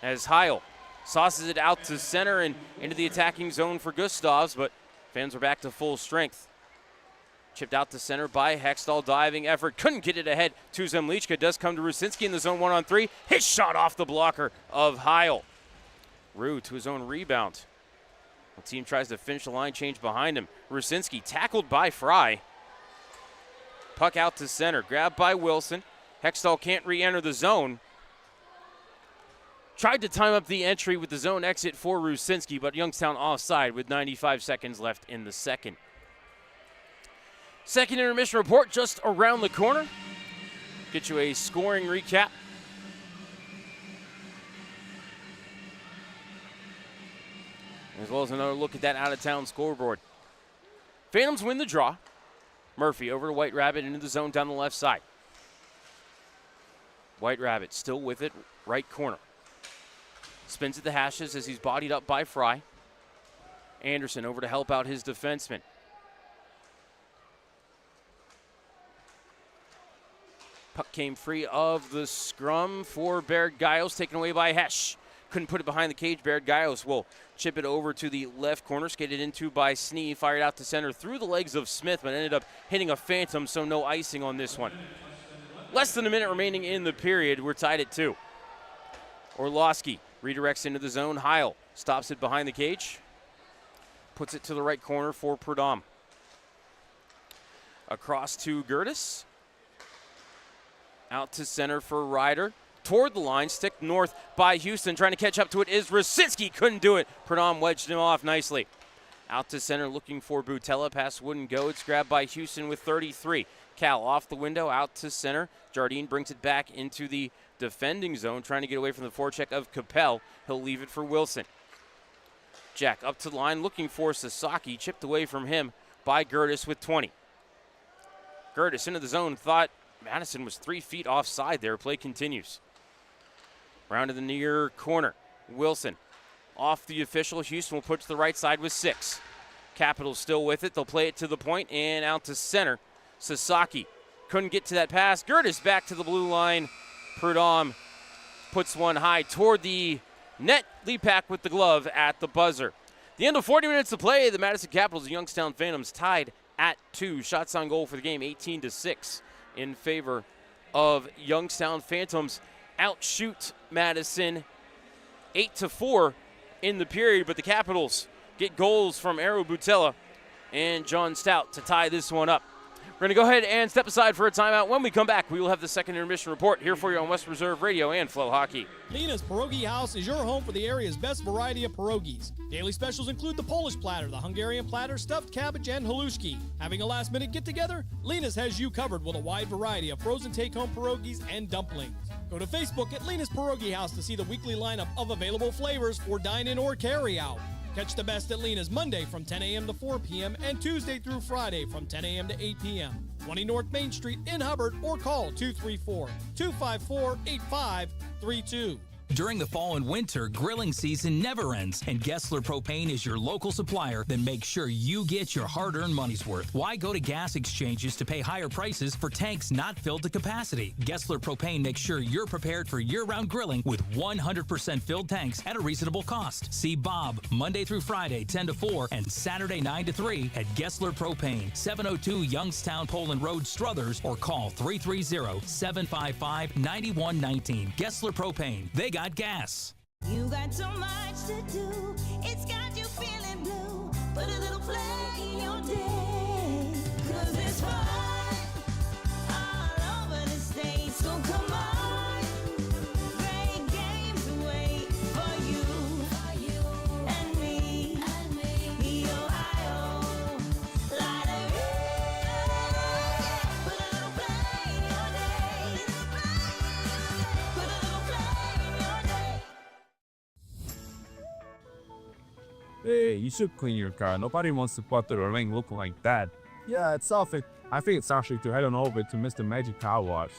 As Heil sauces it out to center and into the attacking zone for Gustavs, but Phantoms are back to full strength. Chipped out to center by Hextall, diving effort. Couldn't get it ahead to Zemlichka. Does come to Rusinski in the zone 1-on-3. His shot off the blocker of Heil. Rue to his own rebound. The team tries to finish the line change behind him. Rusinski tackled by Fry. Puck out to center. Grabbed by Wilson. Hextall can't re-enter the zone. Tried to time up the entry with the zone exit for Rucinski, but Youngstown offside with 95 seconds left in the second. Second intermission report just around the corner. Get you a scoring recap. As well as another look at that out-of-town scoreboard. Phantoms win the draw. Murphy over to White Rabbit into the zone down the left side. White Rabbit still with it, right corner. Spins at the hashes as he's bodied up by Fry. Anderson over to help out his defenseman. Puck came free of the scrum for Baird Giles, taken away by Hesh. Couldn't put it behind the cage. Baird Giles will chip it over to the left corner, skated into by Snee, fired out to center through the legs of Smith, but ended up hitting a Phantom, so no icing on this one. Less than a minute remaining in the period. We're tied at 2. Orlowski redirects into the zone. Heil stops it behind the cage. Puts it to the right corner for Prudhomme. Across to Gertis. Out to center for Ryder. Toward the line, stick north by Houston. Trying to catch up to it is Rucinski. Couldn't do it. Prudhomme wedged him off nicely. Out to center looking for Butella. Pass wouldn't go. It's grabbed by Houston with 33. Cal off the window, out to center. Jardine brings it back into the defending zone, trying to get away from the forecheck of Capel. He'll leave it for Wilson. Jack up to the line, looking for Sasaki. Chipped away from him by Gertis with 20. Gertis into the zone, thought Madison was 3 feet offside there. Play continues. Round to the near corner. Wilson off the official. Houston will put to the right side with 6. Capitals still with it. They'll play it to the point and out to center. Sasaki couldn't get to that pass. Gertis back to the blue line. Prudhomme puts one high toward the net. Lepak with the glove at the buzzer. The end of 40 minutes to play. The Madison Capitols and Youngstown Phantoms tied at 2. Shots on goal for the game, 18-6 in favor of Youngstown Phantoms. Outshoot Madison 8-4 in the period, but the Capitals get goals from Aero Butella and John Stout to tie this one up. We're going to go ahead and step aside for a timeout. When we come back, we will have the second intermission report here for you on West Reserve Radio and Flow Hockey. Nina's Pierogi House is your home for the area's best variety of pierogies. Daily specials include the Polish platter, the Hungarian platter, stuffed cabbage, and halushki. Having a last-minute get-together? Lena's has you covered with a wide variety of frozen take-home pierogies and dumplings. Go to Facebook at Lena's Pierogi House to see the weekly lineup of available flavors for dine-in or carry-out. Catch the best at Lena's Monday from 10 a.m. to 4 p.m. and Tuesday through Friday from 10 a.m. to 8 p.m. 20 North Main Street in Hubbard or call 234-254-8532. During the fall and winter, grilling season never ends, and Gessler Propane is your local supplier that makes sure you get your hard-earned money's worth. Why go to gas exchanges to pay higher prices for tanks not filled to capacity? Gessler Propane makes sure you're prepared for year-round grilling with 100% filled tanks at a reasonable cost. See Bob Monday through Friday, 10 to 4, and Saturday, 9 to 3 at Gessler Propane, 702 Youngstown Poland Road, Struthers, or call 330-755-9119. Gessler Propane. They got gas. You got so much to do, it's got you feeling blue. Put a little play in your day, 'cause it's fun all over the state. So come on, great games wait for you and me, the Ohio Lottery. Put a little play in your day. Put a little play in your day. Hey, you should clean your car. Nobody wants to put the ring looking like that. Yeah, it's off it. I think it's actually to head on over to Mr. Magic Car Wash.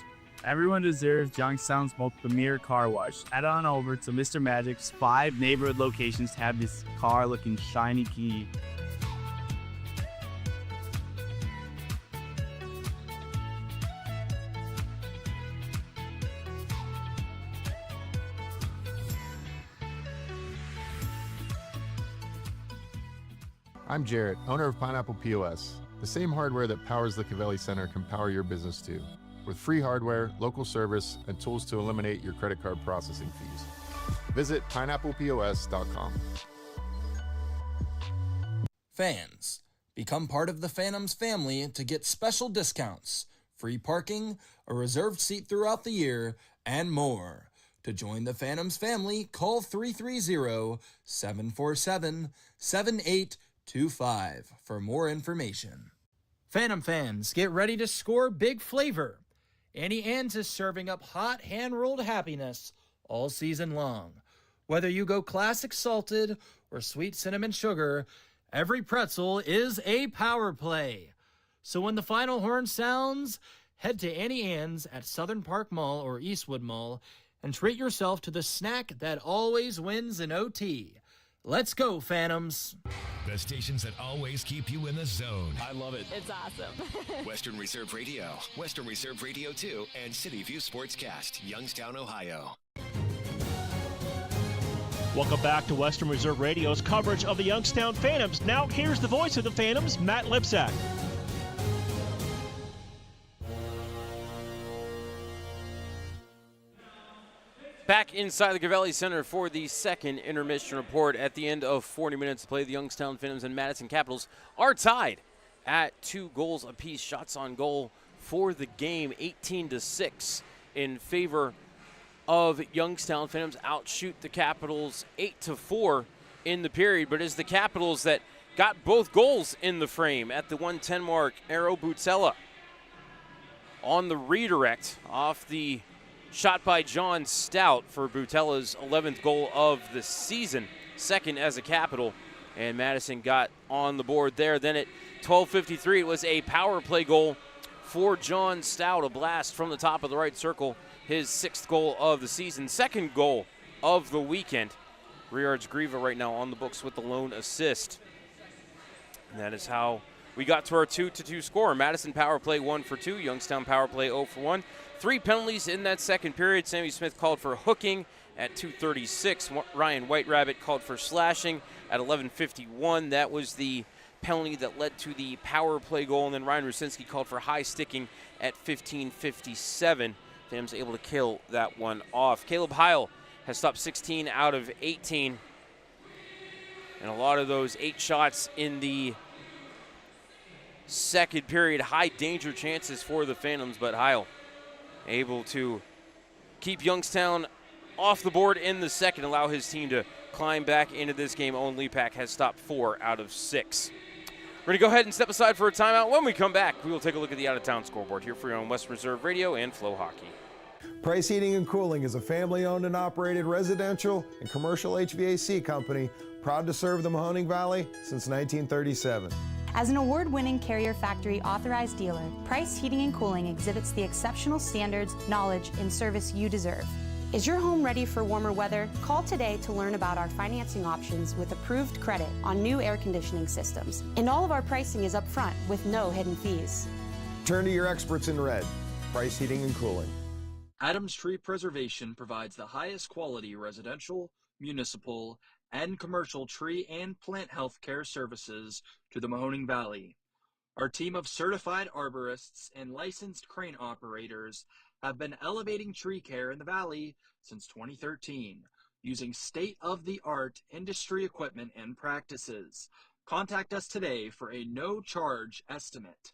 Everyone deserves Youngstown's most premier car wash. Head on over to Mr. Magic's 5 neighborhood locations to have this car looking shiny key. I'm Jarrett, owner of Pineapple POS. The same hardware that powers the Cavelli Center can power your business too. With free hardware, local service, and tools to eliminate your credit card processing fees. Visit pineapplepos.com. Fans, become part of the Phantoms family to get special discounts. free parking, a reserved seat throughout the year, and more. To join the Phantoms family, call 330-747-7825 for more information. Phantom fans, get ready to score big flavor. Annie Ann's is serving up hot hand-rolled happiness all season long. Whether you go classic salted or sweet cinnamon sugar, every pretzel is a power play. So when the final horn sounds, head to Annie Ann's at Southern Park Mall or Eastwood Mall and treat yourself to the snack that always wins an OT. Let's go, Phantoms. The stations that always keep you in the zone. I love it. It's awesome. Western Reserve Radio, Western Reserve Radio 2, and City View Sportscast, Youngstown, Ohio. Welcome back to Western Reserve Radio's coverage of the Youngstown Phantoms. Now here's the voice of the Phantoms, Matt Lipsack. Back inside the Gavelli Center for the second intermission report. At the end of 40 minutes to play, the Youngstown Phantoms and Madison Capitols are tied at 2 goals apiece. Shots on goal for the game, 18-6 in favor of Youngstown. Phantoms outshoot the Capitals 8-4 in the period, but it's the Capitals that got both goals in the frame. At the 1:10 mark, Aero Butella on the redirect off the shot by John Stout for Butella's 11th goal of the season, second as a Capital, and Madison got on the board there. Then at 12:53, it was a power play goal for John Stout, a blast from the top of the right circle, his 6th goal of the season, second goal of the weekend. Riards Grieva right now on the books with the lone assist. And that is how we got to our 2-2 score. Madison power play 1 for 2, Youngstown power play 0 for 1. 3 penalties in that second period. Sammy Smith called for hooking at 2:36. Ryan Whiterabbit called for slashing at 11:51. That was the penalty that led to the power play goal. And then Ryan Rusinski called for high sticking at 15:57. Phantoms able to kill that one off. Caleb Heil has stopped 16 out of 18. And a lot of those 8 shots in the second period, high danger chances for the Phantoms, but Heil able to keep Youngstown off the board in the second, allow his team to climb back into this game. Owen Lepak has stopped 4 out of 6. We're going to go ahead and step aside for a timeout. When we come back, we will take a look at the out-of-town scoreboard here for you on West Reserve Radio and Flow Hockey. Price Heating and Cooling is a family-owned and operated residential and commercial HVAC company proud to serve the Mahoning Valley since 1937. As an award-winning Carrier Factory authorized dealer, Price Heating and Cooling exhibits the exceptional standards, knowledge, and service you deserve. Is your home ready for warmer weather? Call today to learn about our financing options with approved credit on new air conditioning systems. And all of our pricing is upfront with no hidden fees. Turn to your experts in red. Price Heating and Cooling. Adams Tree Preservation provides the highest quality residential, municipal, and commercial tree and plant health care services to the Mahoning Valley. Our team of certified arborists and licensed crane operators have been elevating tree care in the valley since 2013, using state-of-the-art industry equipment and practices. Contact us today for a no-charge estimate.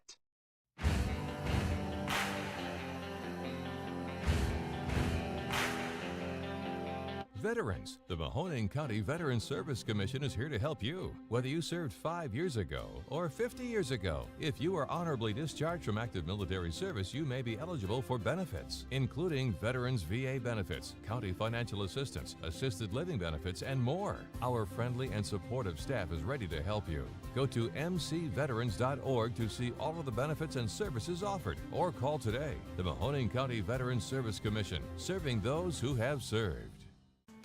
Veterans. The Mahoning County Veterans Service Commission is here to help you. Whether you served 5 years ago or 50 years ago, if you are honorably discharged from active military service, you may be eligible for benefits, including Veterans VA benefits, county financial assistance, assisted living benefits, and more. Our friendly and supportive staff is ready to help you. Go to mcveterans.org to see all of the benefits and services offered, or call today. The Mahoning County Veterans Service Commission, serving those who have served.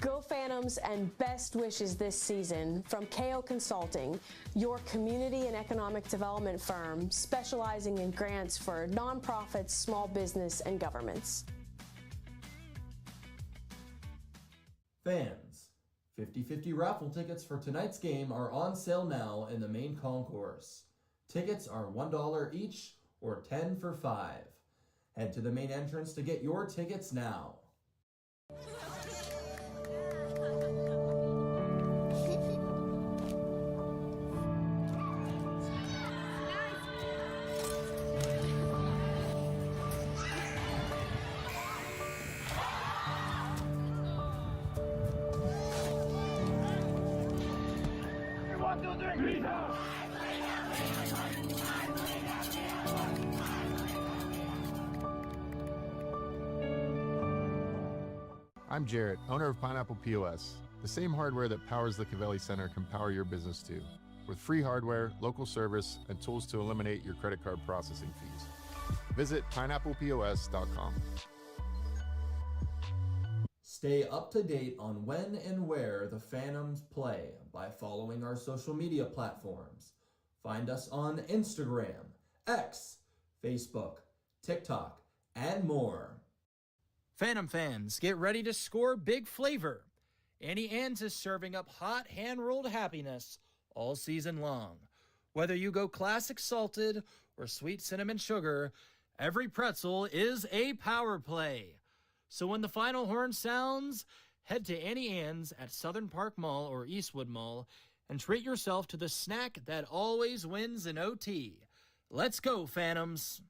Go Phantoms and best wishes this season from KO Consulting, your community and economic development firm specializing in grants for nonprofits, small business, and governments. Fans, 50/50 raffle tickets for tonight's game are on sale now in the main concourse. Tickets are $1 each or 10 for $5. Head to the main entrance to get your tickets now. I'm Jarrett, owner of Pineapple POS. The same hardware that powers the Cavelli Center can power your business too, with free hardware, local service, and tools to eliminate your credit card processing fees. Visit pineapplepos.com. Stay up to date on when and where the Phantoms play by following our social media platforms. Find us on Instagram, X, Facebook, TikTok, and more. Phantom fans, get ready to score big flavor. Annie Ann's is serving up hot hand-rolled happiness all season long. Whether you go classic salted or sweet cinnamon sugar, every pretzel is a power play. So when the final horn sounds, head to Annie Ann's at Southern Park Mall or Eastwood Mall and treat yourself to the snack that always wins in OT. Let's go, Phantoms!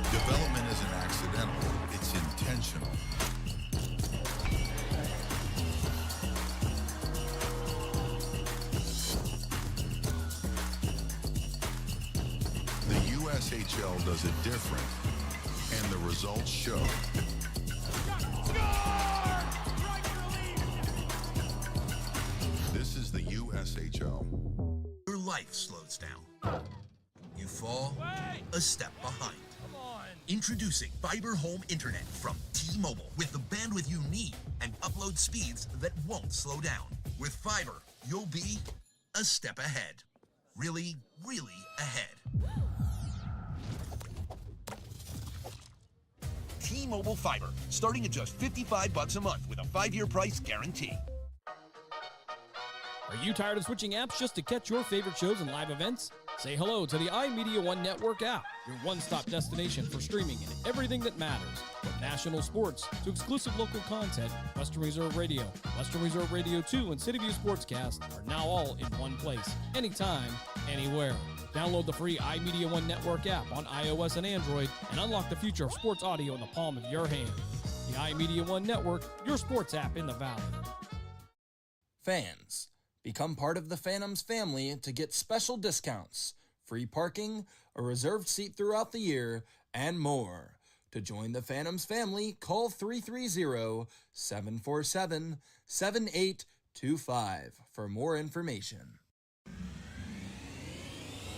Development isn't accidental, it's intentional. The USHL does it different, and the results show. This is the USHL. Your life slows down. You fall a step behind. Introducing Fiber Home Internet from T-Mobile with the bandwidth you need and upload speeds that won't slow down. With fiber, you'll be a step ahead. Really, really ahead. T-Mobile Fiber, starting at just $55 a month with a 5-year price guarantee. Are you tired of switching apps just to catch your favorite shows and live events? Say hello to the iMedia One Network app, your one-stop destination for streaming and everything that matters. From national sports to exclusive local content, Western Reserve Radio, Western Reserve Radio 2, and City View Sportscast are now all in one place, anytime, anywhere. Download the free iMedia One Network app on iOS and Android and unlock the future of sports audio in the palm of your hand. The iMedia One Network, your sports app in the Valley. Fans, become part of the Phantoms family to get special discounts, free parking, a reserved seat throughout the year, and more. To join the Phantoms family, call 330-747-7825 for more information.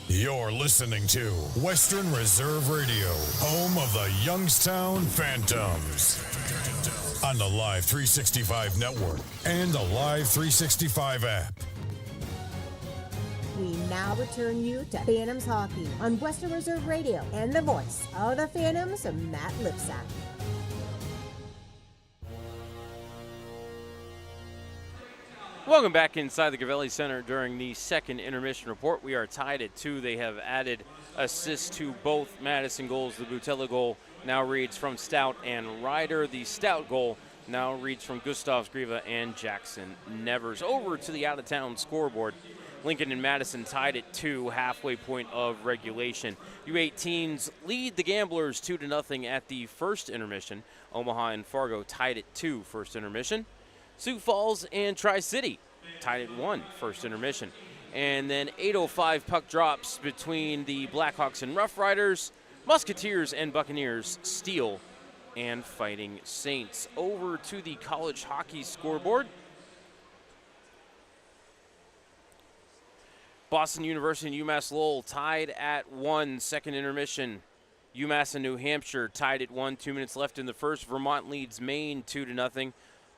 You're listening to Western Reserve Radio, home of the Youngstown Phantoms. On the Live 365 network and the Live 365 app. We now return you to Phantoms Hockey on Western Reserve Radio and the voice of the Phantoms, Matt Lipsack. Welcome back inside the Cavelli Center during the second intermission report. We are tied at 2. They have added assists to both Madison goals. The Butella goal now reads from Stout and Ryder. The Stout goal now reads from Gustav Skriva and Jackson Nevers. Over to the out-of-town scoreboard. Lincoln and Madison tied at 2, halfway point of regulation. U18s lead the Gamblers 2-0 at the first intermission. Omaha and Fargo tied at 2, first intermission. Sioux Falls and Tri-City tied at 1, first intermission. And then 8:05 puck drops between the Blackhawks and Rough Riders. Musketeers and Buccaneers, Steel and Fighting Saints. Over to the college hockey scoreboard. Boston University and UMass Lowell tied at 1, second intermission. UMass and New Hampshire tied at 1, 2 minutes left in the first. Vermont leads Maine 2-0.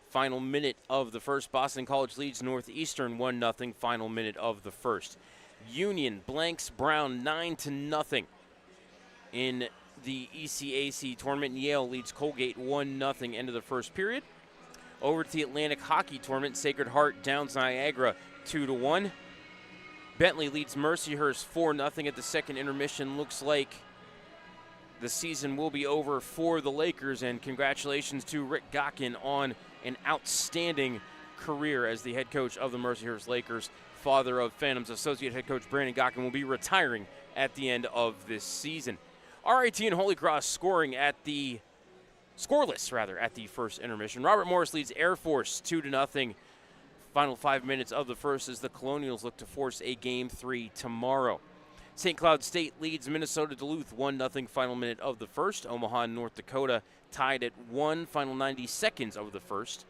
Final minute of the first. Boston College leads Northeastern 1-0. Final minute of the first. Union blanks Brown 9-0 in the ECAC tournament. Yale leads Colgate 1-0. End of the first period. Over to the Atlantic Hockey Tournament. Sacred Heart downs Niagara 2-1. Bentley leads Mercyhurst 4-0 at the second intermission. Looks like the season will be over for the Lakers, and congratulations to Rick Gotkin on an outstanding career as the head coach of the Mercyhurst Lakers. Father of Phantoms associate head coach Brandon Gotkin will be retiring at the end of this season. RIT and Holy Cross scoreless at the first intermission. Robert Morris leads Air Force 2-0. Final 5 minutes of the first as the Colonials look to force a Game 3 tomorrow. St. Cloud State leads Minnesota Duluth 1-0. Final minute of the first. Omaha and North Dakota tied at 1. Final 90 seconds of the first.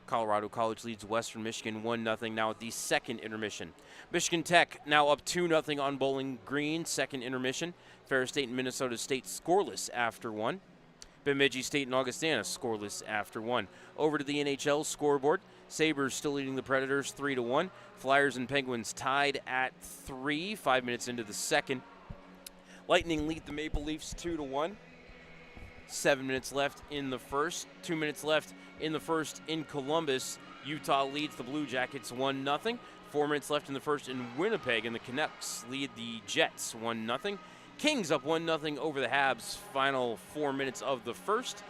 Colorado College leads Western Michigan 1-0 now at the second intermission. Michigan Tech now up 2-0 on Bowling Green, second intermission. Ferris State and Minnesota State scoreless after 1. Bemidji State and Augustana scoreless after 1. Over to the NHL scoreboard. Sabres still leading the Predators 3-1. Flyers and Penguins tied at 3, 5 minutes into the second. Lightning lead the Maple Leafs 2-1. 7 minutes left in the first. 2 minutes left in the first in Columbus. Utah leads the Blue Jackets 1-0. 4 minutes left in the first in Winnipeg, and the Canucks lead the Jets 1-0. Kings up 1-0 over the Habs, final 4 minutes of the first.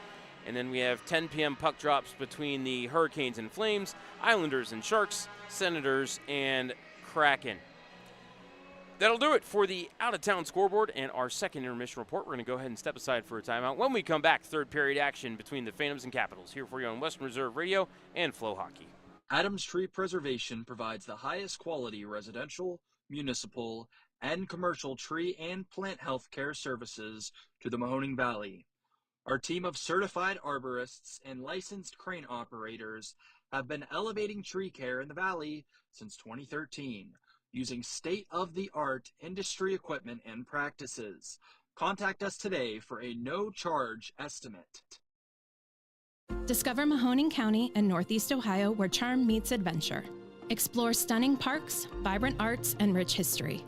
And then we have 10 p.m. puck drops between the Hurricanes and Flames, Islanders and Sharks, Senators and Kraken. That'll do it for the out-of-town scoreboard and our second intermission report. We're going to go ahead and step aside for a timeout. When we come back, third period action between the Phantoms and Capitals here for you on Western Reserve Radio and Flow Hockey. Adams Tree Preservation provides the highest quality residential, municipal, and commercial tree and plant health care services to the Mahoning Valley. Our team of certified arborists and licensed crane operators have been elevating tree care in the valley since 2013, using state-of-the-art industry equipment and practices. Contact us today for a no-charge estimate. Discover Mahoning County and Northeast Ohio, where charm meets adventure. Explore stunning parks, vibrant arts, and rich history.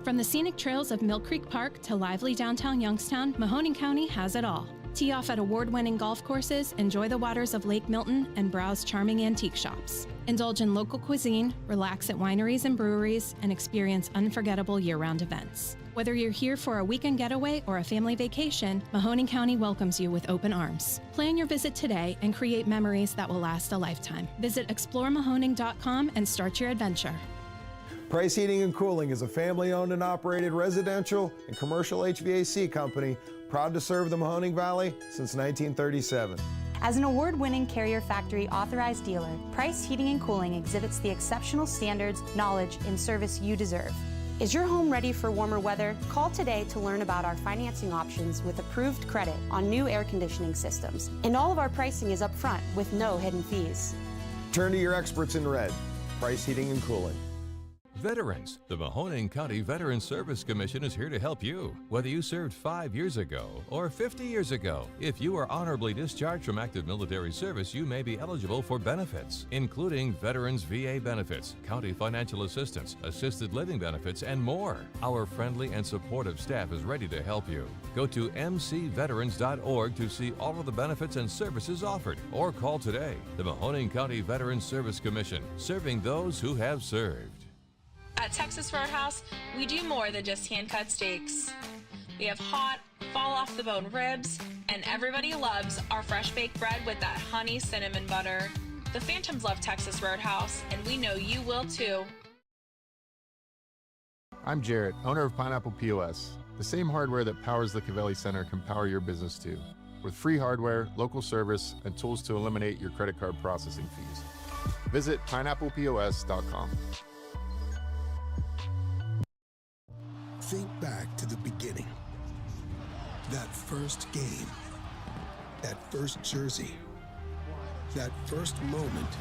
From the scenic trails of Mill Creek Park to lively downtown Youngstown, Mahoning County has it all. Tee off at award-winning golf courses, enjoy the waters of Lake Milton, and browse charming antique shops. Indulge in local cuisine, relax at wineries and breweries, and experience unforgettable year-round events. Whether you're here for a weekend getaway or a family vacation, Mahoning County welcomes you with open arms. Plan your visit today and create memories that will last a lifetime. Visit exploremahoning.com and start your adventure. Price Heating and Cooling is a family-owned and operated residential and commercial HVAC company proud to serve the Mahoning Valley since 1937. As an award-winning Carrier Factory authorized dealer, Price Heating and Cooling exhibits the exceptional standards, knowledge, and service you deserve. Is your home ready for warmer weather? Call today to learn about our financing options with approved credit on new air conditioning systems. And all of our pricing is upfront with no hidden fees. Turn to your experts in red. Price Heating and Cooling. Veterans, the Mahoning County Veterans Service Commission is here to help you. Whether you served 5 years ago or 50 years ago, if you are honorably discharged from active military service, you may be eligible for benefits, including Veterans VA benefits, county financial assistance, assisted living benefits, and more. Our friendly and supportive staff is ready to help you. Go to mcveterans.org to see all of the benefits and services offered, or call today. The Mahoning County Veterans Service Commission, serving those who have served. At Texas Roadhouse, we do more than just hand-cut steaks. We have hot, fall-off-the-bone ribs, and everybody loves our fresh-baked bread with that honey cinnamon butter. The Phantoms love Texas Roadhouse, and we know you will too. I'm Jarrett, owner of Pineapple POS. The same hardware that powers the Cavelli Center can power your business too, with free hardware, local service, and tools to eliminate your credit card processing fees. Visit pineapplepos.com. Think back to the beginning. That first game. That first jersey. That first moment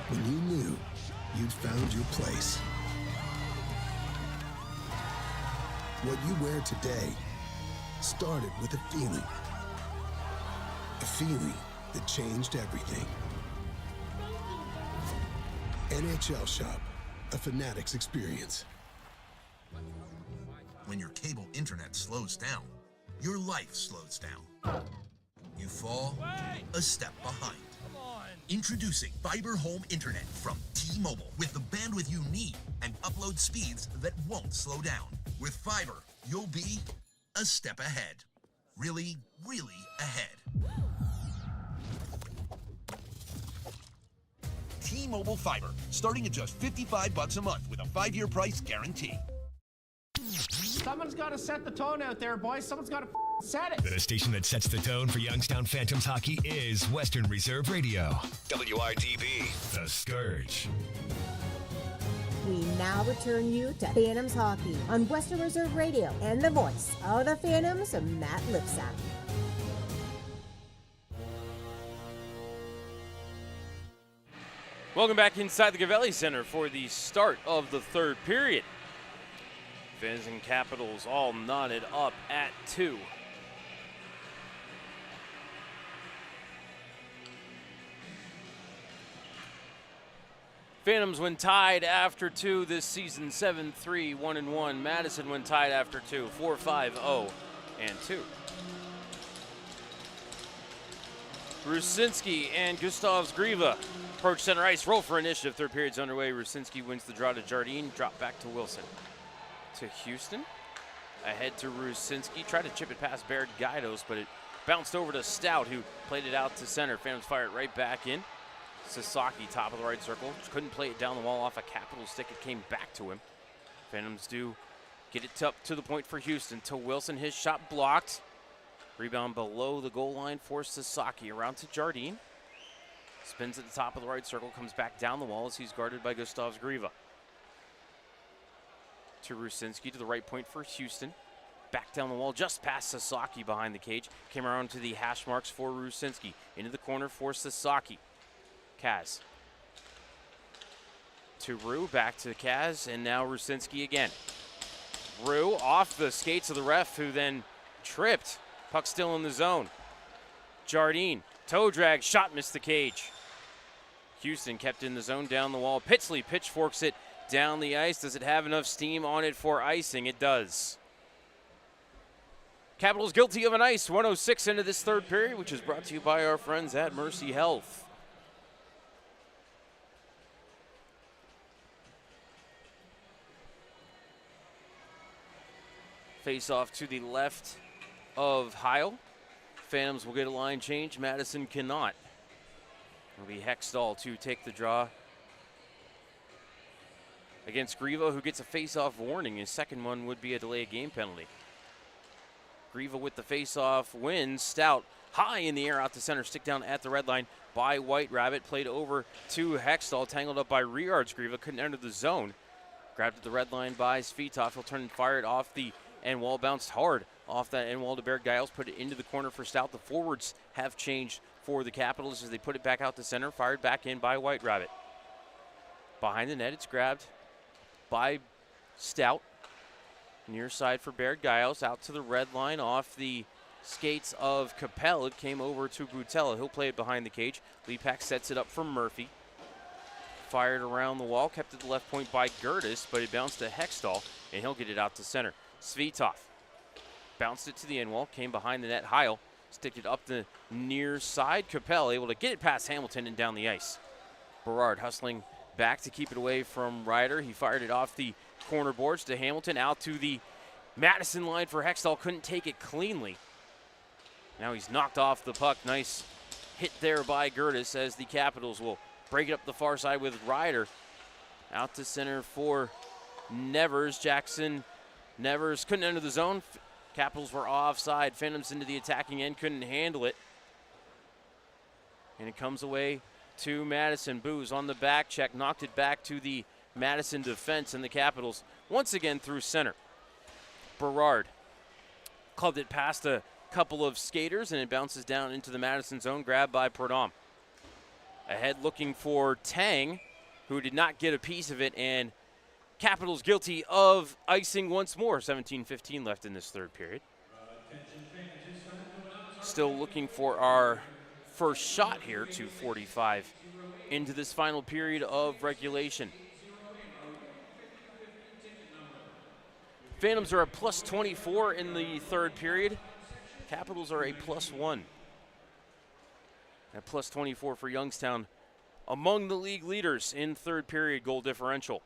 when you knew you'd found your place. What you wear today started with a feeling. A feeling that changed everything. NHL Shop, a Fanatics experience. When your cable internet slows down, your life slows down. You fall a step behind. Introducing Fiber Home Internet from T-Mobile with the bandwidth you need and upload speeds that won't slow down. With fiber, you'll be a step ahead. Really, really ahead. T-Mobile Fiber, starting at just $55 a month with a 5-year price guarantee. Someone's got to set the tone out there, boys. Someone's got to set it. The station that sets the tone for Youngstown Phantoms hockey is Western Reserve Radio. WRDB, The Scourge. We now return you to Phantoms Hockey on Western Reserve Radio and the voice of the Phantoms, Matt Lipsack. Welcome back inside the Gavelli Center for the start of the third period. Madison Capitols all knotted up at 2. Phantoms when tied after 2 this season, 7-3, 1-1. Madison when tied after 2, 4-5-0, and 2. Rusinski and Gustavs Griva approach center ice, roll for initiative. Third period's underway. Rusinski wins the draw to Jardine, drop back to Wilson. To Houston, ahead to Rusinski, tried to chip it past Baird Guidos, but it bounced over to Stout, who played it out to center. Phantoms fire it right back in. Sasaki, top of the right circle, couldn't play it down the wall off a Capital stick. It came back to him. Phantoms do get it up to the point for Houston. To Wilson, his shot blocked. Rebound below the goal line for Sasaki. Around to Jardine. Spins at the top of the right circle, comes back down the wall as he's guarded by Gustavs Griva. To Rusinski, to the right point for Houston. Back down the wall, just past Sasaki behind the cage. Came around to the hash marks for Rusinski. Into the corner for Sasaki. Kaz. To Rue, back to Kaz, and now Rusinski again. Rue off the skates of the ref, who then tripped. Puck still in the zone. Jardine, toe drag, shot missed the cage. Houston kept in the zone down the wall. Pitsley pitchforks it down the ice. Does it have enough steam on it for icing? It does. Capitals guilty of an ice. 106 into this third period, which is brought to you by our friends at Mercy Health. Face off to the left of Heil. Phantoms will get a line change. Madison cannot. It'll be Hextall to take the draw against Griva, who gets a face-off warning. His second one would be a delay of game penalty. Griva with the face-off wins. Stout high in the air out to center. Stick down at the red line by White Rabbit. Played over to Hextall. Tangled up by Riards. Griva couldn't enter the zone. Grabbed at the red line by Svitov. He'll turn and fire it off the end wall. Bounced hard off that end wall to Baird Giles. Put it into the corner for Stout. The forwards have changed for the Capitals as they put it back out to center. Fired back in by White Rabbit. Behind the net, it's grabbed by Stout. Near side for Baird Giles. Out to the red line off the skates of Capel. It came over to Butella. He'll play it behind the cage. Lepak sets it up for Murphy. Fired around the wall. Kept at the left point by Gertis, but it bounced to Hextall, and he'll get it out to center. Svitov bounced it to the end wall. Came behind the net. Heil sticked it up the near side. Capel able to get it past Hamilton and down the ice. Berard hustling back to keep it away from Ryder. He fired it off the corner boards to Hamilton. Out to the Madison line for Hextall. Couldn't take it cleanly. Now he's knocked off the puck. Nice hit there by Gertis as the Capitals will break it up the far side with Ryder. Out to center for Nevers. Jackson Nevers couldn't enter the zone. Capitals were offside. Phantoms into the attacking end. Couldn't handle it. And it comes away to Madison. Booz on the back check. Knocked it back to the Madison defense, and the Capitals once again through center. Berard clubbed it past a couple of skaters, and it bounces down into the Madison zone. Grabbed by Perdom. Ahead looking for Tang, who did not get a piece of it, and Capitals guilty of icing once more. 17:15 left in this third period. Still looking for our first shot here, 2:45 into this final period of regulation. Phantoms are a plus 24 in the third period. Capitals are a plus 1. At plus 24 for Youngstown, among the league leaders in third period goal differential.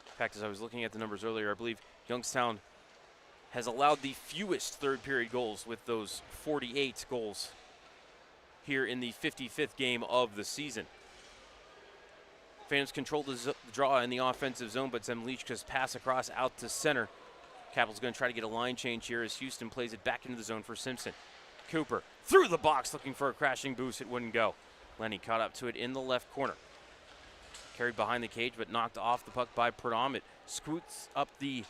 In fact, as I was looking at the numbers earlier, I believe Youngstown has allowed the fewest third period goals with those 48 goals here in the 55th game of the season. Phantoms controlled the draw in the offensive zone, but Zemlichka's pass across out to center. Capitals going to try to get a line change here as Houston plays it back into the zone for Simpson. Cooper through the box looking for a crashing boost. It wouldn't go. Lenny caught up to it in the left corner. Carried behind the cage, but knocked off the puck by Perdom. It scoots up the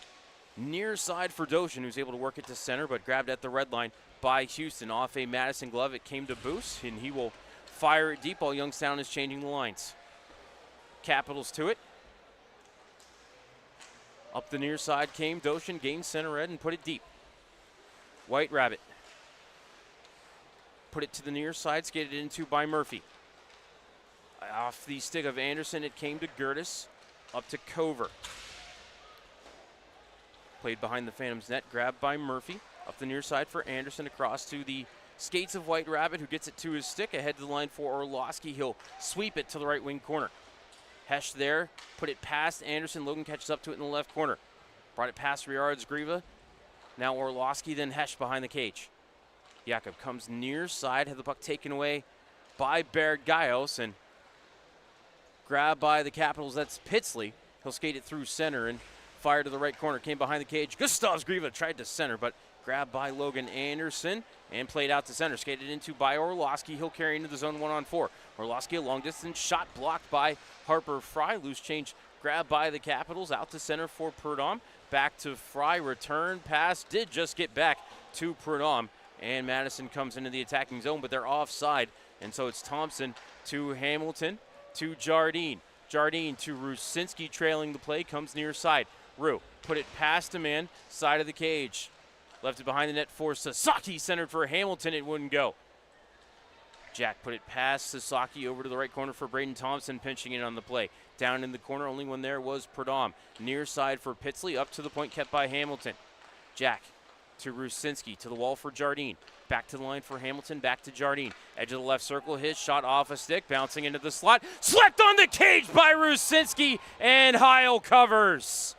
near side for Doshin, who's able to work it to center, but grabbed at the red line by Houston. Off a Madison glove, it came to Boost, and he will fire it deep while Youngstown is changing the lines. Capitals to it. Up the near side came Doshin, gained center red, and put it deep. White Rabbit. Put it to the near side, skated into by Murphy. Off the stick of Anderson, it came to Gertis, up to Cover. Played behind the Phantoms net, grabbed by Murphy. Up the near side for Anderson, across to the skates of White Rabbit, who gets it to his stick, ahead to the line for Orlowski. He'll sweep it to the right wing corner. Hesh there, put it past Anderson. Logan catches up to it in the left corner. Brought it past Riards Grieva. Now Orlowski, then Hesh behind the cage. Jakob comes near side, had the puck taken away by Bergaios, and grabbed by the Capitals. That's Pitsley. He'll skate it through center and fire to the right corner. Came behind the cage. Gustavs Grieva tried to center, but grabbed by Logan Anderson and played out to center. Skated into by Orlowski. He'll carry into the zone 1-on-4. Orlowski, a long distance shot blocked by Harper Fry. Loose change grabbed by the Capitals. Out to center for Perdom. Back to Fry. Return pass. Did just get back to Perdom. And Madison comes into the attacking zone, but they're offside. And so it's Thompson to Hamilton to Jardine. Jardine to Rusinski trailing the play. Comes near side. Rue put it past a man. Side of the cage. Left it behind the net for Sasaki. Centered for Hamilton. It wouldn't go. Jack put it past Sasaki over to the right corner for Braden Thompson, pinching in on the play. Down in the corner, only one there was Perdom. Near side for Pitsley, up to the point, kept by Hamilton. Jack to Rusinski, to the wall for Jardine. Back to the line for Hamilton, back to Jardine. Edge of the left circle, his shot off a stick, bouncing into the slot. Slapped on the cage by Rusinski, and Heil covers.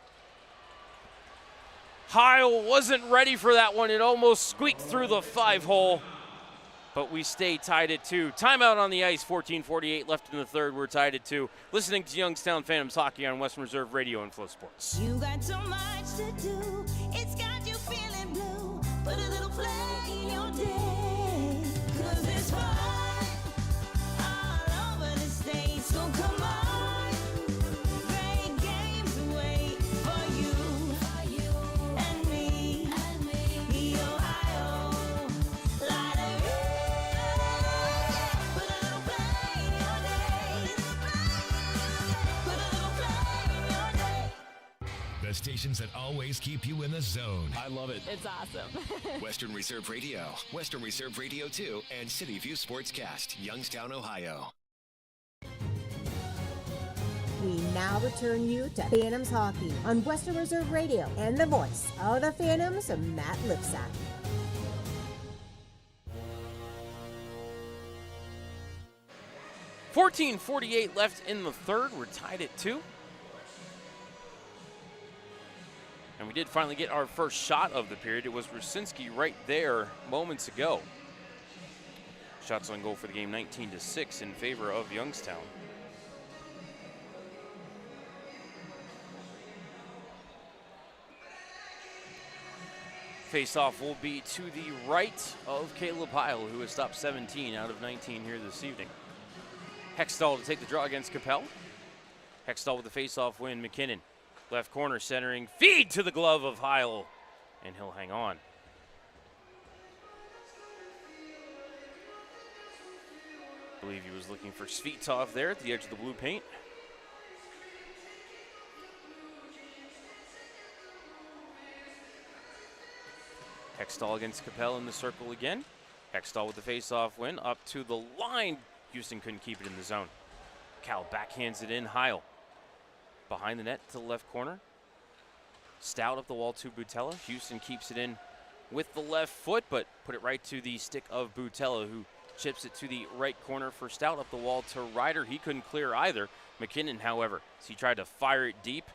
Heil wasn't ready for that one. It almost squeaked through the 5-hole. But we stay tied at 2. Timeout on the ice, 14:48 left in the third. We're tied at 2. Listening to Youngstown Phantoms Hockey on Western Reserve Radio and Flow Sports. You got so much to do. It's got you feeling blue. Put a little play in your day. 'Cause there's fun all over the state. So come on. Great games wait for you and me. The Ohio Lottery. Put a little play in your day. Put a little play in your day. The stations that always keep you in the zone. I love it. It's awesome. Western Reserve Radio, Western Reserve Radio 2, and City View Sportscast, Youngstown, Ohio. We now return you to Phantoms Hockey on Western Reserve Radio and the voice of the Phantoms, Matt Lipsack. $14:48 left in the third. We're tied at 2. And we did finally get our first shot of the period. It was Rusinski right there moments ago. Shots on goal for the game, 19-6 in favor of Youngstown. Face-off will be to the right of Caleb Heil, who has stopped 17 out of 19 here this evening. Hextall to take the draw against Capel. Hextall with the face-off win. McKinnon, left corner, centering, feed to the glove of Heil, and he'll hang on. I believe he was looking for Svitov there at the edge of the blue paint. Hextall against Capel in the circle again. Hextall with the face-off win, up to the line. Houston couldn't keep it in the zone. Cal backhands it in. Heil behind the net to the left corner. Stout up the wall to Butella. Houston keeps it in with the left foot, but put it right to the stick of Butella, who chips it to the right corner for Stout up the wall to Ryder. He couldn't clear either. McKinnon, however, as he tried to fire it deep,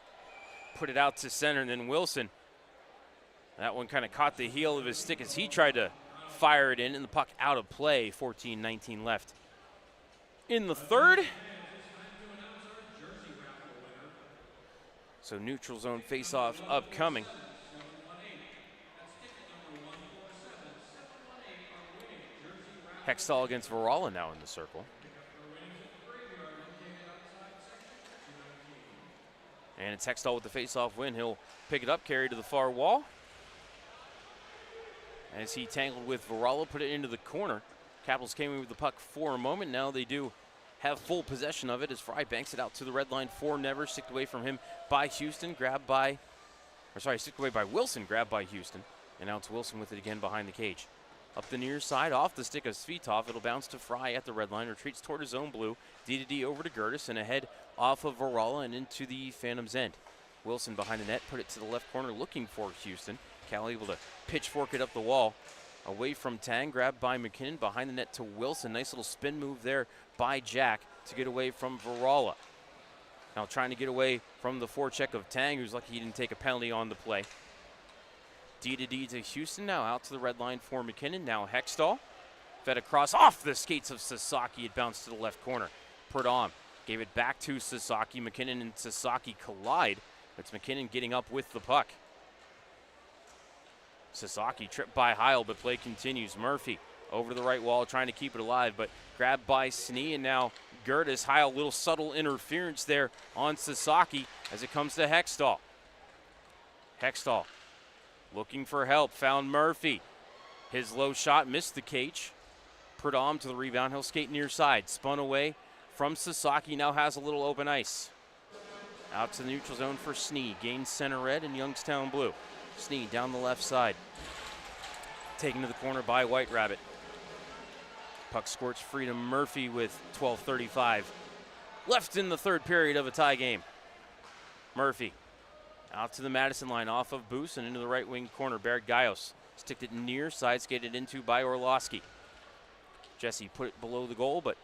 put it out to center, and then Wilson. That one kind of caught the heel of his stick as he tried to fire it in, and the puck out of play. 14:19 left in the third. So neutral zone face-off upcoming. Hextall against Varala now in the circle. And it's Hextall with the face-off win. He'll pick it up, carry to the far wall. As he tangled with Varala, put it into the corner. Capitals came in with the puck for a moment. Now they do have full possession of it as Fry banks it out to the red line for Nevers. Sticked away from him by Houston, sticked away by Wilson, grabbed by Houston. And now it's Wilson with it again behind the cage. Up the near side, off the stick of Svitov. It'll bounce to Fry at the red line, retreats toward his own blue. D over to Gertis, and ahead off of Varala and into the Phantoms' end. Wilson behind the net, put it to the left corner looking for Houston. Cal able to pitchfork it up the wall. Away from Tang, grabbed by McKinnon, behind the net to Wilson. Nice little spin move there by Jack to get away from Varala. Now trying to get away from the forecheck of Tang, who's lucky he didn't take a penalty on the play. D to Houston, now out to the red line for McKinnon. Now Hextall, fed across off the skates of Sasaki. It bounced to the left corner. Perdom gave it back to Sasaki. McKinnon and Sasaki collide. It's McKinnon getting up with the puck. Sasaki tripped by Heil, but play continues. Murphy over to the right wall, trying to keep it alive, but grabbed by Snee, and now Gertis. Heil, little subtle interference there on Sasaki as it comes to Hextall. Hextall looking for help, found Murphy. His low shot missed the cage. Perdom to the rebound, he'll skate near side. Spun away from Sasaki, now has a little open ice. Out to the neutral zone for Snee, gains center red and Youngstown blue. Snee down the left side. Taken to the corner by White Rabbit. Puck squirts free to Murphy with 12:35 left in the third period of a tie game. Murphy out to the Madison line, off of Boos and into the right wing corner. Barrett Gaios sticked it near side, skated into by Orlowski. Jesse put it below the goal, but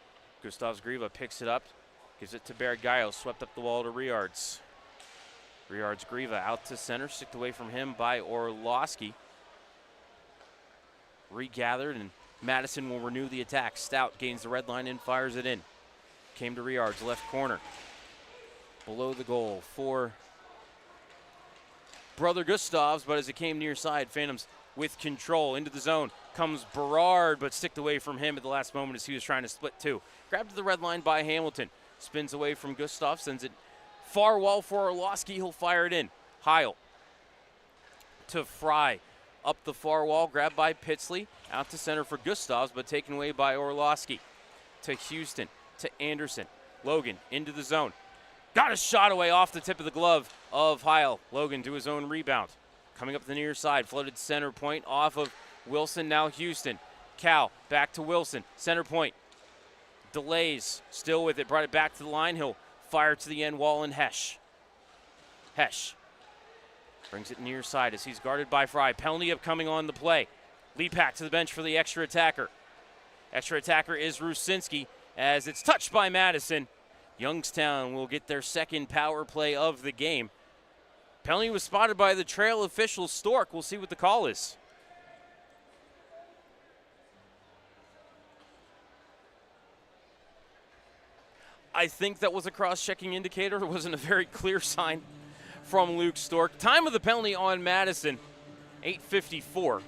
Gustav Griva picks it up, gives it to Barrett Gaios, swept up the wall to Riards. Riards Griva out to center, sticked away from him by Orlowski. Regathered, and Madison will renew the attack. Stout gains the red line and fires it in. Came to Riards, left corner. Below the goal for Brother Gustavs, but as it came near side, Phantoms with control into the zone. Comes Berard, but sticked away from him at the last moment as he was trying to split two. Grabbed to the red line by Hamilton. Spins away from Gustav, sends it far wall for Orlowski. He'll fire it in. Heil to Fry. Up the far wall, grabbed by Pitsley. Out to center for Gustavs, but taken away by Orlowski. To Houston, to Anderson. Logan into the zone. Got a shot away off the tip of the glove of Heil. Logan to his own rebound. Coming up the near side, floated center point off of Wilson, now Houston. Cal, back to Wilson, center point. Delays, still with it, brought it back to the line. He'll fire to the end wall and Hesh. Hesh brings it near side as he's guarded by Fry. Penalty upcoming on the play. Leapak to the bench for the extra attacker. Extra attacker is Rusinski as it's touched by Madison. Youngstown will get their second power play of the game. Penalty was spotted by the trail official Stork. We'll see what the call is. I think that was a cross-checking indicator. It wasn't a very clear sign from Luke Stork. Time of the penalty on Madison, 8:54.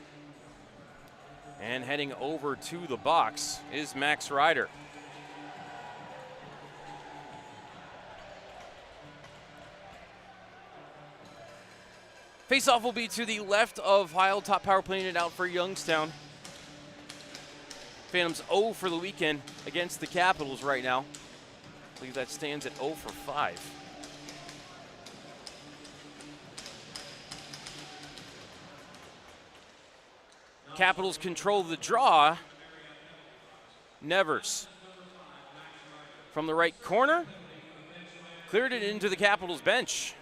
And heading over to the box is Max Ryder. Faceoff will be to the left of Heil. Top power playing it out for Youngstown. Phantoms 0 for the weekend against the Capitals right now. I believe that stands at 0 for 5. Capitals control the draw. Nevers from the right corner. Cleared it into the Capitals bench.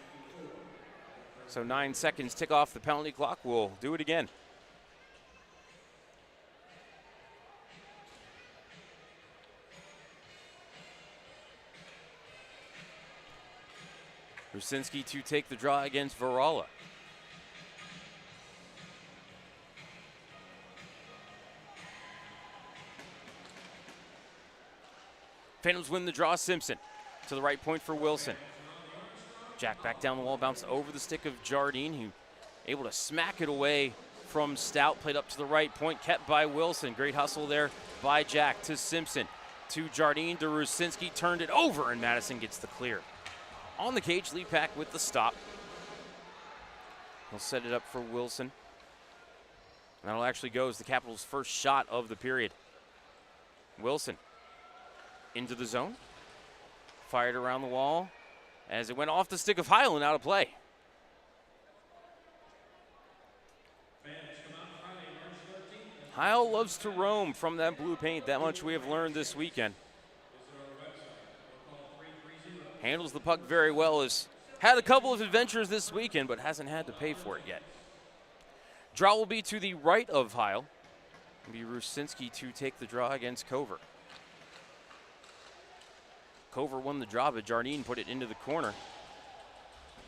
So 9 seconds tick off the penalty clock. We'll do it again. Rusinski to take the draw against Varala. Phantoms win the draw. Simpson to the right point for Wilson. Jack back down the wall, bounced over the stick of Jardine, who able to smack it away from Stout. Played up to the right point, kept by Wilson. Great hustle there by Jack to Simpson. To Jardine, to Rusinski, turned it over, and Madison gets the clear. On the cage, Lepak with the stop. He'll set it up for Wilson. And that'll actually go as the Capitals' first shot of the period. Wilson into the zone. Fired around the wall as it went off the stick of Heil and out of play. Heil loves to roam from that blue paint. That much we have learned this weekend. Handles the puck very well. Has had a couple of adventures this weekend, but hasn't had to pay for it yet. Draw will be to the right of Heil. It'll be Rusinski to take the draw against Cover. Cover won the draw, but Jardine put it into the corner.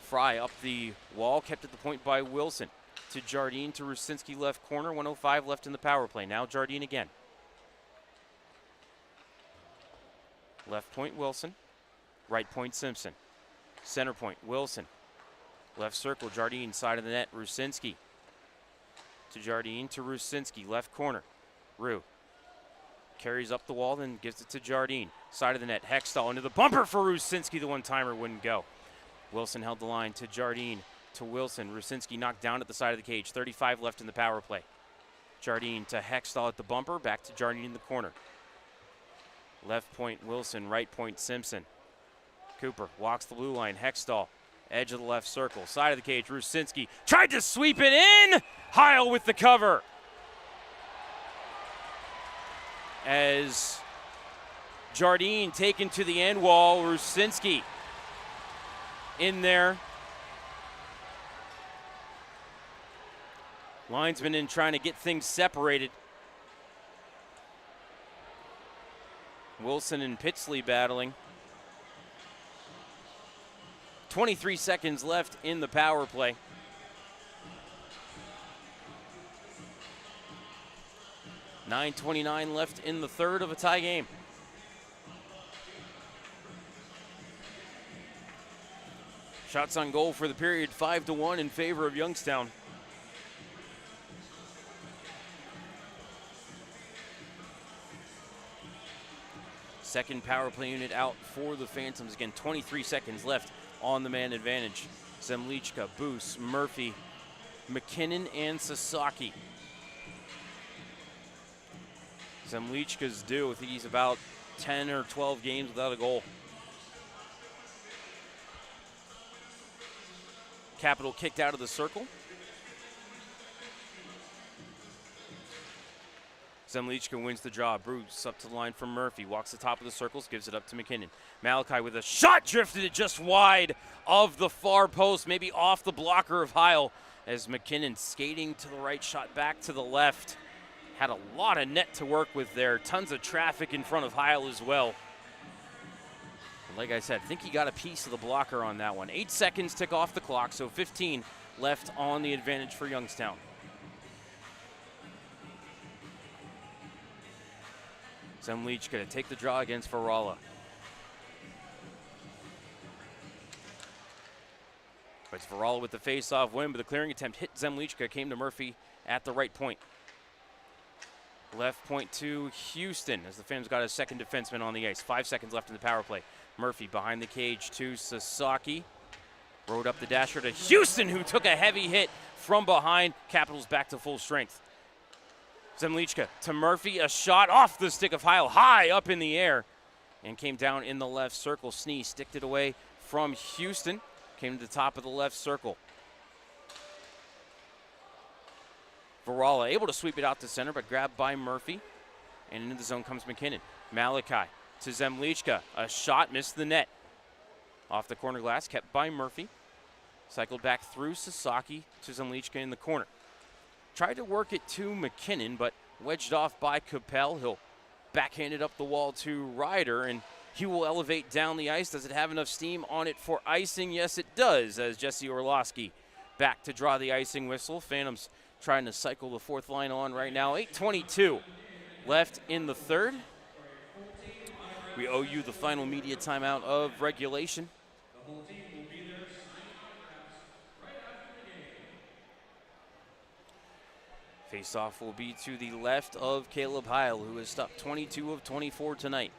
Fry up the wall, kept at the point by Wilson. To Jardine, to Rusinski, left corner, 1:05 left in the power play. Now Jardine again. Left point, Wilson. Right point, Simpson. Center point, Wilson. Left circle, Jardine, side of the net, Rusinski. To Jardine, to Rusinski, left corner. Rue carries up the wall, then gives it to Jardine. Side of the net, Hextall into the bumper for Rusinski. The one-timer wouldn't go. Wilson held the line to Jardine. To Wilson. Rusinski knocked down at the side of the cage. 35 left in the power play. Jardine to Hextall at the bumper. Back to Jardine in the corner. Left point Wilson. Right point Simpson. Cooper walks the blue line. Hextall. Edge of the left circle. Side of the cage. Rusinski tried to sweep it in. Heil with the cover. As Jardine taken to the end wall. Rusinski in there. Linesman in trying to get things separated. Wilson and Pitsley battling. 23 seconds left in the power play. .929 left in the third of a tie game. Shots on goal for the period, 5-1 in favor of Youngstown. Second power play unit out for the Phantoms. Again, 23 seconds left on the man advantage. Zemlichka, Boos, Murphy, McKinnon, and Sasaki. Zemlichka's due. I think he's about 10 or 12 games without a goal. Capital kicked out of the circle. Zemlichka wins the draw. Bruce up to the line from Murphy. Walks the top of the circles, gives it up to McKinnon. Malachi with a shot, drifted it just wide of the far post, maybe off the blocker of Heil, as McKinnon skating to the right, shot back to the left. Had a lot of net to work with there. Tons of traffic in front of Heil as well. And like I said, I think he got a piece of the blocker on that one. 8 seconds tick off the clock, so 15 left on the advantage for Youngstown. Zemlichka to take the draw against Varala. It's Varala with the face-off win, but the clearing attempt hit Zemlichka, came to Murphy at the right point. Left point to Houston as the Phantoms got a second defenseman on the ice. 5 seconds left in the power play. Murphy behind the cage to Sasaki. Rode up the dasher to Houston, who took a heavy hit from behind. Capitals back to full strength. Zemlichka to Murphy, a shot off the stick of Heil, high up in the air, and came down in the left circle. Snee sticked it away from Houston, came to the top of the left circle. Varala able to sweep it out to center, but grabbed by Murphy, and into the zone comes McKinnon. Malachi to Zemlichka, a shot, missed the net. Off the corner glass, kept by Murphy. Cycled back through Sasaki to Zemlichka in the corner. Tried to work it to McKinnon, but wedged off by Capel. He'll backhand it up the wall to Ryder, and he will elevate down the ice. Does it have enough steam on it for icing? Yes, it does, as Jesse Orlowski back to draw the icing whistle. Phantoms trying to cycle the fourth line on right now. 8:22 left in the third. We owe you the final media timeout of regulation. Face-off will be to the left of Caleb Heil, who has stopped 22 of 24 tonight.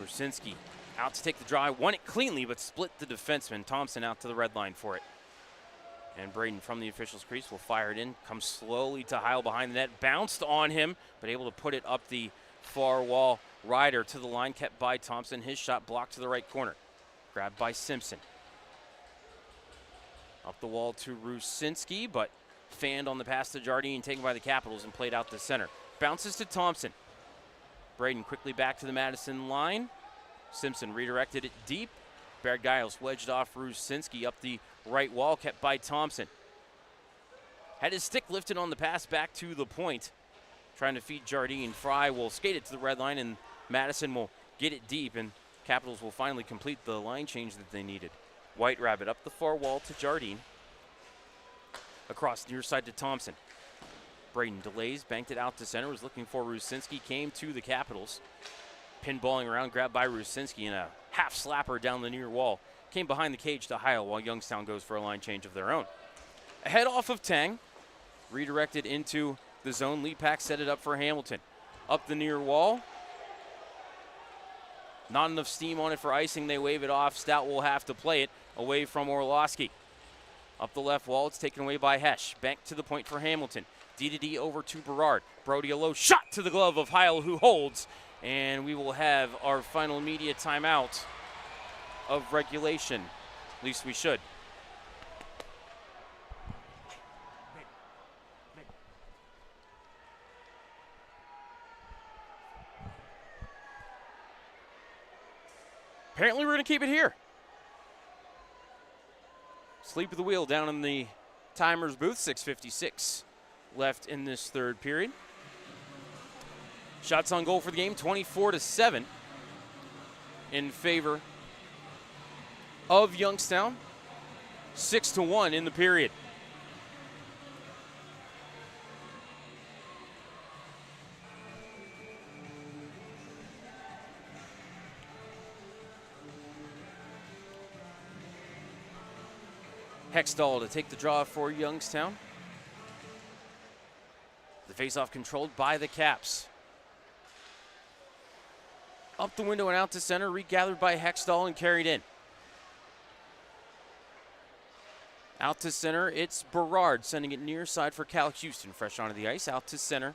Rusinski out to take the draw, won it cleanly, but split the defenseman. Thompson out to the red line for it. And Braden from the official's crease will fire it in, comes slowly to Heil behind the net, bounced on him, but able to put it up the far wall. Ryder to the line, kept by Thompson. His shot blocked to the right corner. Grabbed by Simpson. Up the wall to Rusinski, but fanned on the pass to Jardine, taken by the Capitals and played out to center. Bounces to Thompson. Braden quickly back to the Madison line. Simpson redirected it deep. Baird Giles wedged off Rusinski up the right wall, kept by Thompson. Had his stick lifted on the pass back to the point. Trying to feed Jardine. Fry will skate it to the red line, and Madison will get it deep, and Capitals will finally complete the line change that they needed. White Rabbit up the far wall to Jardine. Across near side to Thompson. Braden delays, banked it out to center, was looking for Rusinski, came to the Capitals. Pinballing around, grabbed by Rusinski, and a half slapper down the near wall. Came behind the cage to Heil while Youngstown goes for a line change of their own. A head off of Tang, redirected into the zone. Leapak set it up for Hamilton. Up the near wall. Not enough steam on it for icing. They wave it off. Stout will have to play it away from Orlowski. Up the left wall, it's taken away by Hesh. Back to the point for Hamilton. D over to Berard. Brody a low shot to the glove of Heil, who holds. And we will have our final media timeout of regulation. At least we should. Apparently we're going to keep it here. Sleep of the wheel down in the timer's booth. 6:56 left in this third period. Shots on goal for the game, 24-7 in favor of Youngstown. 6-1 in the period. Hextall to take the draw for Youngstown. The faceoff controlled by the Caps. Up the window and out to center, regathered by Hextall and carried in. Out to center, it's Berard sending it near side for Cal Houston, fresh onto the ice. Out to center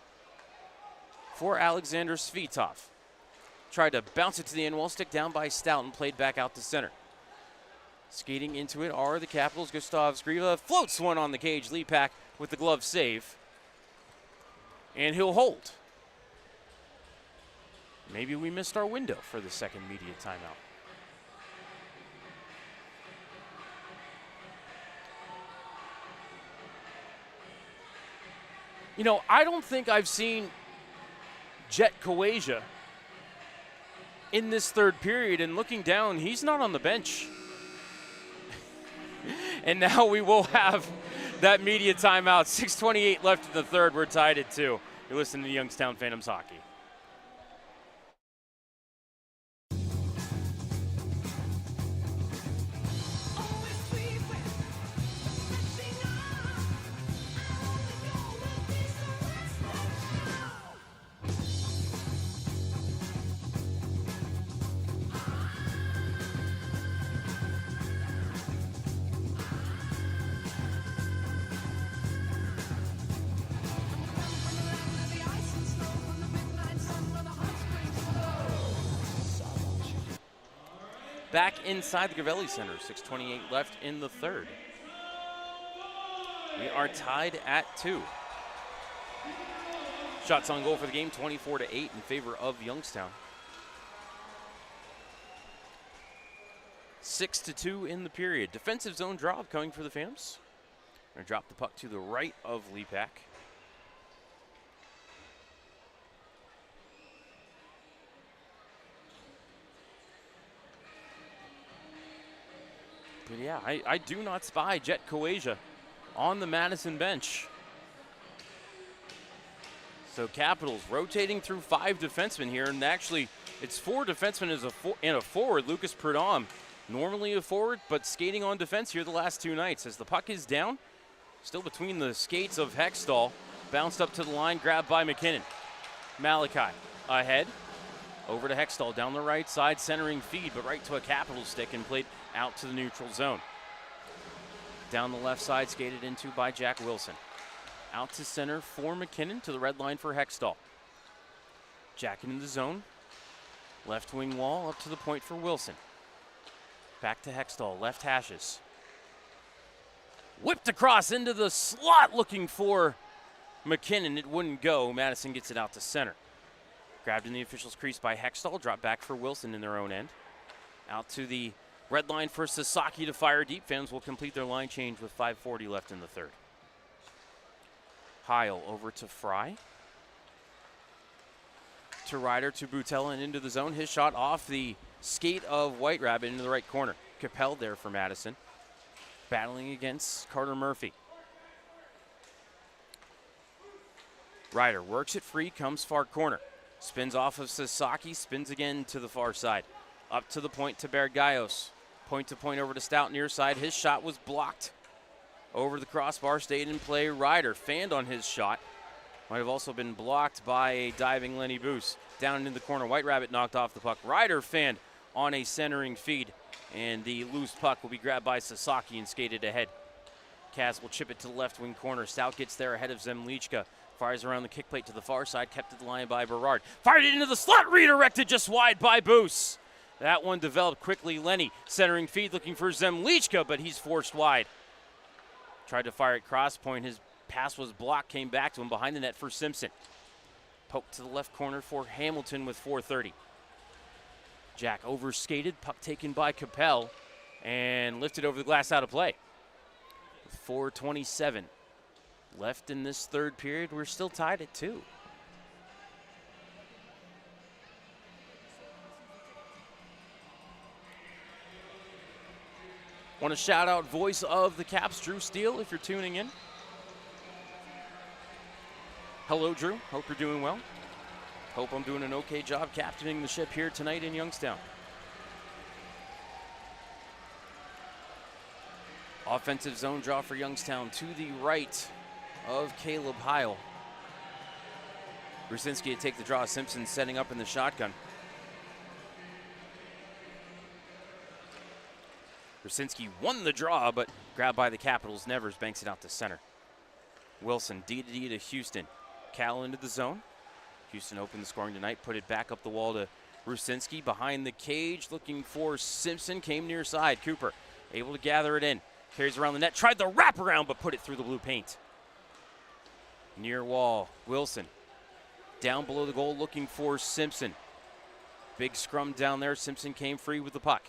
for Alexander Svitov. Tried to bounce it to the end wall, stick down by Stout and played back out to center. Skating into it are the Capitals. Gustav Skriva floats one on the cage. Leapak with the glove save. And he'll hold. Maybe we missed our window for the second media timeout. You know, I don't think I've seen Jet Kawaja in this third period, and looking down, he's not on the bench. And now we will have that media timeout. 6:28 left in the third. We're tied at 2. You're listening to Youngstown Phantoms Hockey. Back inside the Gravelli Center, 6:28 left in the third. We are tied at 2. Shots on goal for the game, 24-8 in favor of Youngstown. 6-2 in the period. Defensive zone draw coming for the Phantoms. Gonna drop the puck to the right of Leapak. But yeah, I do not spy Jet Kawaja on the Madison bench. So Capitals rotating through 5 defensemen here, and actually It's 4 defensemen and a forward. Lucas Prudhomme, normally a forward, but skating on defense here the last 2 nights. As the puck is down, still between the skates of Hextall. Bounced up to the line, grabbed by McKinnon. Malachi ahead. Over to Hextall, down the right side, centering feed, but right to a Capitol stick and played out to the neutral zone. Down the left side, skated into by Jack Wilson. Out to center for McKinnon, to the red line for Hextall. Jack in the zone. Left wing wall, up to the point for Wilson. Back to Hextall, left hashes. Whipped across into the slot, looking for McKinnon. It wouldn't go. Madison gets it out to center. Grabbed in the official's crease by Hextall. Drop back for Wilson in their own end. Out to the red line for Sasaki to fire deep. Fans will complete their line change with 5:40 left in the third. Heil over to Fry. To Ryder, to Butella, and into the zone. His shot off the skate of White Rabbit into the right corner. Capel there for Madison. Battling against Carter Murphy. Ryder works it free, comes far corner. Spins off of Sasaki, spins again to the far side. Up to the point to Bergaios. Point to point over to Stout near side. His shot was blocked. Over the crossbar, stayed in play. Ryder fanned on his shot. Might have also been blocked by a diving Lenny Boos. Down in the corner, White Rabbit knocked off the puck. Ryder fanned on a centering feed. And the loose puck will be grabbed by Sasaki and skated ahead. Kaz will chip it to the left wing corner. Stout gets there ahead of Zemlichka. Fires around the kick plate to the far side, kept at the line by Berard. Fired it into the slot, redirected just wide by Boos. That one developed quickly. Lenny centering feed looking for Zemlichka, but he's forced wide. Tried to fire at cross point. His pass was blocked, came back to him behind the net for Simpson. Poke to the left corner for Hamilton with 4:30. Jack overskated, puck taken by Capel, and lifted over the glass out of play. With 4:27 left in this third period, we're still tied at 2. Want to shout out voice of the Caps, Drew Steele, if you're tuning in. Hello, Drew. Hope you're doing well. Hope I'm doing an okay job captaining the ship here tonight in Youngstown. Offensive zone draw for Youngstown to the right of Caleb Heil. Brzezinski to take the draw. Simpson setting up in the shotgun. Brzezinski won the draw, but grabbed by the Capitals. Nevers banks it out to center. Wilson, D-to-D to Houston. Cal into the zone. Houston opened the scoring tonight, put it back up the wall to Brzezinski. Behind the cage, looking for Simpson. Came near side. Cooper able to gather it in. Carries around the net. Tried the wraparound, but put it through the blue paint. Near wall, Wilson. Down below the goal, looking for Simpson. Big scrum down there. Simpson came free with the puck.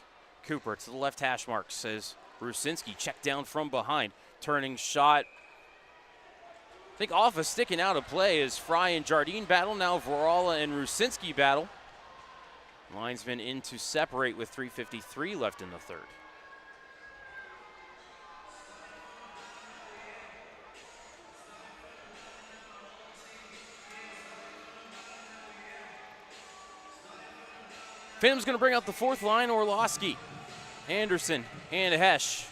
Cooper to the left hash mark, says Brzezinski. Checked down from behind. Turning shot. I think off a sticking out of play as Fry and Jardine battle. Now Vorala and Rusinski battle. Linesmen in to separate with 3:53 left in the third. Phantom's going to bring out the fourth line. Orlowski, Anderson, and Hesh.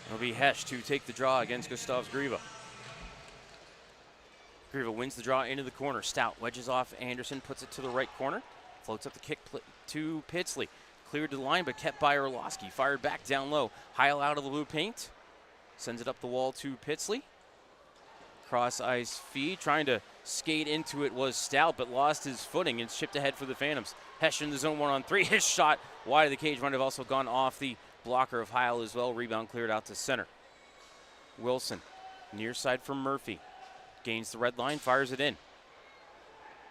It'll be Hesh to take the draw against Gustavs Griva. Griva wins the draw into the corner. Stout wedges off Anderson, puts it to the right corner. Floats up the kick to Pitsley. Cleared to the line, but kept by Orlowski. Fired back down low. Heil out of the blue paint. Sends it up the wall to Pitsley. Cross ice feed. Trying to skate into it was Stout, but lost his footing and chipped ahead for the Phantoms. Hesh in the zone 1-on-3. His shot wide of the cage might have also gone off the blocker of Heil as well. Rebound cleared out to center. Wilson, near side from Murphy. Gains the red line, fires it in.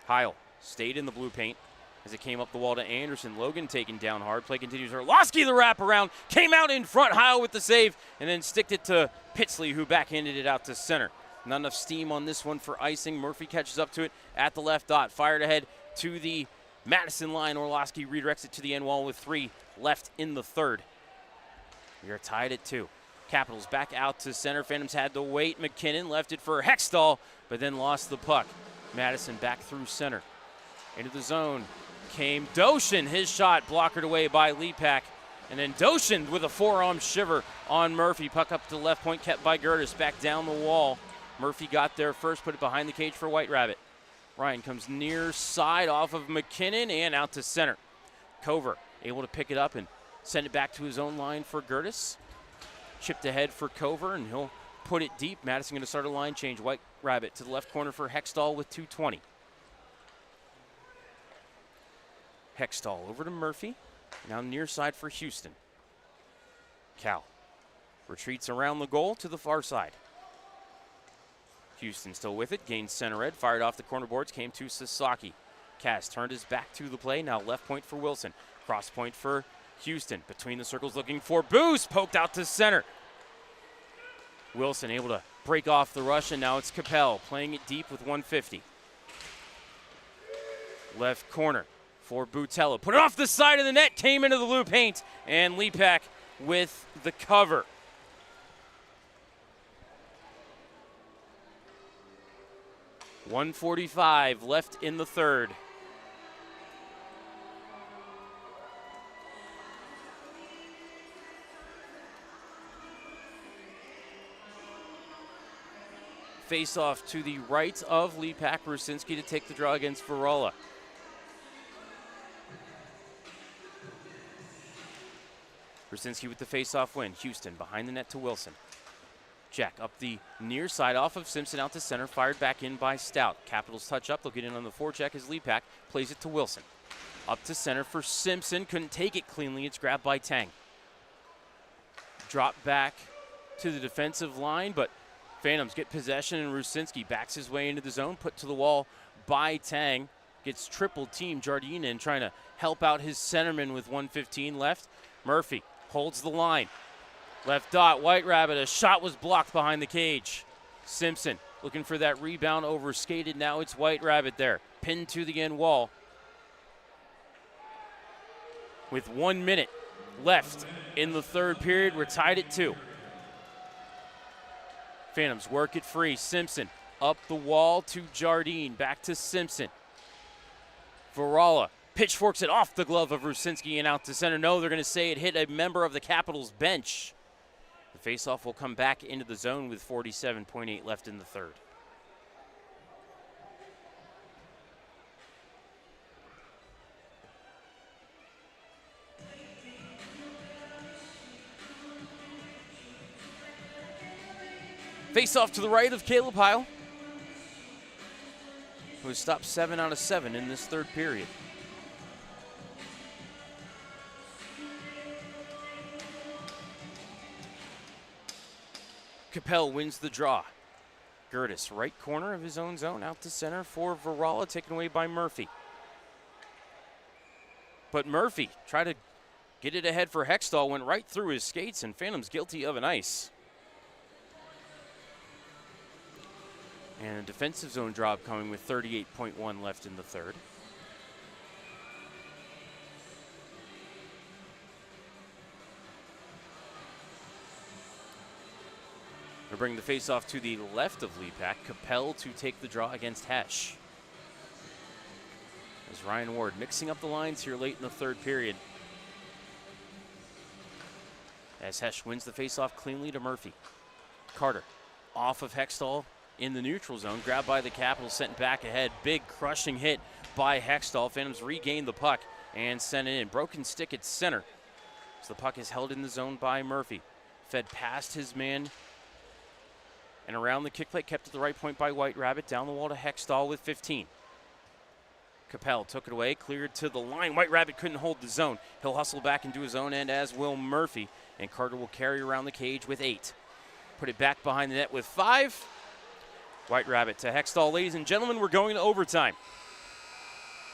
Heil stayed in the blue paint as it came up the wall to Anderson. Logan taken down hard. Play continues. Orlowski the wraparound. Came out in front. Heil with the save and then sticked it to Pitsley, who backhanded it out to center. Not enough steam on this one for icing. Murphy catches up to it at the left dot. Fired ahead to the Madison line. Orlowski redirects it to the end wall with 3 left in the third. We are tied at 2. Capitals back out to center. Phantoms had to wait. McKinnon left it for Hextall, but then lost the puck. Madison back through center. Into the zone came Doshin. His shot blockered away by Lepak. And then Doshin with a forearm shiver on Murphy. Puck up to the left point, kept by Gertis. Back down the wall. Murphy got there first, put it behind the cage for White Rabbit. Ryan comes near side off of McKinnon and out to center. Cover able to pick it up and send it back to his own line for Gertis. Chipped ahead for Cover, and he'll put it deep. Madison going to start a line change. White Rabbit to the left corner for Hextall with 2:20. Hextall over to Murphy. Now near side for Houston. Cal retreats around the goal to the far side. Houston still with it. Gains center ed. Fired off the corner boards. Came to Sasaki. Cass turned his back to the play. Now left point for Wilson. Cross point for Houston. Between the circles looking for Boost. Poked out to center. Wilson able to break off the rush, and now it's Capel playing it deep with 150. Left corner for Butella. Put it off the side of the net. Came into the blue paint, and Lepak with the cover. .145 left in the third. Face off to the right of Lepak. Rusinski to take the draw against Varela. Rusinski with the face-off win. Houston behind the net to Wilson. Jack up the near side off of Simpson out to center. Fired back in by Stout. Capitals touch up. They'll get in on the forecheck as Lepak plays it to Wilson. Up to center for Simpson. Couldn't take it cleanly. It's grabbed by Tang. Drop back to the defensive line, but Phantoms get possession, and Rusinski backs his way into the zone. Put to the wall by Tang. Gets triple team Jardine in, trying to help out his centerman with 1:15 left. Murphy holds the line. Left dot, White Rabbit. A shot was blocked behind the cage. Simpson looking for that rebound, over skated. Now it's White Rabbit there. Pinned to the end wall. With 1 minute left in the third period, we're tied at 2. Phantoms work it free. Simpson up the wall to Jardine. Back to Simpson. Varela pitchforks it off the glove of Rusinski and out to center. No, they're going to say it hit a member of the Capitals bench. The faceoff will come back into the zone with 47.8 left in the third. Face-off to the right of Caleb Heil, who has stopped 7 out of 7 in this third period. Capel wins the draw. Gertis, right corner of his own zone, out to center for Varela, taken away by Murphy. But Murphy tried to get it ahead for Hextall, went right through his skates, and Phantom's guilty of an ice. And a defensive zone drop coming with 38.1 left in the third. We'll bring the faceoff to the left of Lepak. Capel to take the draw against Hesh. As Ryan Ward mixing up the lines here late in the third period. As Hesh wins the faceoff cleanly to Murphy. Carter off of Hextall in the neutral zone, grabbed by the Capitals, sent back ahead. Big crushing hit by Hextall. Phantoms regained the puck and sent it in. Broken stick at center. So the puck is held in the zone by Murphy. Fed past his man and around the kick plate, kept at the right point by White Rabbit. Down the wall to Hextall with 15. Capel took it away, cleared to the line. White Rabbit couldn't hold the zone. He'll hustle back into his own end, as will Murphy. And Carter will carry around the cage with 8. Put it back behind the net with 5. White Rabbit to Hextall. Ladies and gentlemen, we're going to overtime.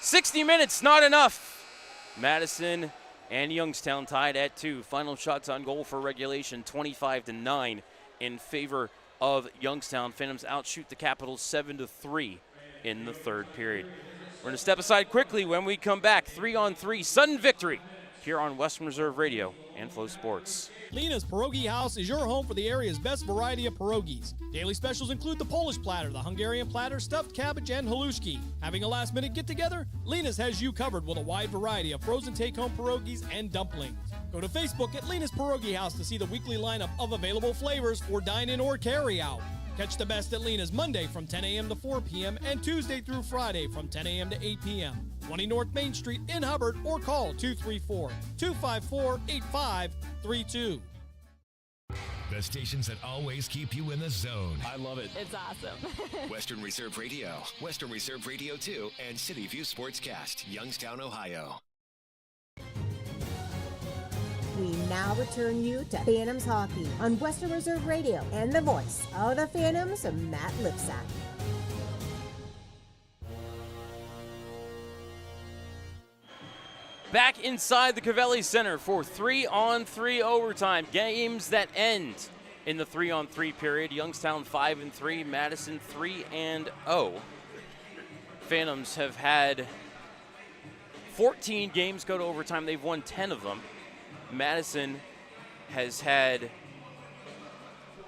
60 minutes, not enough. Madison and Youngstown tied at 2. Final shots on goal for regulation, 25-9 in favor of Youngstown. Phantoms outshoot the Capitals 7-3 in the third period. We're going to step aside quickly. When we come back, 3-on-3 sudden victory here on Western Reserve Radio and Flow Sports. Lena's Pierogi House is your home for the area's best variety of pierogies. Daily specials include the Polish platter, the Hungarian platter, stuffed cabbage, and halushki. Having a last-minute get-together? Lena's has you covered with a wide variety of frozen take-home pierogies and dumplings. Go to Facebook at Lena's Pierogi House to see the weekly lineup of available flavors for dine-in or carry-out. Catch the best at Lena's Monday from 10 a.m. to 4 p.m. and Tuesday through Friday from 10 a.m. to 8 p.m. 20 North Main Street in Hubbard, or call 234-254-8532. The stations that always keep you in the zone. I love it. It's awesome. Western Reserve Radio, Western Reserve Radio 2, and City View Sportscast, Youngstown, Ohio. We now return you to Phantoms Hockey on Western Reserve Radio and the voice of the Phantoms, Matt Lipsack. Back inside the Cavelli Center for 3-on-3 overtime. Games that end in the 3-on-3 period. Youngstown 5-3, Madison 3-0. Phantoms have had 14 games go to overtime. They've won 10 of them. Madison has had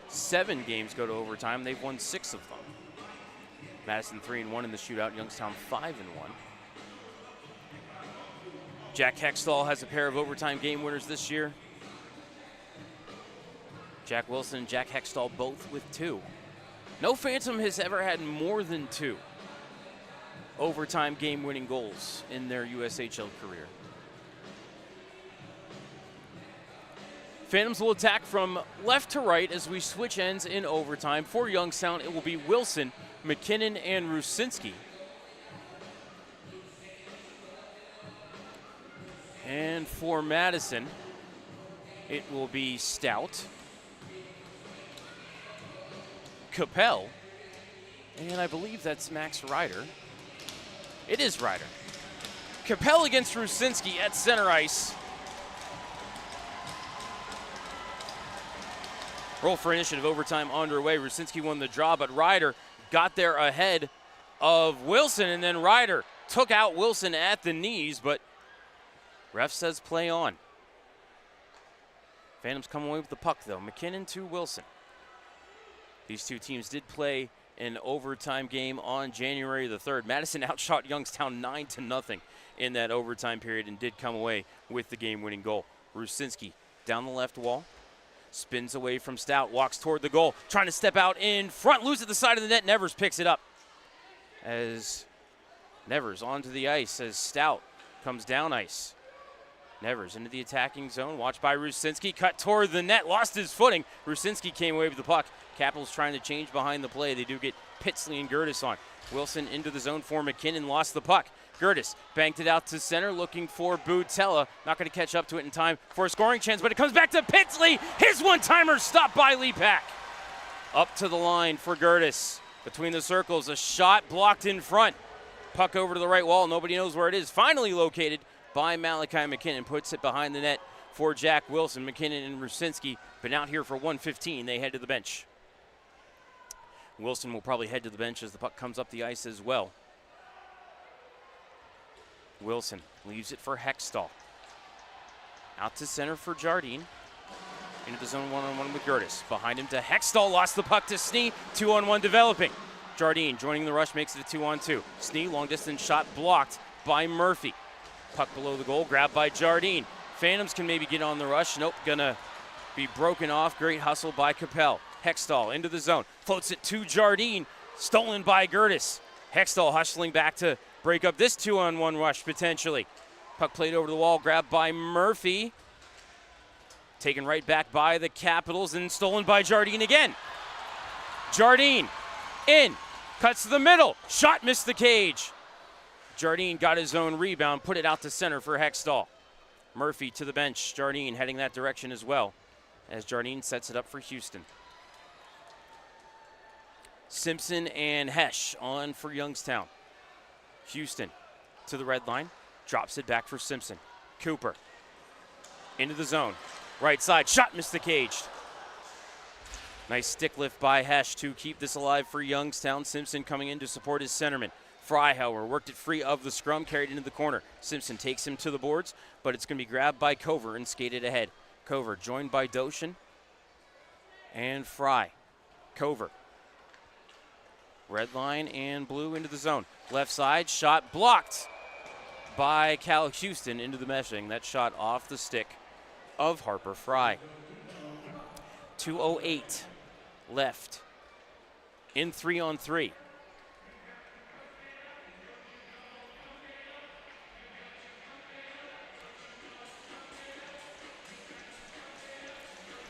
7 games go to overtime. They've won 6 of them. Madison 3-1 in the shootout. Youngstown 5-1. Jack Hextall has a pair of overtime game winners this year. Jack Wilson and Jack Hextall both with 2. No Phantom has ever had more than 2 overtime game-winning goals in their USHL career. Phantoms will attack from left to right as we switch ends in overtime. For Youngstown, it will be Wilson, McKinnon, and Rusinski. And for Madison, it will be Stout, Capel, and I believe that's Max Ryder. It is Ryder. Capel against Rusinski at center ice. Roll for initiative, overtime underway. Rusinski won the draw, but Ryder got there ahead of Wilson, and then Ryder took out Wilson at the knees, but ref says play on. Phantoms come away with the puck, though. McKinnon to Wilson. These two teams did play an overtime game on January the 3rd. Madison outshot Youngstown 9-0 in that overtime period and did come away with the game-winning goal. Rusinski down the left wall. Spins away from Stout, walks toward the goal, trying to step out in front, loose at the side of the net. Nevers picks it up as Nevers onto the ice as Stout comes down ice. Nevers into the attacking zone, watched by Rusinski, cut toward the net, lost his footing. Rusinski came away with the puck. Capitals trying to change behind the play. They do get Pitsley and Gertis on. Wilson into the zone for McKinnon, lost the puck. Gertis banked it out to center, looking for Butella. Not going to catch up to it in time for a scoring chance, but it comes back to Pitsley. His one-timer stopped by Lepak. Up to the line for Gertis. Between the circles, a shot blocked in front. Puck over to the right wall. Nobody knows where it is. Finally located by Malachi McKinnon. Puts it behind the net for Jack Wilson. McKinnon and Rusinski been out here for 1:15. They head to the bench. Wilson will probably head to the bench as the puck comes up the ice as well. Wilson leaves it for Hextall. Out to center for Jardine. Into the zone one-on-one with Gertis. Behind him to Hextall, lost the puck to Snee. 2-on-1 developing. Jardine joining the rush, makes it a 2-on-2. Snee, long distance shot blocked by Murphy. Puck below the goal, grabbed by Jardine. Phantoms can maybe get on the rush. Nope, gonna be broken off. Great hustle by Capel. Hextall into the zone, floats it to Jardine. Stolen by Gertis. Hextall hustling back to break up this 2-on-1 rush potentially. Puck played over the wall, grabbed by Murphy. Taken right back by the Capitals and stolen by Jardine again. Jardine in, cuts to the middle. Shot missed the cage. Jardine got his own rebound, put it out to center for Hextall. Murphy to the bench. Jardine heading that direction as well as Jardine sets it up for Houston. Simpson and Hesh on for Youngstown. Houston to the red line, drops it back for Simpson. Cooper into the zone, right side, shot missed the cage. Nice stick lift by Hesh to keep this alive for Youngstown. Simpson coming in to support his centerman. Freihower worked it free of the scrum, carried into the corner. Simpson takes him to the boards, but it's going to be grabbed by Cover and skated ahead. Cover joined by Doshin and Fry. Cover. Red line and blue into the zone. Left side, shot blocked by Cal Houston into the meshing. That shot off the stick of Harper Fry. 2:08 left in 3-on-3.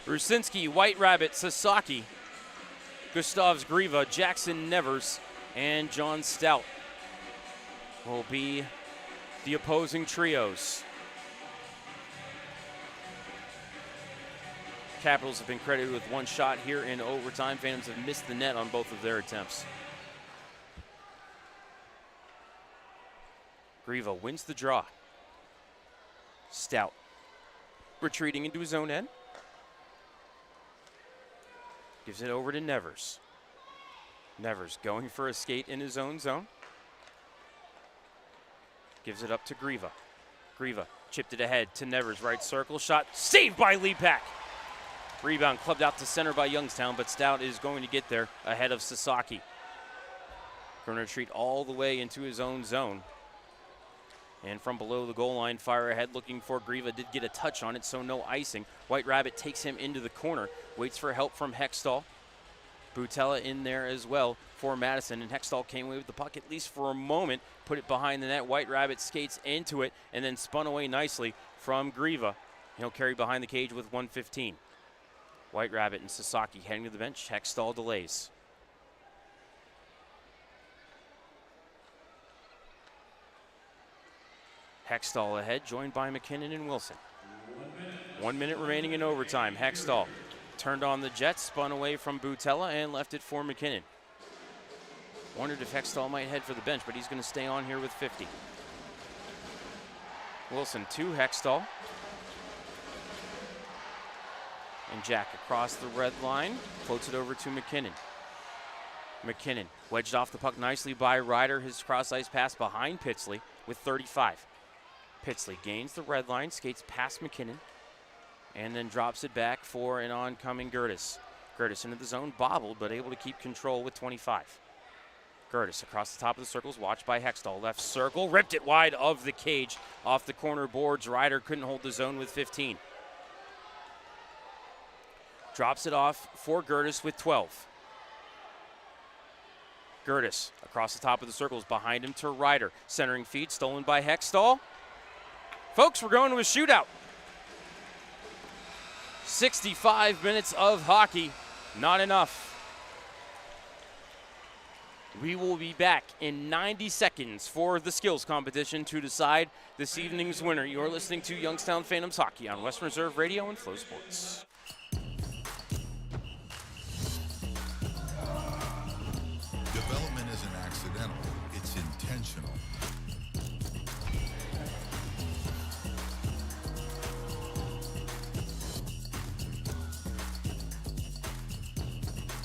Rusinski, White Rabbit, Sasaki, Gustavs Griva, Jackson Nevers, and John Stout will be the opposing trios. Capitals have been credited with one shot here in overtime. Phantoms have missed the net on both of their attempts. Griva wins the draw. Stout retreating into his own end. Gives it over to Nevers. Nevers going for a skate in his own zone. Gives it up to Griva. Griva chipped it ahead to Nevers, right circle. Shot saved by Lepak. Rebound clubbed out to center by Youngstown, but Stout is going to get there ahead of Sasaki. Going to retreat all the way into his own zone. And from below the goal line, fire ahead looking for Griva. Did get a touch on it, so no icing. White Rabbit takes him into the corner. Waits for help from Hextall. Butella in there as well for Madison. And Hextall came away with the puck at least for a moment. Put it behind the net. White Rabbit skates into it and then spun away nicely from Griva. He'll carry behind the cage with 1:15. White Rabbit and Sasaki heading to the bench. Hextall delays. Hextall ahead, joined by McKinnon and Wilson. 1 minute remaining in overtime. Hextall turned on the jet, spun away from Butella, and left it for McKinnon. Wondered if Hextall might head for the bench, but he's going to stay on here with 50. Wilson to Hextall. And Jack across the red line, floats it over to McKinnon. McKinnon wedged off the puck nicely by Ryder. His cross-ice pass behind Pitsley with 35. Pitsley gains the red line, skates past McKinnon, and then drops it back for an oncoming Gertis. Gertis into the zone, bobbled, but able to keep control with 25. Gertis across the top of the circles, watched by Hextall. Left circle, ripped it wide of the cage off the corner boards. Ryder couldn't hold the zone with 15. Drops it off for Gertis with 12. Gertis across the top of the circles, behind him to Ryder. Centering feed, stolen by Hextall. Folks, we're going to a shootout. 65 minutes of hockey, not enough. We will be back in 90 seconds for the skills competition to decide this evening's winner. You're listening to Youngstown Phantoms Hockey on Western Reserve Radio and Flow Sports. Development isn't accidental, it's intentional.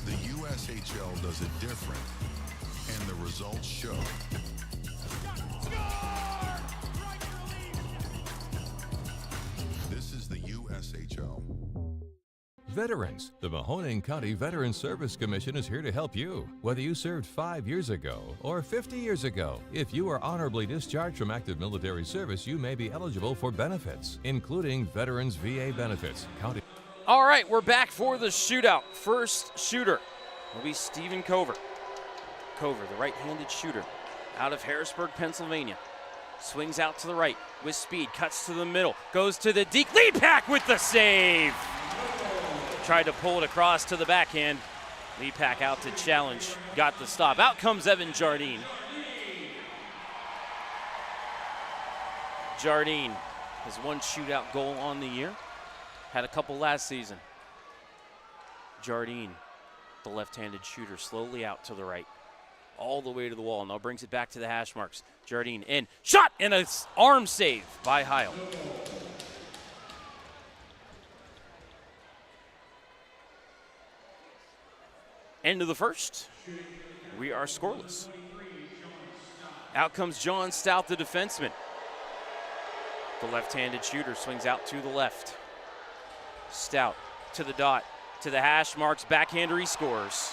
The USHL does it different, and the results show. This is the USHL. Veterans. The Mahoning County Veterans Service Commission is here to help you. Whether you served 5 years ago or 50 years ago, if you are honorably discharged from active military service, you may be eligible for benefits, including Veterans VA benefits. County. All right, we're back for the shootout. First shooter will be Stephen Cover. Cover, the right-handed shooter out of Harrisburg, Pennsylvania. Swings out to the right with speed, cuts to the middle, goes to the deep. Lepak with the save. Tried to pull it across to the backhand. Lepak out to challenge, got the stop. Out comes Evan Jardine. Jardine has one shootout goal on the year. Had a couple last season. Jardine, the left-handed shooter, slowly out to the right. All the way to the wall. Now brings it back to the hash marks. Jardine in. Shot! And an arm save by Heil. End of the first. We are scoreless. Out comes John Stout, the defenseman. The left-handed shooter swings out to the left. Stout to the dot, to the hash marks, backhander, he scores.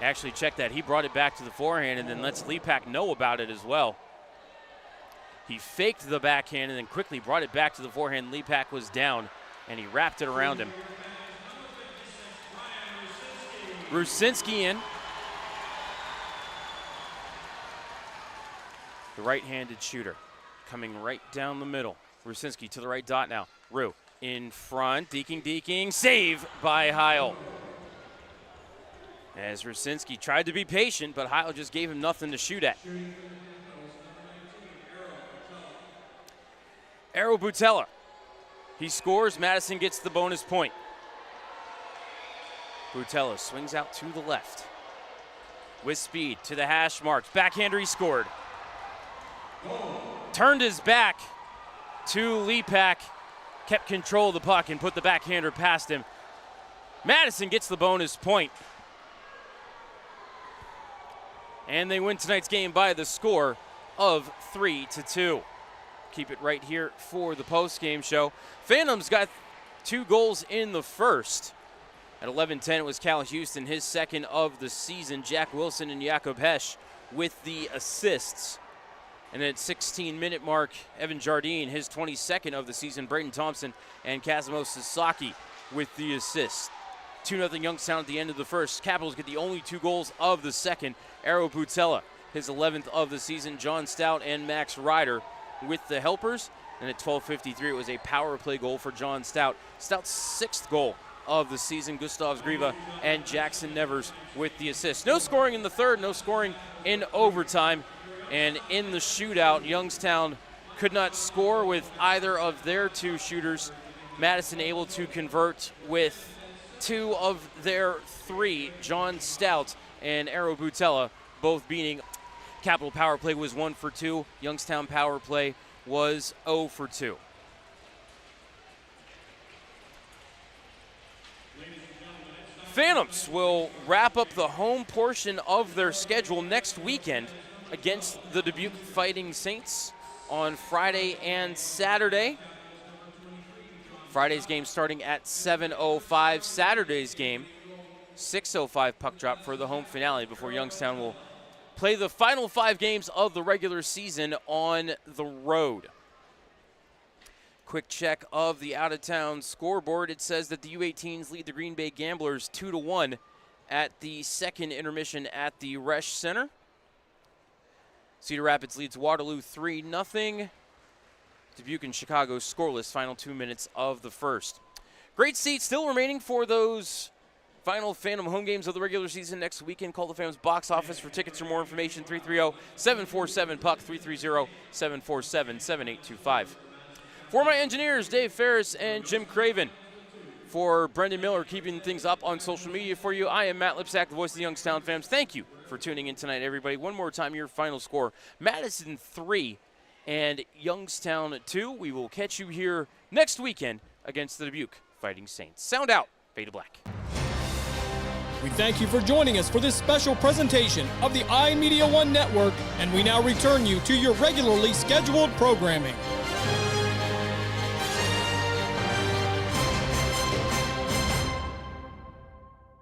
Actually, check that. He brought it back to the forehand and then lets Lepak know about it as well. He faked the backhand and then quickly brought it back to the forehand. Lepak was down, and he wrapped it around him. Rusinski in. The right-handed shooter coming right down the middle. Rusinski to the right dot now. Ru in front, deking, save by Heil. As Rusinski tried to be patient, but Heil just gave him nothing to shoot at. Aero Butella. He scores, Madison gets the bonus point. Butella swings out to the left. With speed to the hash marks. Backhander, he scored. Turned his back to Lepak. Kept control of the puck and put the backhander past him. Madison gets the bonus point. And they win tonight's game by the score of 3-2. Keep it right here for the post-game show. Phantoms got 2 goals in the first. At 11:10, it was Cal Houston, his second of the season. Jack Wilson and Jakob Hesch with the assists. And at 16-minute mark, Evan Jardine, his 22nd of the season. Braden Thompson and Kazimo Sasaki with the assists. 2-0 Youngstown at the end of the first. Capitals get the only 2 goals of the second. Aero Butella, his 11th of the season. John Stout and Max Ryder with the helpers. And at 12:53, it was a power play goal for John Stout. Stout's 6th goal of the season. Gustav Griva and Jackson Nevers with the assist. No scoring in the third, no scoring in overtime. And in the shootout, Youngstown could not score with either of their 2 shooters. Madison able to convert with 2 of their 3. John Stout and Aero Butella both beating. Capital power play was 1 for 2. Youngstown power play was 0 for 2. Phantoms will wrap up the home portion of their schedule next weekend against the Dubuque Fighting Saints on Friday and Saturday. Friday's game starting at 7:05. Saturday's game, 6:05 puck drop for the home finale before Youngstown will play the final 5 games of the regular season on the road. Quick check of the out-of-town scoreboard. It says that the U18s lead the Green Bay Gamblers 2-1 at the second intermission at the Resch Center. Cedar Rapids leads Waterloo 3-0. Dubuque and Chicago scoreless final 2 minutes of the first. Great seats still remaining for those final Phantom home games of the regular season next weekend. Call the Phantoms box office for tickets or more information. 330-747-PUCK, 330-747-7825. For my engineers, Dave Ferris and Jim Craven. For Brendan Miller, keeping things up on social media for you, I am Matt Lipsack, the voice of the Youngstown Phantoms. Thank you for tuning in tonight, everybody. One more time, your final score, Madison 3 and Youngstown 2. We will catch you here next weekend against the Dubuque Fighting Saints. Sound out. Fade to black. We thank you for joining us for this special presentation of the iMedia One Network, and we now return you to your regularly scheduled programming.